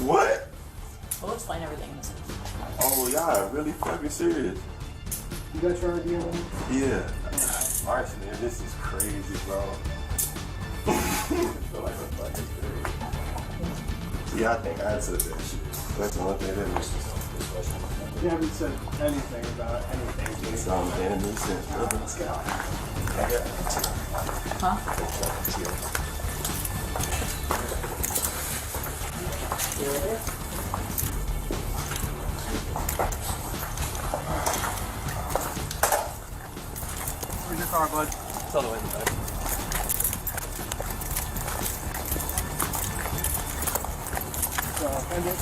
What? We'll explain everything. Oh, y'all really fucking serious? You got your idea? Yeah. March, man, this is crazy, bro. I feel like I'm fucking crazy. Yeah, I think I said that shit. That's the one thing that makes me special. You haven't said anything about anything. It's all damn makes sense, brother. Let's go. Huh? Where's your car, bud? It's all the way in the back. Appendix?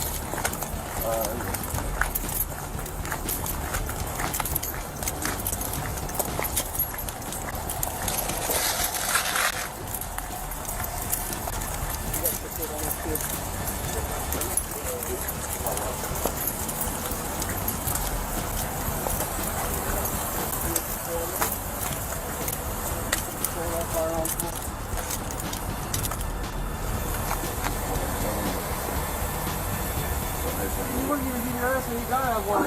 You wouldn't even get your ass when you gotta have one.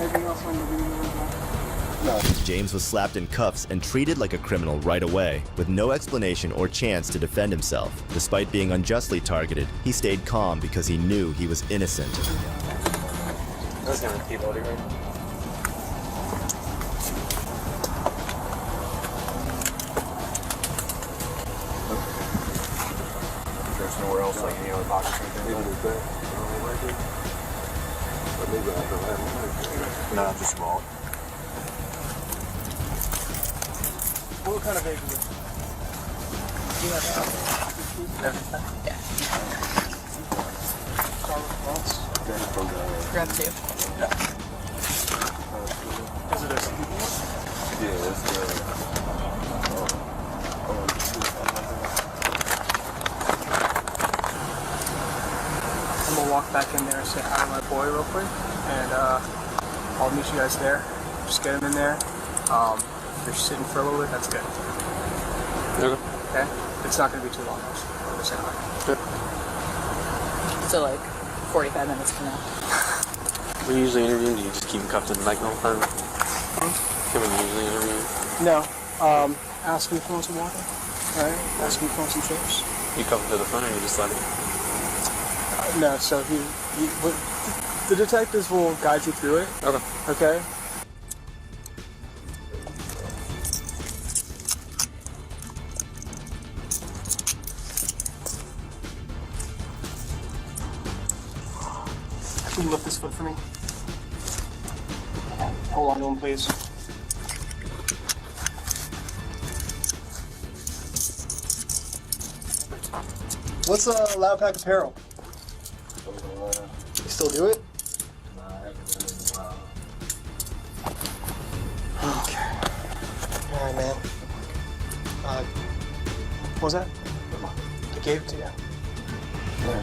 Anything else on the video? James was slapped in cuffs and treated like a criminal right away, with no explanation or chance to defend himself. Despite being unjustly targeted, he stayed calm because he knew he was innocent. That's gonna keep all right. There's nowhere else like any other pockets or anything? Nah, just small. What kind of vehicle is it? You have everything? Yeah. Grab two. Yeah. Is it a CD? Yeah, it's I'm gonna walk back in there and say hi to my boy real quick, and I'll meet you guys there. Just get him in there. If you're sitting for a little bit, that's good. Okay? It's not gonna be too long. Just say hi. Good. So like 45 minutes from now. When you usually interview, do you just keep him cuffed to the mic the whole time? Can we usually interview? No. Ask him if he wants some water. Alright? Ask him if he wants some chips. You cuff him to the front, or you just let him? No, so the detectives will guide you through it. Okay. Okay? Can you lift this foot for me? Hold on to him, please. What's Loud Pack Apparel? You still do it? Okay. Alright, man. What was that? I gave it to you. Yeah.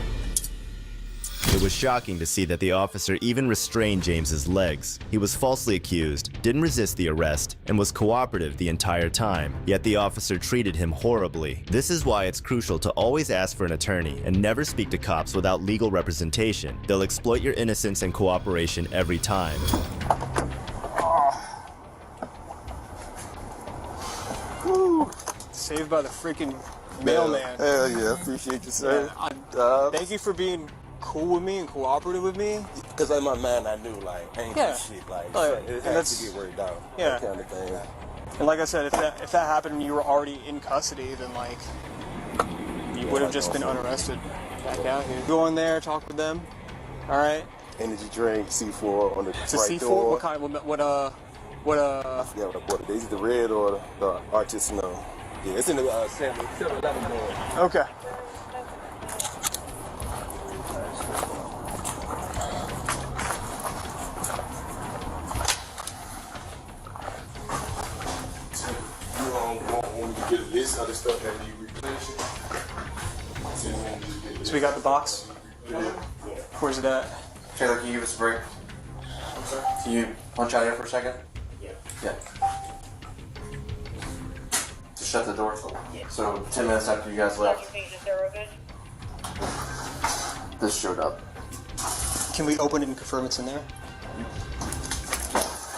It was shocking to see that the officer even restrained James's legs. He was falsely accused, didn't resist the arrest, and was cooperative the entire time. Yet the officer treated him horribly. This is why it's crucial to always ask for an attorney and never speak to cops without legal representation. They'll exploit your innocence and cooperation every time. Woo! Saved by the freaking mailman. Hell yeah, appreciate you, sir. Yeah, thank you for being cool with me and cooperative with me. Because like my man, I knew like ain't shit like it has to get worked out. Yeah. That kind of thing. And like I said, if that happened and you were already in custody, then like you would have just been unarrested back out here. Go in there, talk with them. All right. Energy drink, C4 on the It's a right C4. door. What kind? What I forget what it is. The red or the artisanal. Yeah, it's in the 7-11 door. Okay. Get a list of the stuff that you replenish. So we got the box. Where's it at? Taylor, can you give us a break? Can you punch out here for a second? Yeah. Just shut the door. So 10 minutes after you guys left. This showed up. Can we open it and confirm it's in there?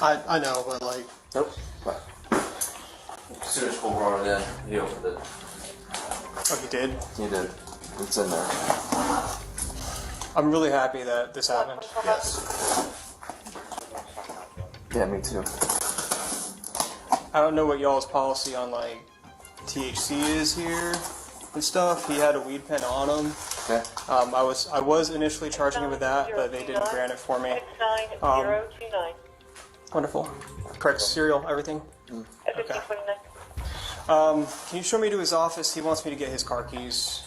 I know, but like... Nope. As soon as Cole brought it in, he opened it. Oh, he did? He did. It's in there. I'm really happy that this happened. Yes. Yeah, me too. I don't know what y'all's policy on like THC is here and stuff. He had a weed pen on him. Okay. I was initially charging him with that, but they didn't grant it for me. 029. Wonderful. Correct serial, everything? Okay. Can you show me to his office? He wants me to get his car keys.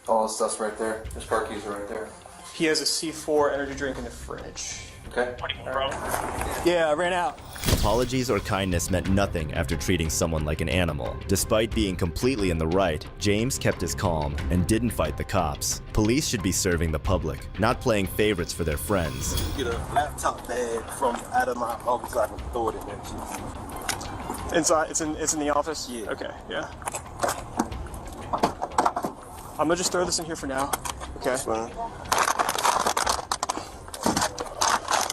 All his stuff's right there. His car keys are right there. He has a C4 energy drink in the fridge. Okay. Yeah, I ran out. Apologies or kindness meant nothing after treating someone like an animal. Despite being completely in the right, James kept his calm and didn't fight the cops. Police should be serving the public, not playing favorites for their friends. Get a laptop bag from out of my office so I can throw it in there. Inside, it's in the office? Yeah. Okay, yeah. I'm gonna just throw this in here for now. Okay. That's fine.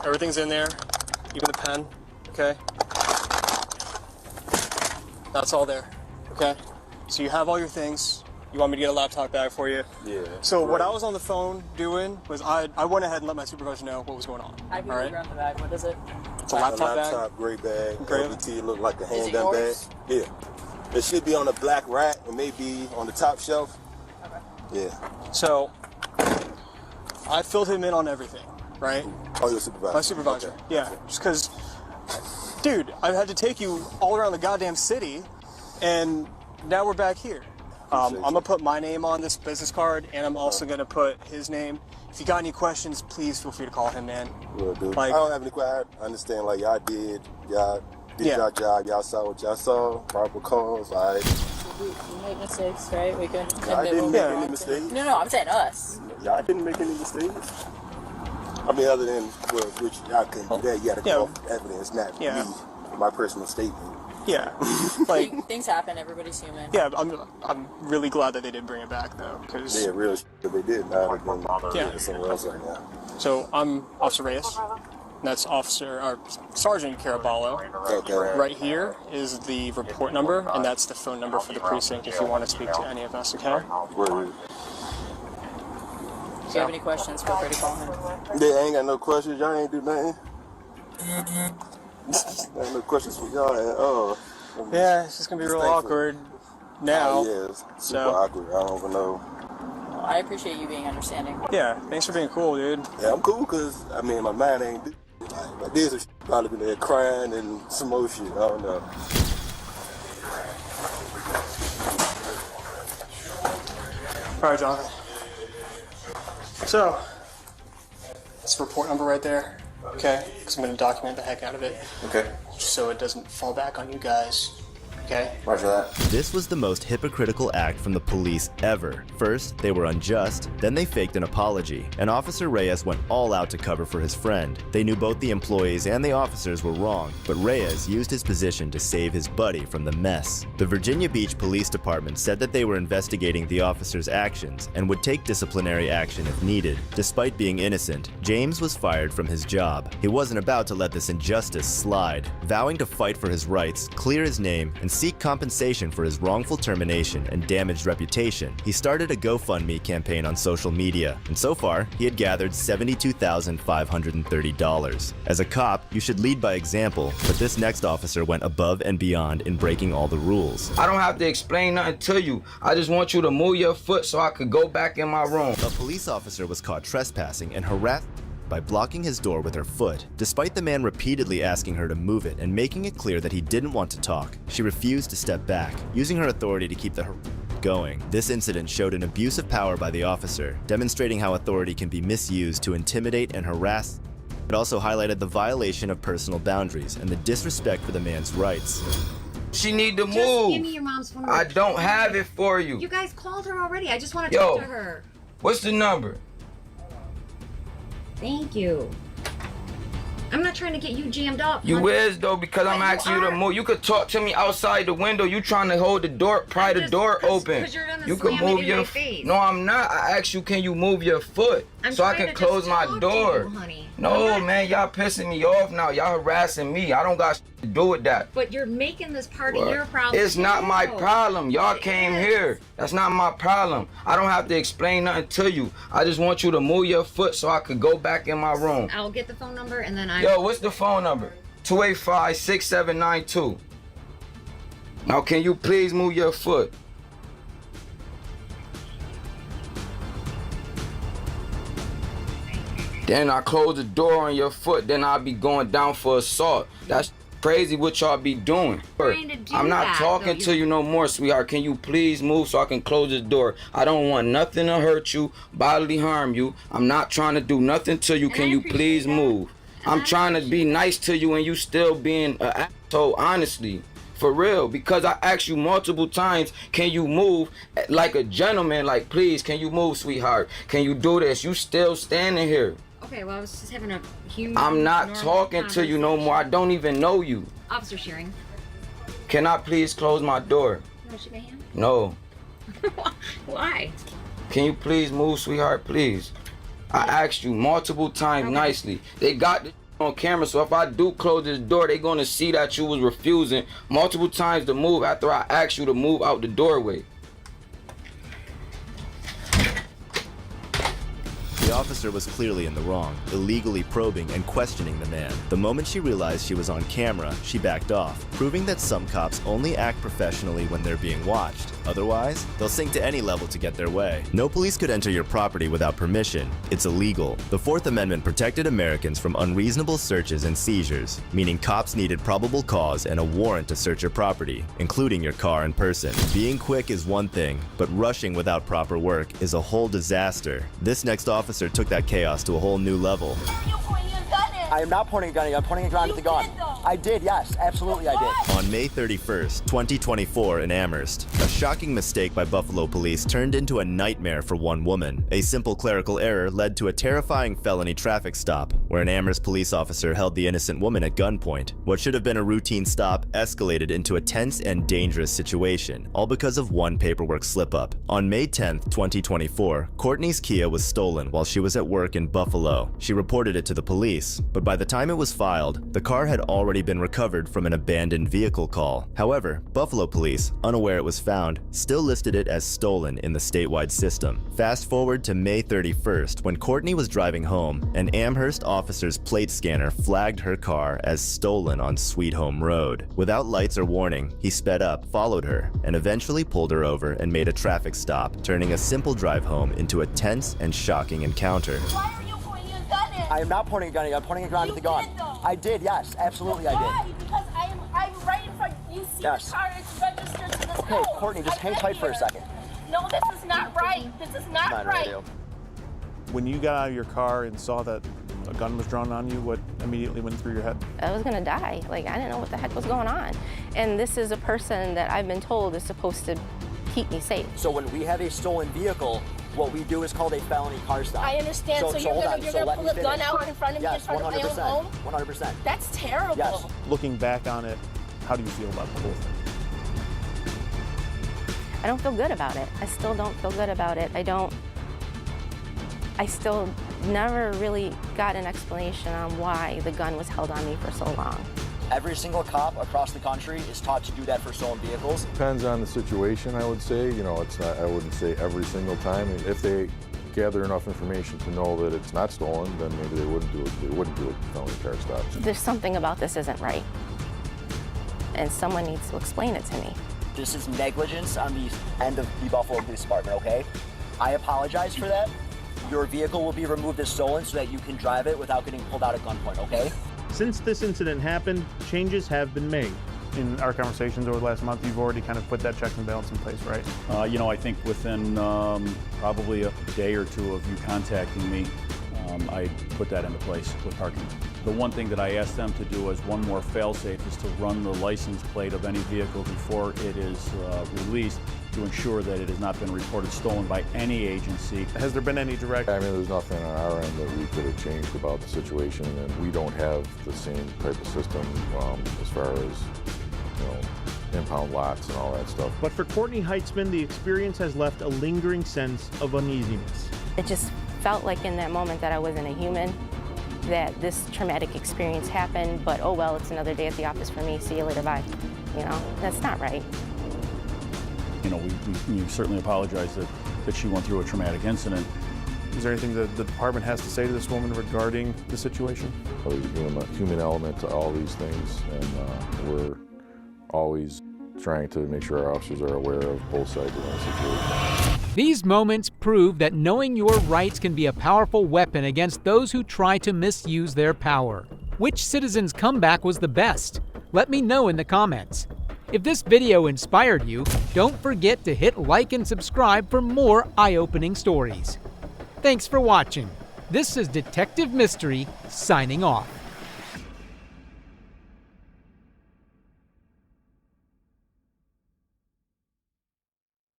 Everything's in there, even the pen. Okay. That's all there. Okay. So you have all your things. You want me to get a laptop bag for you? Yeah. So what I was on the phone doing was I went ahead and let my supervisor know what was going on. I can grab the bag. What is it? It's a laptop bag. Gray bag. Gray. LBT look like a Is it handgun bag. yours? Yeah. It should be on the black rack or maybe on the top shelf. Okay. Yeah. So I filled him in on everything, right? Oh, your supervisor. My supervisor. Okay. Yeah. Just because, dude, I had to take you all around the goddamn city, and now we're back here. I'm gonna put my name on this business card, and I'm also gonna put his name. If you got any questions, please feel free to call him, man. Will do. Like, I don't have any questions. I understand, like, y'all did y'all job, y'all saw what y'all saw, proper calls, all right. We make mistakes, right? We can. I didn't make any mistakes. No, I'm saying us. Y'all didn't make any mistakes. I mean, other than, well, which y'all couldn't do that, you had to come off evidence, not me, my personal statement. Yeah, like things happen. Everybody's human. Yeah, I'm really glad that they did bring it back though, because yeah, real shit that they did. Now they're going somewhere else right now. So I'm Officer Reyes. That's Sergeant Caraballo. Okay. Right here is the report number, and that's the phone number for the precinct if you want to speak to any of us. Okay. If you have any questions, feel free to call him. Yeah, I ain't got no questions. Y'all ain't do nothing. Ain't no questions for y'all at all. Yeah, it's just gonna be real awkward now. Yeah, it's super awkward. I don't even know. Well, I appreciate you being understanding. Yeah, thanks for being cool, dude. Yeah, I'm cool because, I mean, my mind ain't do. Like this is probably been there crying and some more shit. I don't know. All right, Jonathan. So, this report number right there, okay? Because I'm going to document the heck out of it. Okay. So it doesn't fall back on you guys, okay? Roger that. This was the most hypocritical act from the police ever. First, they were unjust, then they faked an apology, and Officer Reyes went all out to cover for his friend. They knew both the employees and the officers were wrong, but Reyes used his position to save his buddy from the mess. The Virginia Beach Police Department said that they were investigating the officer's actions and would take disciplinary action if needed. Despite being innocent, James was fired from his job. He wasn't about to let this injustice slide. Vowing to fight for his rights, clear his name, and seek compensation for his wrongful termination and damaged reputation, he started a GoFundMe campaign on social media, and so far, he had gathered $72,530. As a cop, you should lead by example, but this next officer went above and beyond in breaking all the rules. I don't have to explain nothing to you. I just want you to move your foot so I could go back in my room. A police officer was caught trespassing and harassed by blocking his door with her foot. Despite the man repeatedly asking her to move it and making it clear that he didn't want to talk, she refused to step back, using her authority to keep the going. This incident showed an abuse of power by the officer, demonstrating how authority can be misused to intimidate and harass. It also highlighted the violation of personal boundaries and the disrespect for the man's rights. She need to move. Just give me your mom's phone. I don't have it for you. You guys called her already. I just want to talk to her. What's the number? Thank you. I'm not trying to get you jammed up. You is though, because I'm asking you to move. You could talk to me outside the window. You trying to hold the door, pry the door open. Because you're gonna You can slam it move in your my face. No, I'm not. I asked you, can you move your foot so I can close my door? No, man, y'all pissing me off now. Y'all harassing me. I don't got shit to do with that. But you're making this part of your problem. It's not my problem. Y'all came here. That's not my problem. I don't have to explain nothing to you. I just want you to move your foot so I could go back in my room. I'll get the phone number and then I... Yo, what's the phone number? 285-6792. Now, can you please move your foot? Then I close the door on your foot, then I'll be going down for assault. That's crazy what y'all be doing. I'm not talking to you no more, sweetheart. Can you please move so I can close this door? I don't want nothing to hurt you, bodily harm you. I'm not trying to do nothing to you. Can you please move? I'm trying to be nice to you and you still being an asshole, honestly. For real, because I asked you multiple times, can you move like a gentleman? Like, please, can you move, sweetheart? Can you do this? You still standing here. Okay, well, I was just having a human... I'm not talking to you no more. I don't even know you. Officer Shearing. Can I please close my door? You want to shake my hand? No. Why? Can you please move, sweetheart, please? I asked you multiple times nicely. They got this on camera, so if I do close this door, they're gonna see that you was refusing multiple times to move after I asked you to move out the doorway. The officer was clearly in the wrong, illegally probing and questioning the man. The moment she realized she was on camera, she backed off, proving that some cops only act professionally when they're being watched. Otherwise, they'll sink to any level to get their way. No police could enter your property without permission. It's illegal. The Fourth Amendment protected Americans from unreasonable searches and seizures, meaning cops needed probable cause and a warrant to search your property, including your car and person. Being quick is one thing, but rushing without proper work is a whole disaster. This next officer took that chaos to a whole new level. I am not pointing a gun at you. I'm pointing a gun at the gun. I did, yes. Absolutely I did. On May 31st, 2024 in Amherst, a shocking mistake by Buffalo police turned into a nightmare for one woman. A simple clerical error led to a terrifying felony traffic stop, where an Amherst police officer held the innocent woman at gunpoint. What should have been a routine stop escalated into a tense and dangerous situation, all because of one paperwork slip-up. On May 10th, 2024, Courtney's Kia was stolen while she was at work in Buffalo. She reported it to the police, but by the time it was filed, the car had already been recovered from an abandoned vehicle call. However, Buffalo police, unaware it was found, still listed it as stolen in the statewide system. Fast forward to May 31st, when Courtney was driving home, an Amherst officer's plate scanner flagged her car as stolen on Sweet Home Road. Without lights or warning, he sped up, followed her, and eventually pulled her over and made a traffic stop, turning a simple drive home into a tense and shocking encounter. I am not pointing a gun at you. I'm pointing a gun at the gun. I did, yes. Absolutely I did. Why? Because I'm right in front. You see yes. the car, it's registered to this Okay, home. Courtney, just hang tight for a second. No, this is not right. This is not right. When you got out of your car and saw that a gun was drawn on you, what immediately went through your head? I was gonna die. Like, I didn't know what the heck was going on. And this is a person that I've been told is supposed to keep me safe. So when we have a stolen vehicle, what we do is called a felony car stop. I understand. So you're gonna pull a gun out in front of me in front of my own home? 100%. That's terrible. Yes. Looking back on it, how do you feel about the whole thing? I don't feel good about it. I still don't feel good about it. I still never really got an explanation on why the gun was held on me for so long. Every single cop across the country is taught to do that for stolen vehicles. Depends on the situation, I would say. You know, it's not, I wouldn't say every single time. If they gather enough information to know that it's not stolen, then maybe they wouldn't do it. They wouldn't do a felony car stop. There's something about this isn't right, and someone needs to explain it to me. This is negligence on the end of the Buffalo Police Department, okay? I apologize for that. Your vehicle will be removed as stolen so that you can drive it without getting pulled out at gunpoint, okay? Since this incident happened, changes have been made. In our conversations over the last month, you've already kind of put that check and balance in place, right? You know, I think within probably a day or two of you contacting me, I put that into place with parking. The one thing that I asked them to do as one more fail-safe is to run the license plate of any vehicle before it is released to ensure that it has not been reported stolen by any agency. Has there been any direct? I mean, there's nothing on our end that we could have changed about the situation, and we don't have the same type of system as far as, impound lots and all that stuff. But for Courtney Heitzman, the experience has left a lingering sense of uneasiness. It just felt like in that moment that I wasn't a human, that this traumatic experience happened, but oh well, it's another day at the office for me. See you later, bye. That's not right. We certainly apologize that she went through a traumatic incident. Is there anything that the department has to say to this woman regarding the situation? There's a human element to all these things, and we're always trying to make sure our officers are aware of both sides of the situation. These moments prove that knowing your rights can be a powerful weapon against those who try to misuse their power. Which citizen's comeback was the best? Let me know in the comments. If this video inspired you, don't forget to hit like and subscribe for more eye-opening stories. Thanks for watching. This is Detective Mystery, signing off.